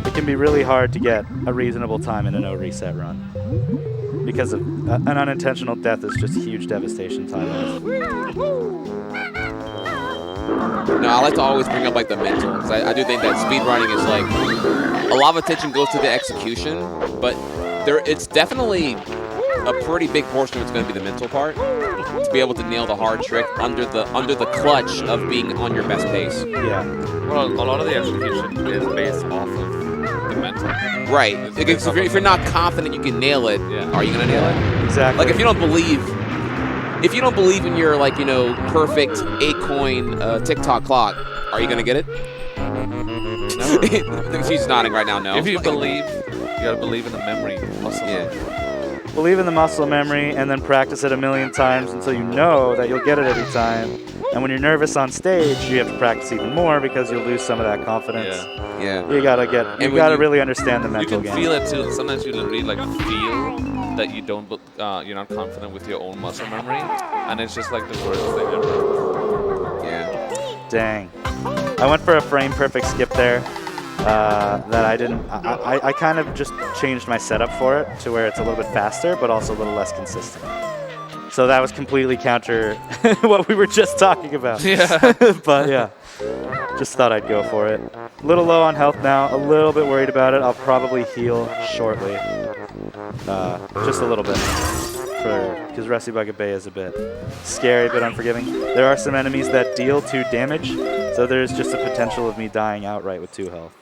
it can be really hard to get a reasonable time in a no reset run. Because of an unintentional death is just huge devastation time. No, I like to always bring up like the mental, because I do think that speedrunning is like, a lot of attention goes to the execution, but it's definitely a pretty big portion of it's going to be the mental part, to be able to nail the hard trick under the clutch of being on your best pace. Yeah. Well, a lot of the execution is based off of the mental. Right. Because if you're not confident you can nail it, are you going to nail it? Exactly. Like if you don't believe in your, like, you know, perfect 8-coin TikTok clock, are you going to get it? Never. She's nodding right now, no. If you believe, you gotta believe in the memory muscle. Yeah. Believe in the muscle memory and then practice it a million times until you know that you'll get it every time. And when you're nervous on stage, you have to practice even more because you'll lose some of that confidence. Yeah. You gotta really understand the mental game. You can feel it too. Sometimes you really like feel that you don't, you're not confident with your own muscle memory, and it's just like the worst thing ever. Yeah. Dang. I went for a frame perfect skip there. That I didn't. I kind of just changed my setup for it to where it's a little bit faster, but also a little less consistent. So that was completely counter what we were just talking about. Yeah. But yeah, just thought I'd go for it. A little low on health now. A little bit worried about it. I'll probably heal shortly. Just a little bit. Because Rusty Bucket Bay is a bit scary, but unforgiving. There are some enemies that deal 2 damage, so there's just a potential of me dying outright with 2 health.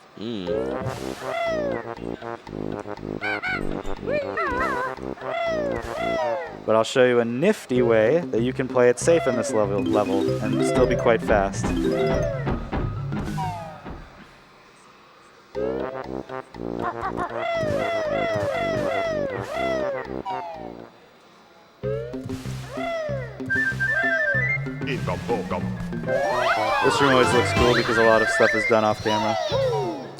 But I'll show you a nifty way that you can play it safe in this level and still be quite fast. This room always looks cool because a lot of stuff is done off camera.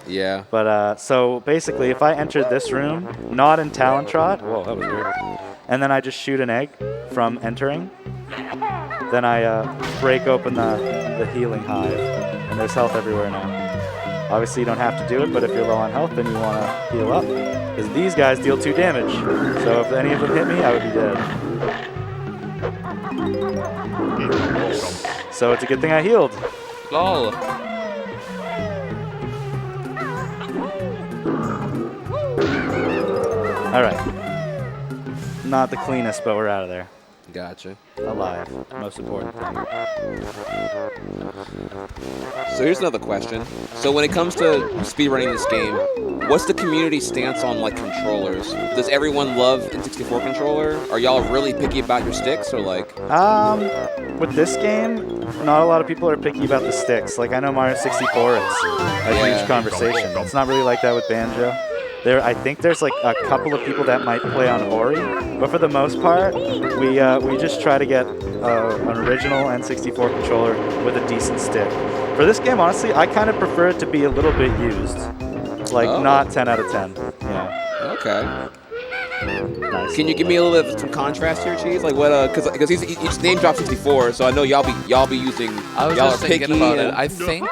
Yeah. But so basically, if I entered this room, not in Talon Trot, whoa, that was weird, and then I just shoot an egg from entering, then I break open the healing hive, and there's health everywhere now. Obviously, you don't have to do it, but if you're low on health, then you want to heal up, because these guys deal 2 damage. So if any of them hit me, I would be dead. So it's a good thing I healed. Lol. All right. Not the cleanest, but we're out of there. Gotcha. Alive. Most important thing. So here's another question. So when it comes to speedrunning this game, what's the community stance on like controllers? Does everyone love N64 controller? Are y'all really picky about your sticks or like? With this game, not a lot of people are picky about the sticks. Like I know Mario 64 is a huge conversation. It's not really like that with Banjo. I think there's like a couple of people that might play on Ori, but for the most part, we just try to get an original N64 controller with a decent stick. For this game, honestly, I kind of prefer it to be a little bit used, like not 10 out of 10. Yeah. Okay. Nice. Can you give me a little bit of some contrast here, Cheese? Like what? Because each name dropped 64, so I know y'all be using. I was y'all just are thinking picky about it. and-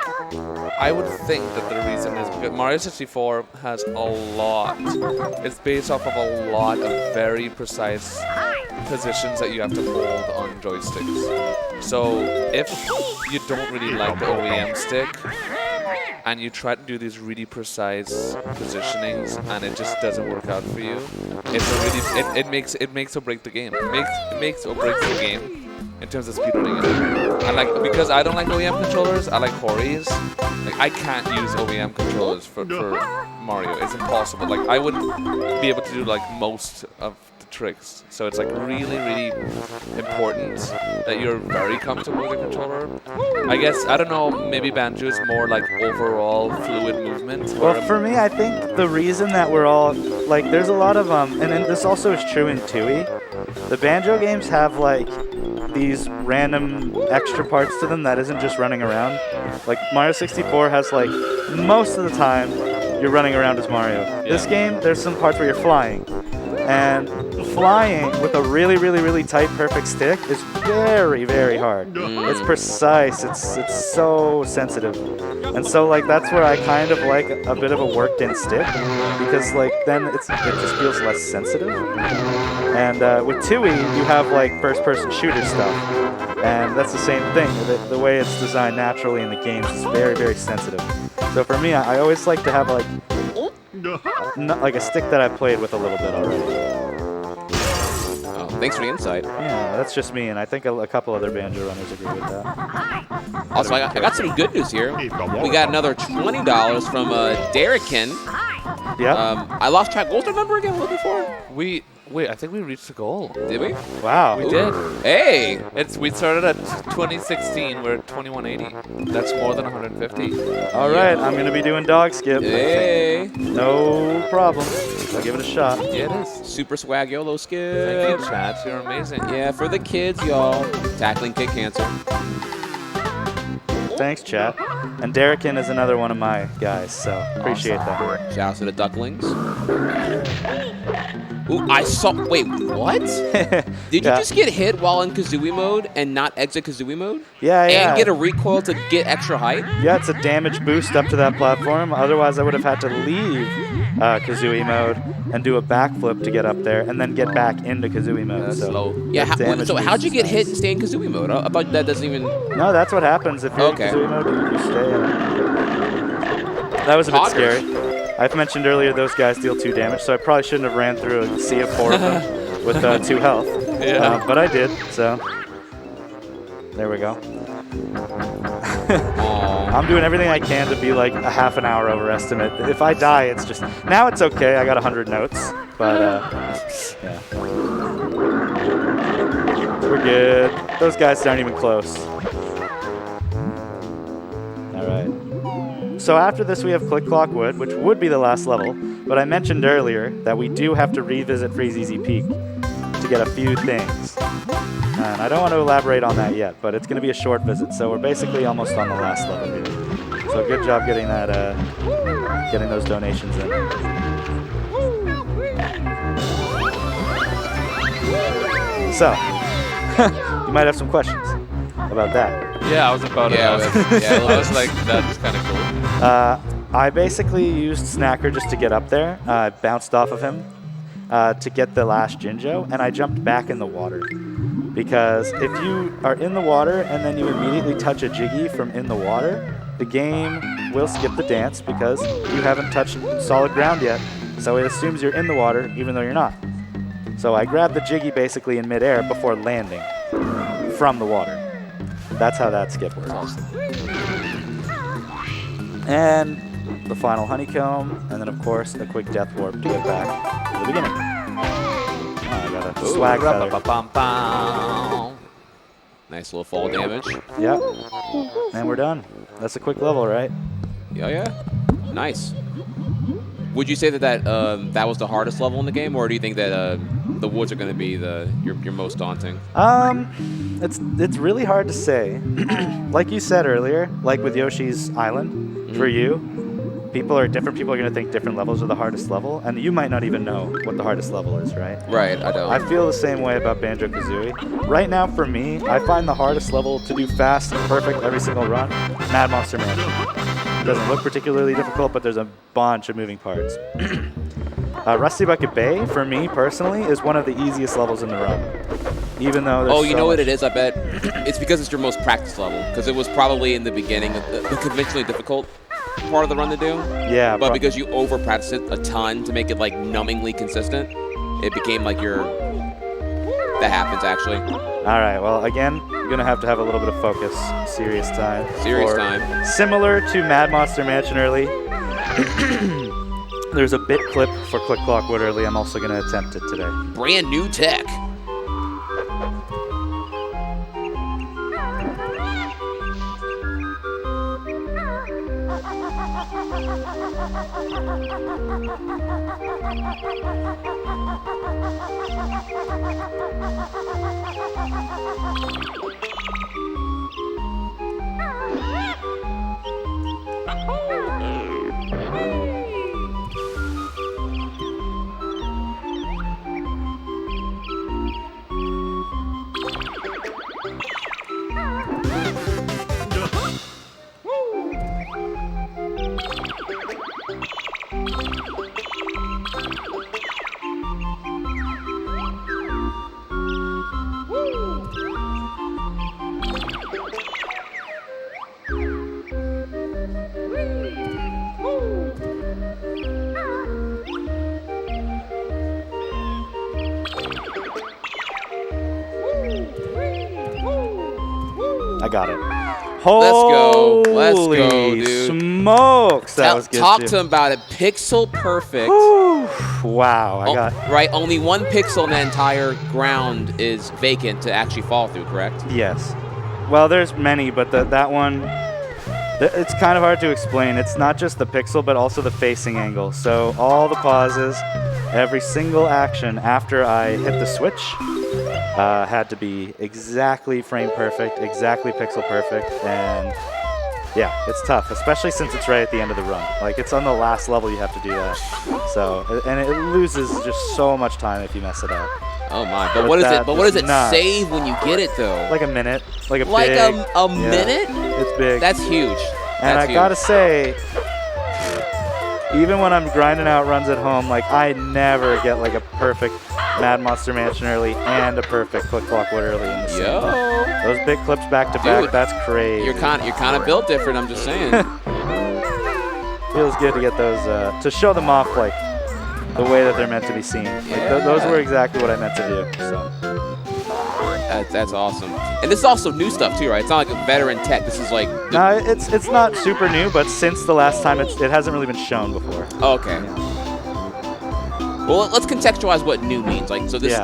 I would think that the reason is because Mario 64 has a lot. It's based off of a lot of very precise positions that you have to hold on joysticks. So if you don't really like the OEM stick and you try to do these really precise positionings and it just doesn't work out for you, it makes or break the game. It makes or breaks the game in terms of speedrunning it. And like because I don't like OEM controllers, I like Horis. Like I can't use OEM controllers for Mario. It's impossible. Like I wouldn't be able to do like most of the tricks. So it's like really, really important that you're very comfortable with the controller. I guess I don't know. Maybe Banjo is more like overall fluid movement. Well, for me, I think the reason that we're all like, there's a lot of and then this also is true in Tui. The Banjo games have like these random extra parts to them that isn't just running around. Like Mario 64 has like most of the time you're running around as Mario. Yeah. This game, there's some parts where you're flying. And flying with a really, really, really tight, perfect stick is very, very hard. It's precise. It's so sensitive. And so, like, that's where I kind of like a bit of a worked-in stick because, like, then it just feels less sensitive. And with Tui, you have, like, first-person shooter stuff. And that's the same thing. The way it's designed naturally in the games is very, very sensitive. So for me, I always like to have, like a stick that I've played with a little bit already. Oh, thanks for the insight. Yeah, that's just me, and I think a couple other Banjo runners agree with that. Also, I got some good news here. We got another $20 from Derricken. Yeah. I lost track. What was the number again? What was it for? Wait, I think we reached the goal. Did we? Wow. We did. Hey! We started at 2016. We're at 2180. That's more than 150. All right, I'm going to be doing dog skip. Hey! No problem. I'll give it a shot. Yeah, it is. Super swag YOLO skip. Thank you, Chad. You're amazing. Yeah, for the kids, y'all. Tackling kid cancer. Thanks, chat. And Derricken is another one of my guys, so appreciate that. Shout out to the ducklings. Ooh, I saw. Wait, what? Did you just get hit while in Kazooie mode and not exit Kazooie mode? Yeah. And get a recoil to get extra height? Yeah, it's a damage boost up to that platform. Otherwise, I would have had to leave Kazooie mode and do a backflip to get up there and then get back into Kazooie mode. That's so slow. Yeah, damage so how'd you boost get is hit nice. and stay in Kazooie mode? I thought that doesn't even... No, that's what happens if you're Okay. in Kazooie mode. You stay in. That was a bit Poggers. scary. I've mentioned earlier those guys deal 2 damage, so I probably shouldn't have ran through a sea of 4 of them with 2 health. Yeah. But I did, so there we go. I'm doing everything I can to be like a half an hour overestimate. If I die, it's just... Now it's okay. I got 100 notes. But, yeah. We're good. Those guys aren't even close. All right. So after this, we have Click Clock Wood, which would be the last level. But I mentioned earlier that we do have to revisit Freeze Easy Peak to get a few things. And I don't want to elaborate on that yet, but it's going to be a short visit, so we're basically almost on the last level here. So good job getting that, getting those donations in. So, you might have some questions about that. Yeah, I was about to ask. I was like, that's kind of cool. I basically used Snacker just to get up there. I bounced off of him to get the last Jinjo, and I jumped back in the water. Because if you are in the water and then you immediately touch a Jiggy from in the water, the game will skip the dance because you haven't touched solid ground yet. So it assumes you're in the water even though you're not. So I grabbed the Jiggy basically in midair before landing from the water. That's how that skip works. And the final honeycomb, and then of course a quick death warp to get back to the beginning. I got a swag feather. Nice little fall damage. Yep. And we're done. That's a quick level, right? Yeah. Nice. Would you say that that was the hardest level in the game, or do you think that the woods are going to be your most daunting? It's really hard to say. Like you said earlier, like with Yoshi's Island, for you, different people are going to think different levels are the hardest level, and you might not even know what the hardest level is, right? Right, I don't. I feel the same way about Banjo-Kazooie. Right now, for me, I find the hardest level to do fast and perfect every single run, Mad Monster Mansion. It doesn't look particularly difficult, but there's a bunch of moving parts. Rusty Bucket Bay, for me personally, is one of the easiest levels in the run. Even though there's you know what it is, I bet? It's because it's your most practiced level, because it was probably in the beginning the conventionally difficult part of the run to do. Yeah. But because you over-practice it a ton to make it like numbingly consistent, it became like that happens actually. All right, well, again, you're going to have a little bit of focus. Serious time. Time. Similar to Mad Monster Mansion early, there's a bit clip for Click Clock Wood early. I'm also going to attempt it today. Brand new tech. I got it. Let's go, dude. Smokes, that was good. Talk to him about it. Pixel perfect. Wow, I got right. Only one pixel in the entire ground is vacant to actually fall through. Correct? Yes. Well, there's many, but that one, it's kind of hard to explain. It's not just the pixel, but also the facing angle. So all the pauses, every single action after I hit the switch had to be exactly frame perfect, exactly pixel perfect, and yeah, it's tough, especially since it's right at the end of the run. Like, it's on the last level you have to do that. So, and it loses just so much time if you mess it up. Oh my! But what does it save when you get it though? Like a minute, like a minute. It's big. That's huge. And I gotta say, even when I'm grinding out runs at home, like, I never get like a perfect Mad Monster Mansion early and a perfect Click Clock Wood early in the same run. Those big clips back to back, that's crazy. You're kind of built different. I'm just saying. Feels good to get those to show them off like the way that they're meant to be seen. Like, those were exactly what I meant to do. So That's awesome. And this is also new stuff too, right? It's not like a veteran tech. This is like... No, it's not super new, but since the last time, it hasn't really been shown before. Oh, okay. Well, let's contextualize what new means. Like, so this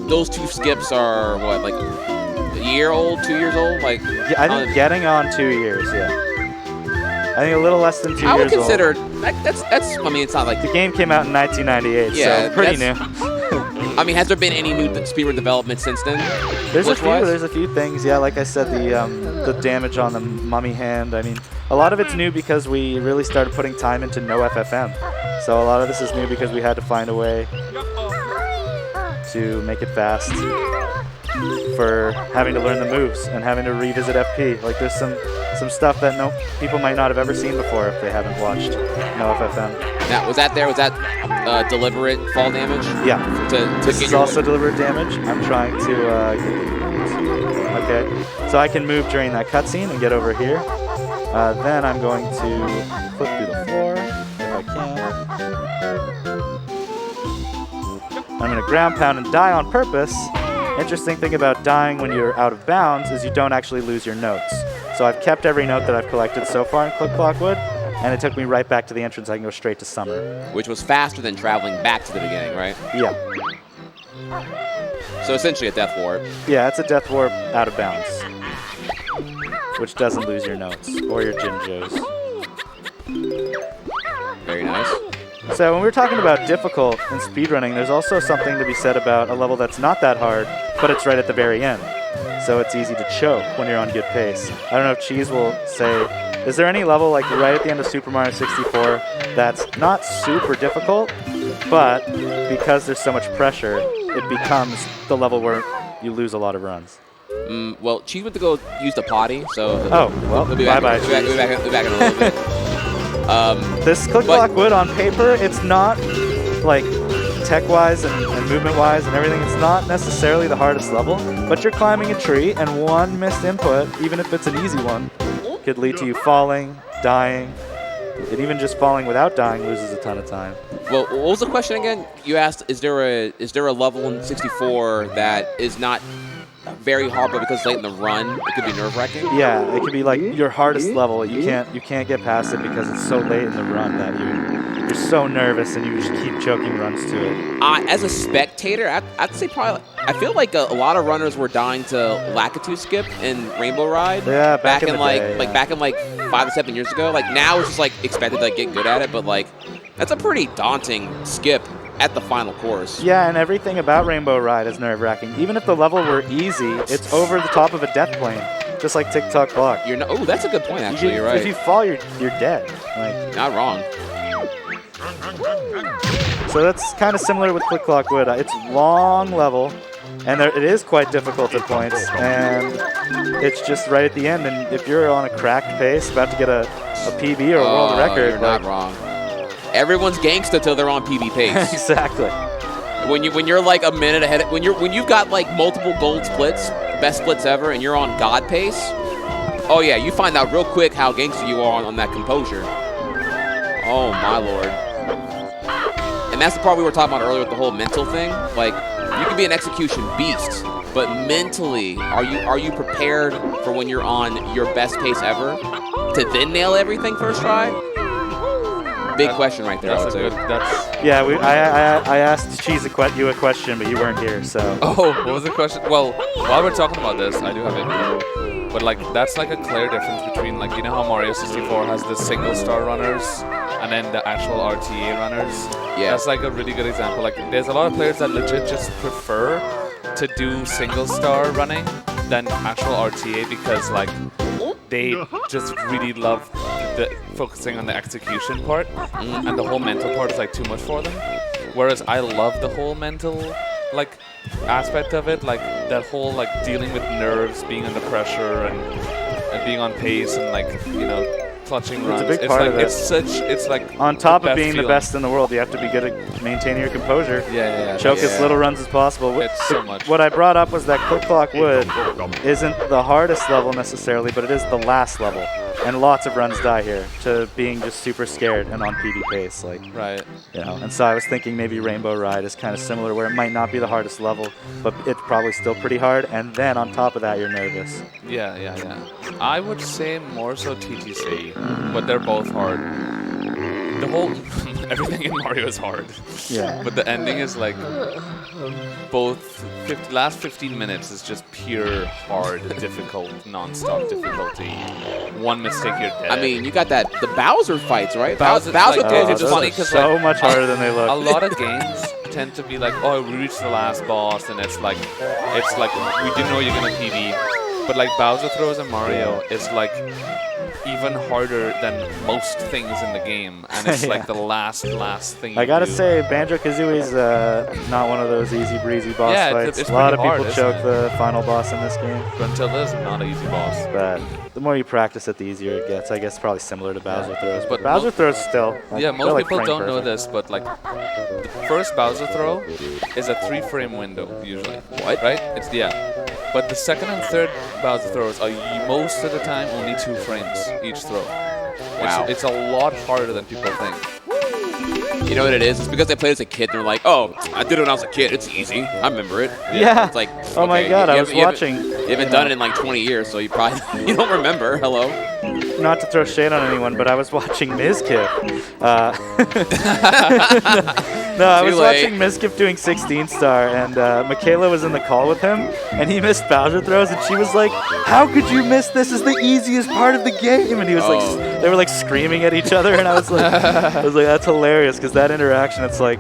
those two skips are what, like a year old, 2 years old? Like, yeah, I think getting on 2 years. Yeah, I think a little less than 2 years. I would consider old. That's. I mean, it's not like the game came out in 1998, so pretty new. I mean, has there been any new speedrun development since then? There's a few things. Yeah, like I said, the damage on the mummy hand. I mean, a lot of it's new because we really started putting time into no FFM. So a lot of this is new because we had to find a way to make it fast for having to learn the moves and having to revisit FP. Like there's some stuff that people might not have ever seen before if they haven't watched no FFM. Now, was that deliberate fall damage? Yeah. This is also deliberate damage. I'm trying to okay. So I can move during that cutscene and get over here. Then I'm going to flip through the floor if I can. I'm going to ground pound and die on purpose. Interesting thing about dying when you're out of bounds is you don't actually lose your notes. So I've kept every note that I've collected so far in Click Clock Wood, and it took me right back to the entrance. I can go straight to Summer. Which was faster than traveling back to the beginning, right? Yeah. So essentially a death warp. Yeah, it's a death warp out of bounds, which doesn't lose your notes or your Jinjos. Very nice. So when we're talking about difficult in speedrunning, there's also something to be said about a level that's not that hard, but it's right at the very end. So it's easy to choke when you're on good pace. I don't know if Cheese will say, is there any level like right at the end of Super Mario 64 that's not super difficult, but because there's so much pressure, it becomes the level where you lose a lot of runs? Well, Cheese went to go use the potty, so... We'll be bye-bye, We'll be back in a little bit. This Click Clock Wood on paper, it's not like tech-wise and movement-wise and everything, it's not necessarily the hardest level, but you're climbing a tree and one missed input, even if it's an easy one, could lead to you falling, dying, and even just falling without dying loses a ton of time. Well, what was the question again? You asked, is there a level in 64 that is not very hard, but because it's late in the run, it could be nerve-wracking? Yeah, it could be like your hardest level. You can't get past it because it's so late in the run that you're so nervous and you just keep choking runs to it. As a spectator, I'd say probably, I feel like a lot of runners were dying to Lakitu skip in Rainbow Ride. Yeah, back in back in 5 to 7 years ago. Like now it's just like expected to get good at it, but like that's a pretty daunting skip at the final course. Yeah, and everything about Rainbow Ride is nerve-wracking. Even if the level were easy, it's over the top of a death plane, just like Tick-Tock Clock. Oh, that's a good point, actually. You're right. If you fall, you're dead. Like, not wrong. So that's kind of similar with Click Clock Wood. It's long level, and it is quite difficult at points, and it's just right at the end. And if you're on a cracked pace, about to get a PB or a world record, you're not wrong. Everyone's gangsta till they're on PB pace. Exactly. When you're like a minute ahead, when you've got like multiple gold splits, best splits ever, and you're on God pace. Oh yeah, you find out real quick how gangsta you are on that composure. Oh my lord. And that's the part we were talking about earlier with the whole mental thing. Like you can be an execution beast, but mentally, are you prepared for when you're on your best pace ever to then nail everything first try? Big question right there. Yeah, I asked Cheese you a question, but you weren't here, so. Oh, what was the question? Well, while we're talking about this, I do have it. But like that's like a clear difference between like, you know how Mario 64 has the single star runners and then the actual RTA runners? Yeah. That's like a really good example. Like there's a lot of players that legit just prefer to do single star running than actual RTA because like they just really love focusing on the execution part, and the whole mental part is like too much for them. Whereas I love the whole mental like aspect of it, like that whole like dealing with nerves, being under pressure, and being on pace, and like clutching runs. It's a big part of it. It's like on top of being the best in the world, you have to be good at maintaining your composure. Yeah. Choke as little runs as possible. It's so much. What I brought up was that Click Clock Wood isn't the hardest level necessarily, but it is the last level. and lots of runs die here, to being just super scared and on PB pace, like. Right. You know, and so I was thinking maybe Rainbow Ride is kind of similar, where it might not be the hardest level, but it's probably still pretty hard. And then on top of that, you're nervous. Yeah. I would say more so TTC, but they're both hard. The whole everything in Mario is hard. Yeah. But the ending is like both last 15 minutes is just pure hard, difficult, non-stop difficulty. One mistake, you're dead. I mean, you got the Bowser fights, right? Bowser Bowser like, throws are it's just funny like, because so like, much harder than they look. A lot of games tend to be like, oh, we reached the last boss, and it's like we didn't know you're gonna PB. But like Bowser throws in Mario is like even harder than most things in the game, and it's like the last thing you I gotta do. say, Banjo-Kazooie's not one of those easy breezy boss fights. It's a lot of pretty people hard, choke isn't it? the final boss in this game, Gruntilda is not an easy boss. but the more you practice it, the easier it gets. I guess probably similar to Bowser throws, But but Bowser throws still. Yeah, they're most like people frame don't know perfect. this, but like the first Bowser throw is a 3-frame window usually. What? Right? It's but the second and third Bowser throws are most of the time only 2 frames each throw. Wow. It's a lot harder than people think. you know what it is? It's because they played as a kid. They're like, oh, I did it when I was a kid. It's easy. I remember it. Yeah. It's like, Oh my okay, God, you I was haven't- watching. You haven't done it in like 20 years, so you probably you don't remember. Hello. Not to throw shade on anyone, but I was watching Mizkif. No, I was Too late. watching Mizkif doing 16 star, and Michaela was in the call with him, and he missed Bowser throws, and she was like, "How could you miss this? Is the easiest part of the game." And he was Oh. like, they were like screaming at each other, and I was like, that's hilarious, because that interaction, it's like,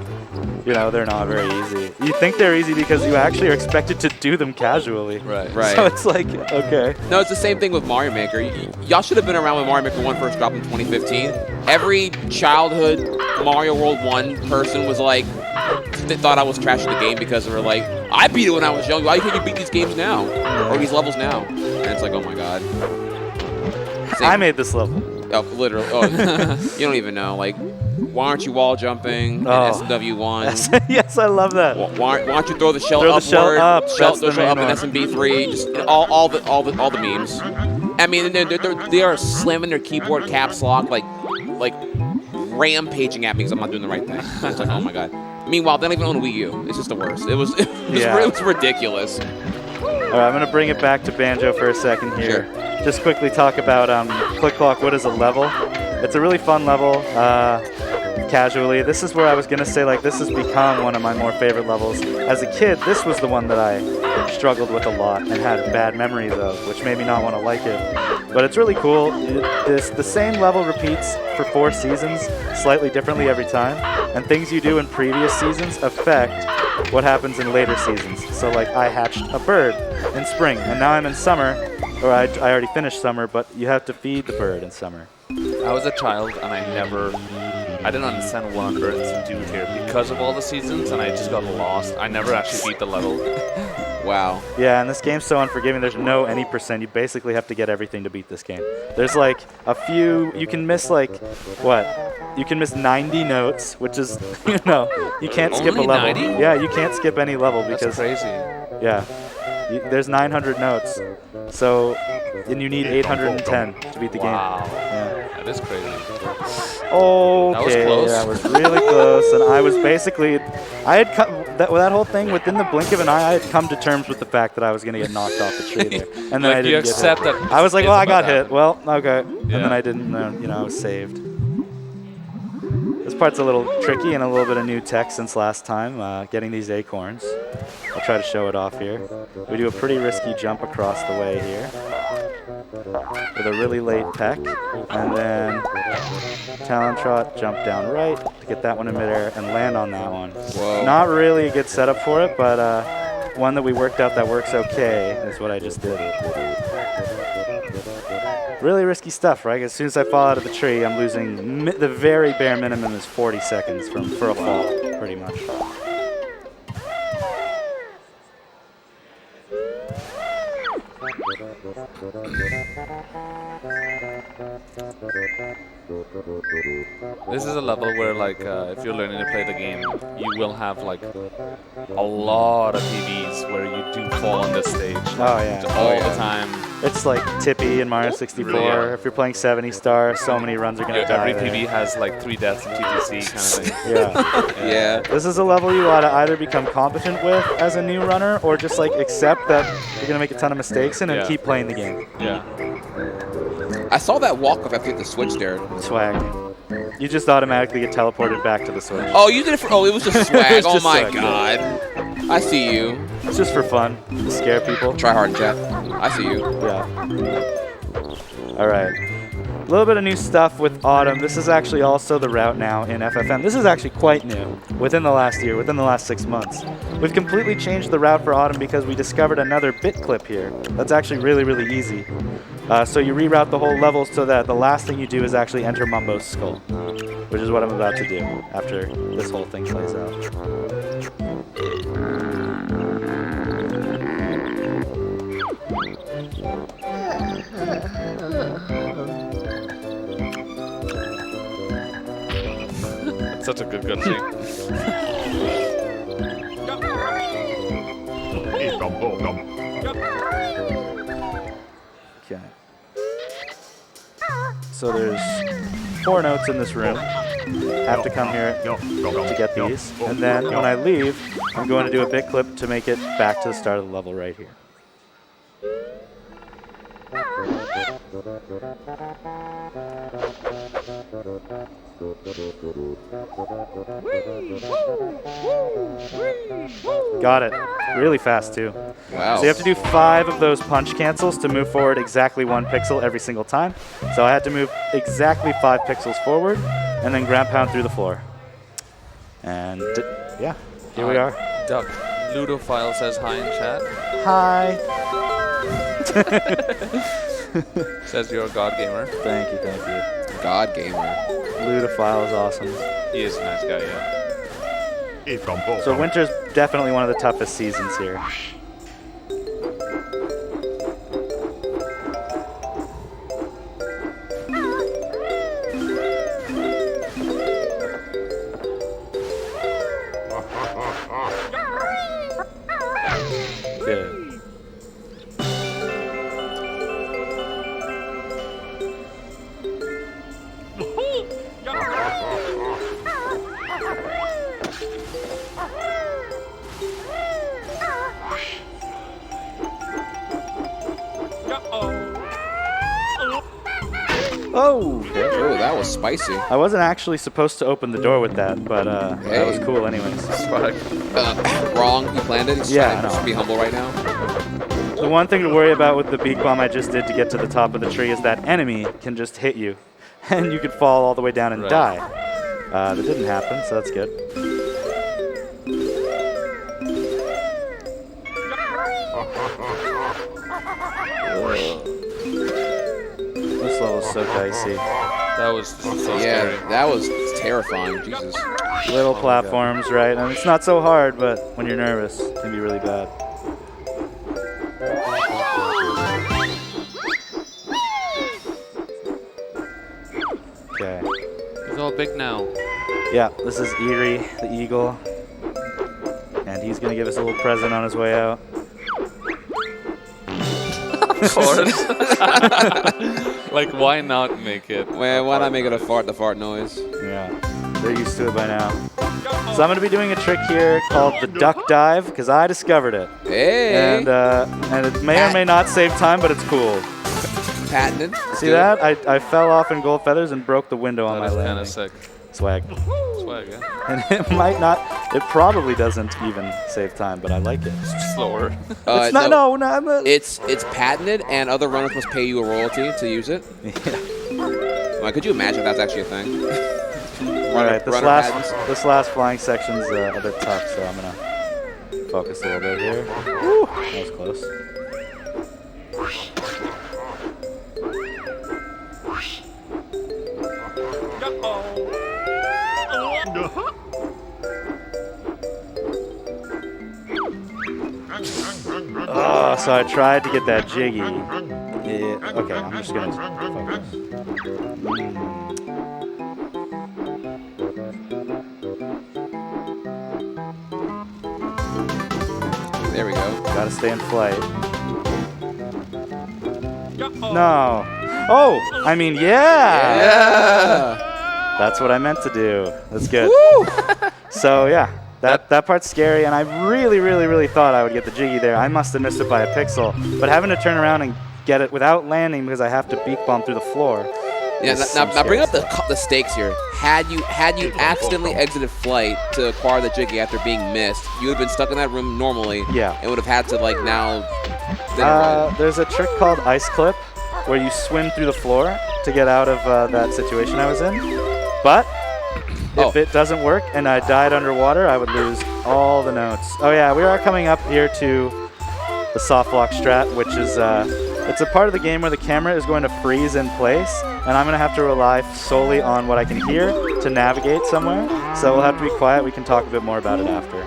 you know, they're not very easy. You think they're easy because you actually are expected to do them casually. Right. Right. So it's like, okay. No, it's the same thing with Mario Maker. Y'all should have been around when Mario Maker 1 first dropped in 2015. Every childhood Mario World 1 person was like, they thought I was trashing the game because they were like, I beat it when I was young. Why can't you beat these games now? Or these levels now? And it's like, oh my god. I made this level. Oh, literally. Oh, you don't even know. Like, why aren't you wall jumping in Oh. SW1? Yes, I love that. Why don't you throw the shell Throw the upward? shell up, that's Throw the shell up main in one. SMB3. Just all the memes. I mean, they are slamming their keyboard caps lock like rampaging at me because I'm not doing the right thing. It's like, oh my god. Meanwhile, they don't even own a Wii U. It's just the worst. It was ridiculous. All right, I'm going to bring it back to Banjo for a second here. Just quickly talk about Click Clock. What is a level? It's a really fun level. Casually, this is where I was going to say, like, this has become one of my more favorite levels. As a kid, this was the one that I struggled with a lot and had bad memories of, which made me not want to like it. But it's really cool. The same level repeats for 4 seasons, slightly differently every time, and things you do in previous seasons affect what happens in later seasons. So, like, I hatched a bird in spring, and now I'm in summer, or I already finished summer, but you have to feed the bird in summer. I was a child and I didn't understand what on earth to do here because of all the seasons, and I just got lost. I never actually beat the level. Wow. Yeah, and this game's so unforgiving. There's no any percent. You basically have to get everything to beat this game. There's like a few, you can miss like, what? You can miss 90 notes, which is, you know, you can't skip a Only level. 90? Yeah, you can't skip any level That's because, crazy. yeah, there's 900 notes. So, and you need 810 to beat the Wow. game. Yeah. That is crazy. Okay, close. that was really close, and I was basically, I had come, that whole thing within the blink of an eye, I had come to terms with the fact that I was going to get knocked off the tree there, and then Like, I you didn't get accept hit. that I was like, it's well, I about got to hit. happen. Well, okay, and Yeah. then I didn't, you know, I was saved. This part's a little tricky and a little bit of new tech since last time, getting these acorns. I'll try to show it off here. We do a pretty risky jump across the way here with a really late peck, and then Talon Trot, jump down right to get that one in midair and land on that one. Whoa. Not really a good setup for it, but one that we worked out that works okay is what I just did. Really risky stuff, right? As soon as I fall out of the tree, I'm losing the very bare minimum is 40 seconds for a fall, pretty much. This is a level where, like, if you're learning to play the game, you will have, like, a lot of PBs where you do fall on this stage. Oh, yeah. All the time. It's like Tippy in Mario 64. Yeah. If you're playing 70 star, so many runs are going to die. Every there. PB has like 3 deaths in TTC kind of thing. Yeah. Yeah. This is a level you ought to either become competent with as a new runner or just like accept that you're going to make a ton of mistakes in and Yeah. keep playing the game. Yeah. I saw that walk off after you hit the switch there. Swag. You just automatically get teleported back to the switch. Oh, you did it for. Oh, it was just swag. was Oh just my swag, god. I see you. It's just for fun, to scare people. Try hard in chat. I see you. Yeah. All right. A little bit of new stuff with Autumn. This is actually also the route now in FFM. This is actually quite new within the last year, within the last 6 months. We've completely changed the route for Autumn because we discovered another bit clip here. That's actually really, really easy. So you reroute the whole level so that the last thing you do is actually enter Mumbo's skull, which is what I'm about to do after this whole thing plays out. It's such a good cutscene. Okay. So there's 4 notes in this room. Have to come here to get these. And then when I leave, I'm going to do a bit clip to make it back to the start of the level right here. Got it. Really fast, too. Wow. So you have to do 5 of those punch cancels to move forward exactly 1 pixel every single time. So I had to move exactly 5 pixels forward and then ground pound through the floor. And yeah, here we are. Duck. Ludophile says hi in chat. Hi. Says you're a god gamer. Thank you, thank you. God gamer. Ludophile is awesome. He is a nice guy, yeah. So winter's definitely one of the toughest seasons here. Good. Oh, okay. Oh, that was spicy. I wasn't actually supposed to open the door with that, but that was cool anyways. Swag. Wrong. You planned it. Yeah, I know. Just be humble right now. The one thing to worry about with the beak bomb I just did to get to the top of the tree is that enemy can just hit you, and you could fall all the way down and Right. die. That didn't happen, so that's good. This level's so dicey. That was so Yeah, scary. that was terrifying. Jesus. Little platforms, right? And it's not so hard, but when you're nervous, it can be really bad. Okay. He's all big now. Yeah, this is Eerie, the eagle. And he's going to give us a little present on his way out. Of course. Like, why not make it? Well, why not make it a fart? The fart noise. Yeah, they're used to it by now. So I'm going to be doing a trick here called the duck dive, because I discovered it. Hey. And it may or may not save time, but it's cool. Patented. See that? I fell off in gold feathers and broke the window on That my is kind landing. of sick. Swag. Swag, yeah. And it might not, it probably doesn't even save time, but I like it. Slower. It's not, no, I'm not. It's patented, and other runners must pay you a royalty to use it. Like, could you imagine if that's actually a thing? All right, runner patents. this last flying section's a bit tough, so I'm gonna focus a little bit here. Woo, that was close. Oh, so I tried to get that jiggy. Yeah, okay, I'm just gonna focus. There we go. Gotta stay in flight. No. Oh, I mean, yeah. Yeah. That's what I meant to do. That's good. Woo! So yeah, that part's scary, and I really thought I would get the Jiggy there. I must have missed it by a pixel, but having to turn around and get it without landing because I have to beak bomb through the floor. Yeah, now bring up the stakes here. Had you accidentally exited flight to acquire the Jiggy after being missed, you would have been stuck in that room normally. Yeah. And would have had to like now. There's a trick called Ice Clip, where you swim through the floor to get out of that situation I was in. But if it doesn't work and I died underwater, I would lose all the notes. Oh yeah, we are coming up here to the soft lock strat, which is it's a part of the game where the camera is going to freeze in place, and I'm going to have to rely solely on what I can hear to navigate somewhere. So we'll have to be quiet. We can talk a bit more about it after.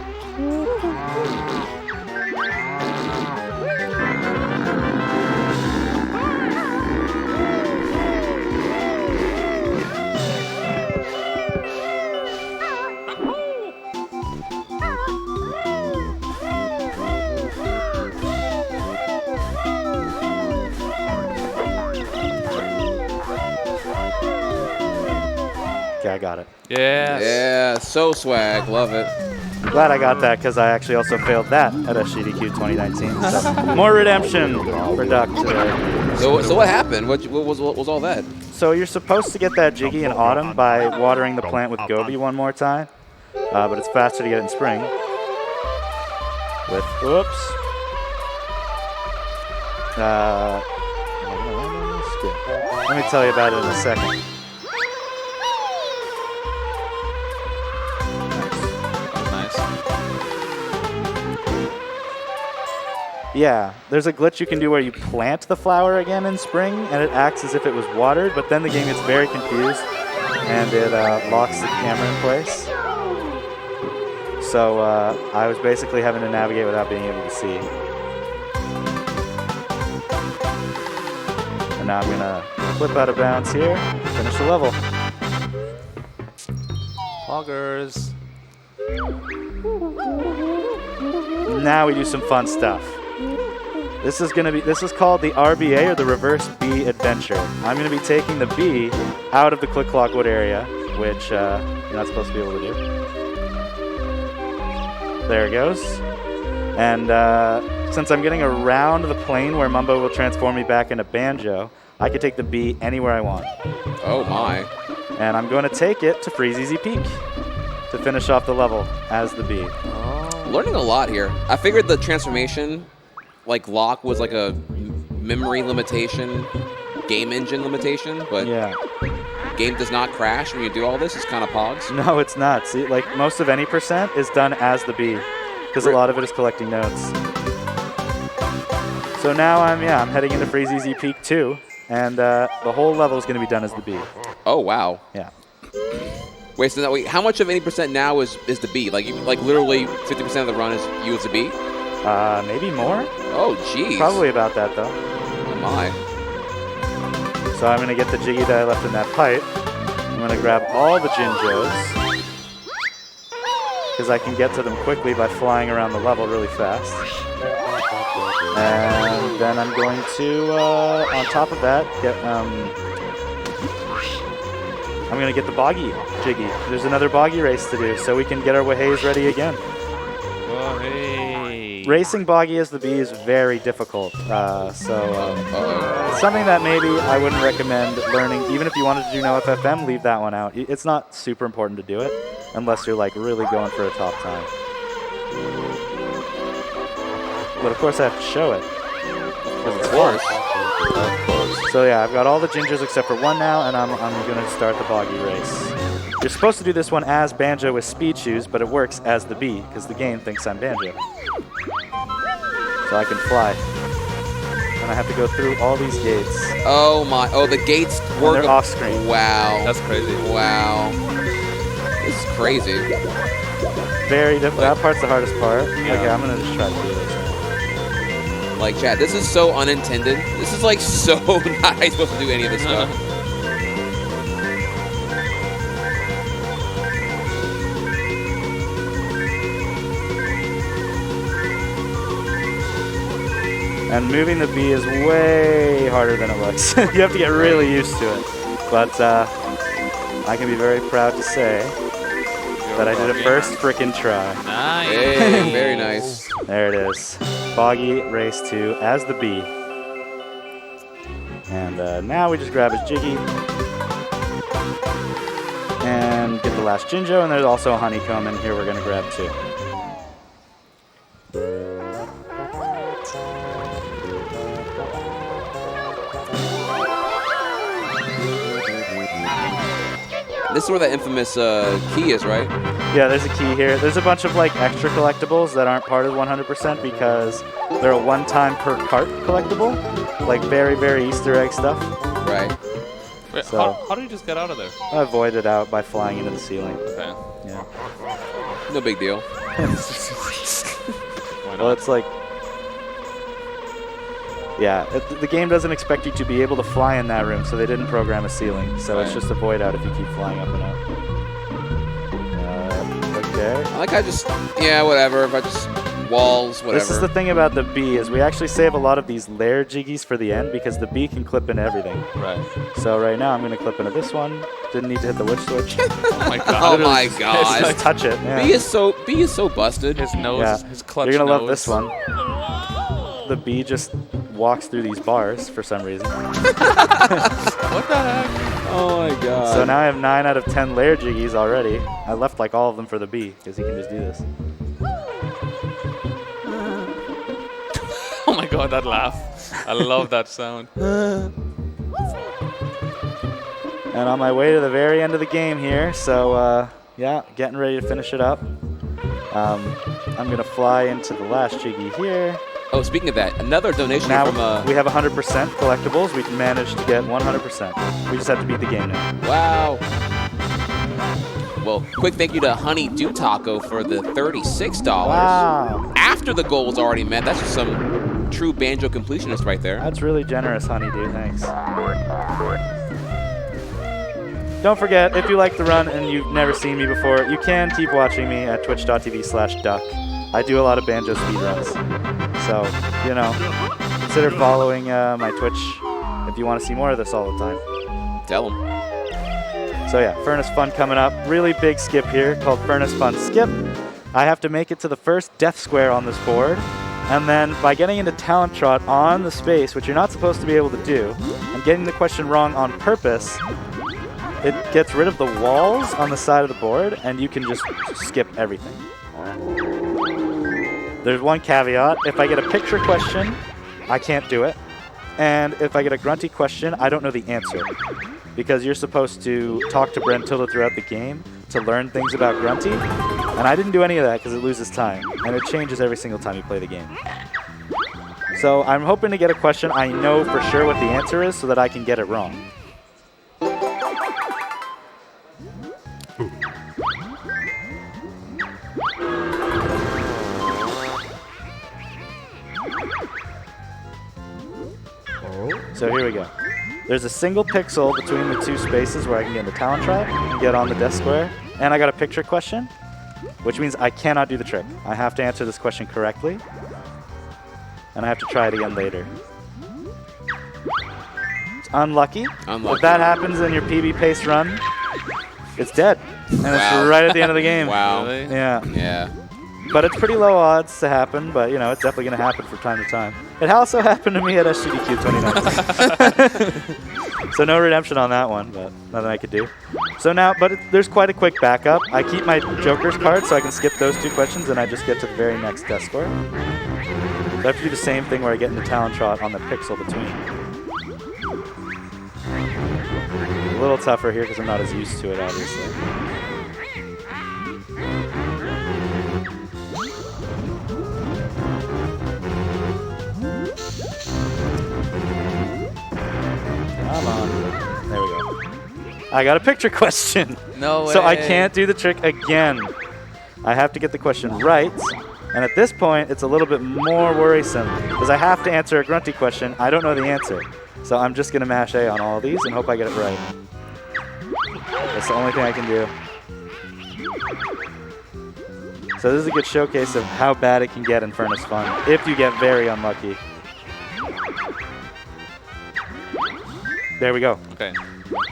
Okay, I got it. Yes. Yeah, so swag. Love it. I'm glad I got that because I actually also failed that at SGDQ 2019. So more redemption for Duck today. So what happened? What was all that? So you're supposed to get that Jiggy in autumn by watering the plant with Gobi one more time, but it's faster to get it in spring. With whoops. Let me tell you about it in a second. Yeah, there's a glitch you can do where you plant the flower again in spring, and it acts as if it was watered, but then the game gets very confused, and it locks the camera in place. So I was basically having to navigate without being able to see. And now I'm going to flip out of bounds here, finish the level. Poggers. Now we do some fun stuff. This is called the RBA, or the Reverse B Adventure. I'm going to be taking the B out of the Click Clockwood area, which you're not supposed to be able to do. There it goes. And since I'm getting around the plane where Mumbo will transform me back into Banjo, I can take the B anywhere I want. Oh my. And I'm going to take it to Freeze Easy Peak to finish off the level as the B. Learning a lot here. I figured the transformation lock was like a memory limitation, game engine limitation, but yeah, game does not crash when you do all this. It's kind of pogs. No, it's not. See, most of any percent is done as the B, because a lot of it is collecting notes. So now I'm heading into Freeze Easy Peak 2, and the whole level is going to be done as the B. Oh wow. Yeah. Wait, so how much of any percent now is the B? Like literally 50% of the run is you as the B? Maybe more. Oh, geez. Probably about that, though. Oh, my. So I'm going to get the Jiggy that I left in that pipe. I'm going to grab all the Jinjos, because I can get to them quickly by flying around the level really fast. And then I'm going to, on top of that, I'm going to get the Boggy Jiggy. There's another Boggy race to do, so we can get our Waheys ready again. Racing Boggy as the B is very difficult, it's something that maybe I wouldn't recommend learning. Even if you wanted to do no FFM, leave that one out. It's not super important to do it unless you're really going for a top time. But of course I have to show it. Of course. So yeah, I've got all the Gingers except for one now, and I'm going to start the Boggy race. You're supposed to do this one as Banjo with speed shoes, but it works as the B, because the game thinks I'm Banjo. So I can fly. And I have to go through all these gates. Oh my, the gates work. And they're off screen. Wow. That's crazy. Wow. This is crazy. Very difficult. That part's the hardest part. Yeah. Okay, I'm going to just try to do this. Chad, this is so unintended. This is so not how you're supposed to do any of this stuff. And moving the bee is way harder than it looks. You have to get really used to it. But I can be very proud to say that I did it first frickin' try. Nice. Hey, very nice. There it is. Foggy Race 2 as the bee. And now we just grab his Jiggy. And get the last Jinjo, and there's also a honeycomb in here we're going to grab too. This is where the infamous key is, right? Yeah, there's a key here. There's a bunch of like extra collectibles that aren't part of 100% because they're a one-time per cart collectible. Like very, very Easter egg stuff. Right. Wait, So- how do you just get out of there? I avoid it out by flying into the ceiling. Okay. Yeah. No big deal. Why Well, not? it's like... Yeah, the game doesn't expect you to be able to fly in that room, so they didn't program a ceiling. So it's Right. just a void out if you keep flying up and up. Okay. I like I just, yeah, whatever. If I just, walls, whatever. This is the thing about the bee, is we actually save a lot of these layer jiggies for the end because the bee can clip into everything. Right. So right now I'm going to clip into this one. Didn't need to hit the witch switch. Oh my god. Oh my Just god. touch it. Yeah. B is so busted. His nose, Yeah. his clutch You're going to nose. love this one. The bee just walks through these bars for some reason. What the heck? Oh my god. So now I have 9 out of 10 layer jiggies already. I left like all of them for the bee because he can just do this. Oh my god, that laugh. I love that sound. And on my way to the very end of the game here, so yeah, getting ready to finish it up. I'm going to fly into the last jiggy here. Oh, speaking of that, another donation Now from we have 100% collectibles. We can manage to get 100%. We just have to beat the game now. Wow. Well, quick thank you to Honey Do Taco for the $36. Wow. After the goal is already met. That's just some true banjo completionist right there. That's really generous, Honeydew. Thanks. Don't forget, if you like the run and you've never seen me before, you can keep watching me at twitch.tv/duck. I do a lot of banjo speedruns. So, you know, consider following my Twitch if you want to see more of this all the time. Tell them. So yeah, Furnace Fun coming up. Really big skip here called Furnace Fun Skip. I have to make it to the first death square on this board. And then by getting into Talent Trot on the space, which you're not supposed to be able to do, and getting the question wrong on purpose, it gets rid of the walls on the side of the board, and you can just skip everything. There's one caveat. If I get a picture question, I can't do it. And if I get a grunty question, I don't know the answer. Because you're supposed to talk to Brentilda throughout the game to learn things about grunty. And I didn't do any of that because it loses time. And it changes every single time you play the game. So I'm hoping to get a question I know for sure what the answer is so that I can get it wrong. So here we go. There's a single pixel between the two spaces where I can get into Talent Trot and get on the death square. And I got a picture question, which means I cannot do the trick. I have to answer this question correctly. And I have to try it again later. It's unlucky. If that happens in your PB pace run, it's dead. And it's right at the end of the game. Wow. Really? Yeah. Yeah. But it's pretty low odds to happen, but you know, it's definitely going to happen from time to time. It also happened to me at SGDQ 2019. So no redemption on that one, but nothing I could do. So now, but there's quite a quick backup. I keep my Joker's card so I can skip those 2 questions and I just get to the very next death score. So I have to do the same thing where I get into Talent Trot on the pixel between. A little tougher here because I'm not as used to it, obviously. Come on. There we go. I got a picture question. No way. So I can't do the trick again. I have to get the question right. And at this point, it's a little bit more worrisome because I have to answer a grunty question. I don't know the answer. So I'm just going to mash A on all of these and hope I get it right. That's the only thing I can do. So this is a good showcase of how bad it can get in Furnace Fun if you get very unlucky. There we go. Okay.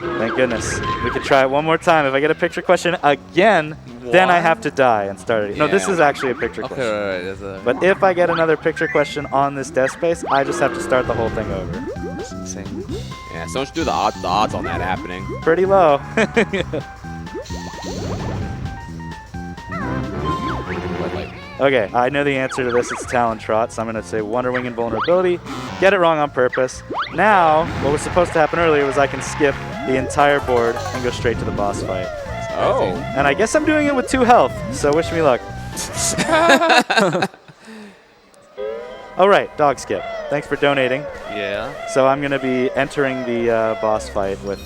Thank goodness. We could try it one more time. If I get a picture question again, then I have to die and start it. No, this is actually a picture question. Okay, right. But if I get another picture question on this death space, I just have to start the whole thing over. That's insane. Yeah, so much do the odds on that happening. Pretty low. Okay, I know the answer to this. It's Talon Trot, so I'm going to say Wonder Wing Invulnerability. Get it wrong on purpose. Now, what was supposed to happen earlier was I can skip the entire board and go straight to the boss fight. Oh. And I guess I'm doing it with 2 health, so wish me luck. All right, Dog Skip. Thanks for donating. Yeah. So I'm going to be entering the boss fight with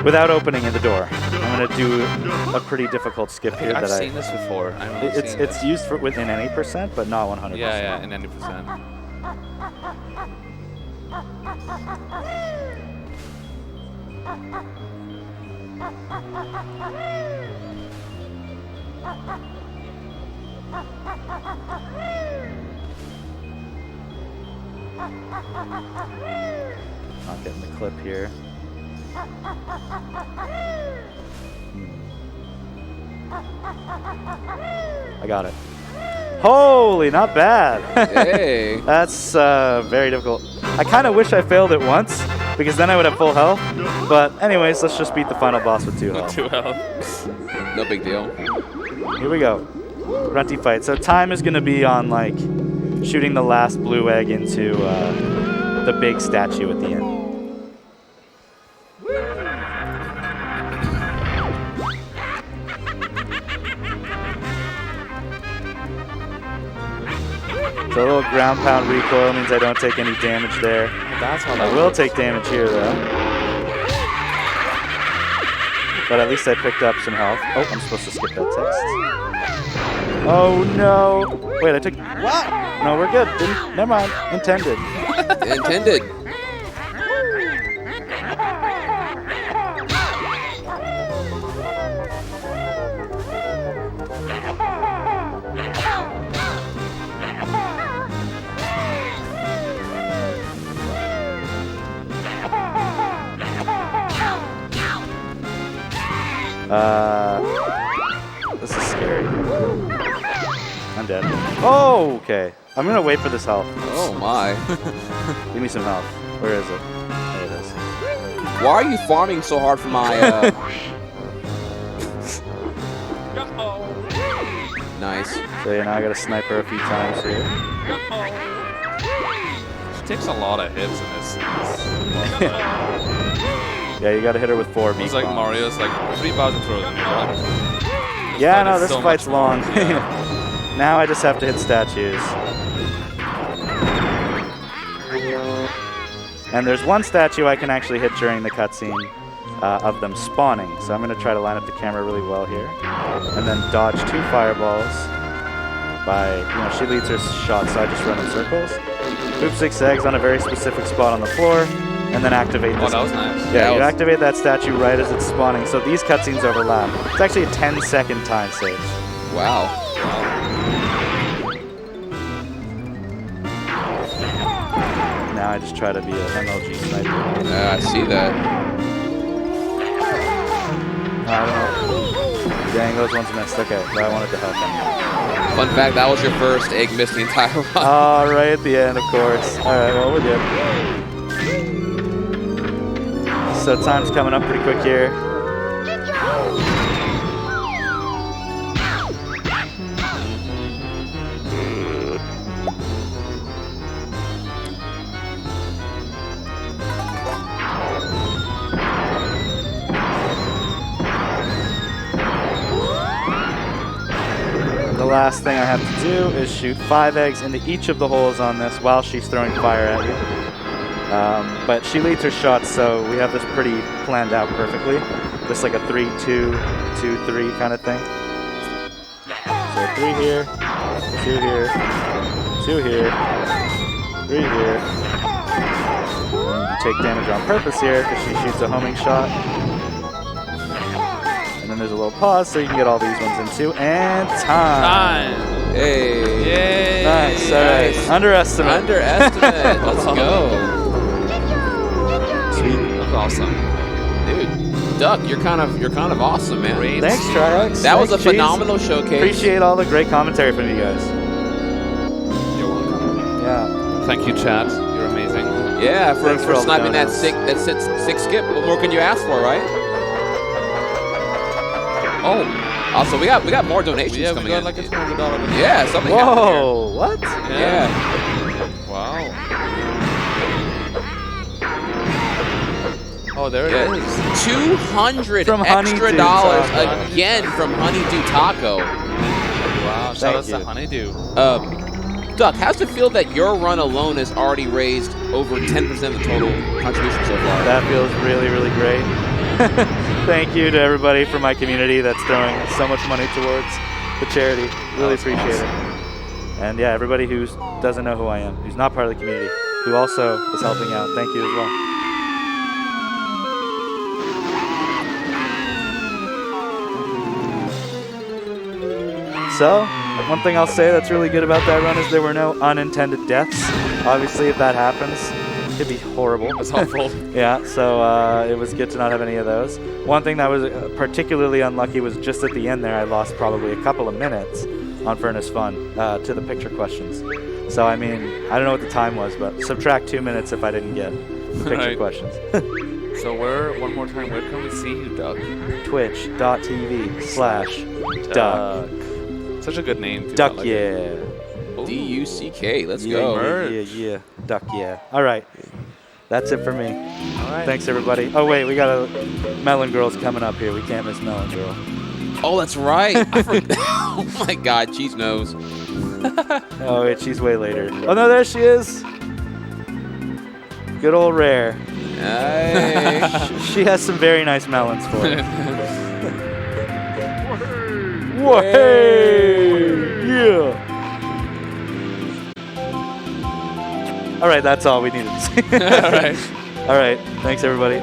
without opening the door. I'm going to do a pretty difficult skip here. I've seen this before. It's used for within any percent, but not 100%. Yeah, in any percent. Not getting the clip here. I got it. Holy, not bad. Hey. That's very difficult. I kind of wish I failed it once, because then I would have full health. But anyways, let's just beat the final boss with 2 health. 2 health. No big deal. Here we go. Grunty fight. So time is going to be on, like, shooting the last blue egg into the big statue at the end. So a little ground pound recoil means I don't take any damage there. That's how I that will works. take damage here, though. But at least I picked up some health. Oh, I'm supposed to skip that text. Oh, no. Wait, I took... What? No, we're good. Never mind. Intended. Intended. This is scary. I'm dead. Oh, okay. I'm gonna wait for this health. Oh my. Give me some health. Where is it? There it is. Why are you farming so hard for my Nice. So yeah, now I gotta snipe her a few times here. She takes a lot of hits in this. Yeah, you gotta hit her with 4 beak It's like bombs. Mario's like 3 Bowser throws and you're done. Yeah, But no, it's this so fight's much more. long. Yeah. Now I just have to hit statues. And there's one statue I can actually hit during the cutscene of them spawning. So I'm going to try to line up the camera really well here. And then dodge 2 fireballs by, she leads her shots, so I just run in circles. Hoop 6 eggs on a very specific spot on the floor, and then activate this. Oh, that was nice. Yeah, you activate that statue right as it's spawning, so these cutscenes overlap. It's actually a 10-second time save. Wow. Now I just try to be a MLG sniper. Yeah, I see that. I don't know. Dang, those ones missed. Okay, but I wanted to help them. Fun fact, that was your first egg missed the entire run. Oh, right at the end, of course. All right, well, we're good. So time's coming up pretty quick here. The last thing I have to do is shoot 5 eggs into each of the holes on this while she's throwing fire at you. But she leads her shots, so we have this pretty planned out perfectly. Just like a 3, 2, 2, 3 kind of thing. So 3 here, 2 here, 2 here, 3 here. You take damage on purpose here because she shoots a homing shot. And then there's a little pause so you can get all these ones in too. And time! Hey. Yay! Nice. All right. Nice. Underestimate. Underestimate. Let's go. Sweet. That was awesome. Dude, Duck, you're kind of awesome, man. Great. Thanks, Triax. That was a Thanks, Cheese. phenomenal showcase. Appreciate all the great commentary from you guys. You're welcome. Yeah. Thank you, chat. You're amazing. Yeah, for Thanks for all the sniping that donuts. six skip. What more can you ask for, right? Oh, also we got more donations Yeah, we coming got in. like a $200 donation. Yeah, something happened here. Whoa, what? Yeah. Wow. Oh, there it Yeah. is. 200 From extra Honeydew dollars Taco. again from Honeydew Taco. Wow, shout Thank out to you. Honeydew. Duck, how's it feel that your run alone has already raised over 10% of the total contribution so far? That feels really, really great. Thank you to everybody from my community that's throwing so much money towards the charity. Really appreciate it. And yeah, everybody who doesn't know who I am, who's not part of the community, who also is helping out, thank you as well. So, one thing I'll say that's really good about that run is there were no unintended deaths. Obviously, if that happens, it could be horrible. That's helpful. Yeah, so it was good to not have any of those. One thing that was particularly unlucky was just at the end there, I lost probably a couple of minutes on Furnace Fun to the picture questions. So, I mean, I don't know what the time was, but subtract 2 minutes if I didn't get the picture Right. questions. So one more time, where can we see you, Doug? Twitch.tv/Duck. Such a good name. too. Duck, I like yeah. it. Ooh. D-U-C-K, let's Yeah, go. yeah. Duck, yeah. All right. That's it for me. All right. Thanks, everybody. Oh, wait, we got a Melon Girl's coming up here. We can't miss Melon Girl. Oh, that's right. I forgot. Oh my God, Cheese knows. Oh, wait, she's way later. Oh, no, there she is. Good old Rare. Nice. She has some very nice melons for it. Hey. Yeah. All right, that's all we needed to say. All right. All right, thanks, everybody.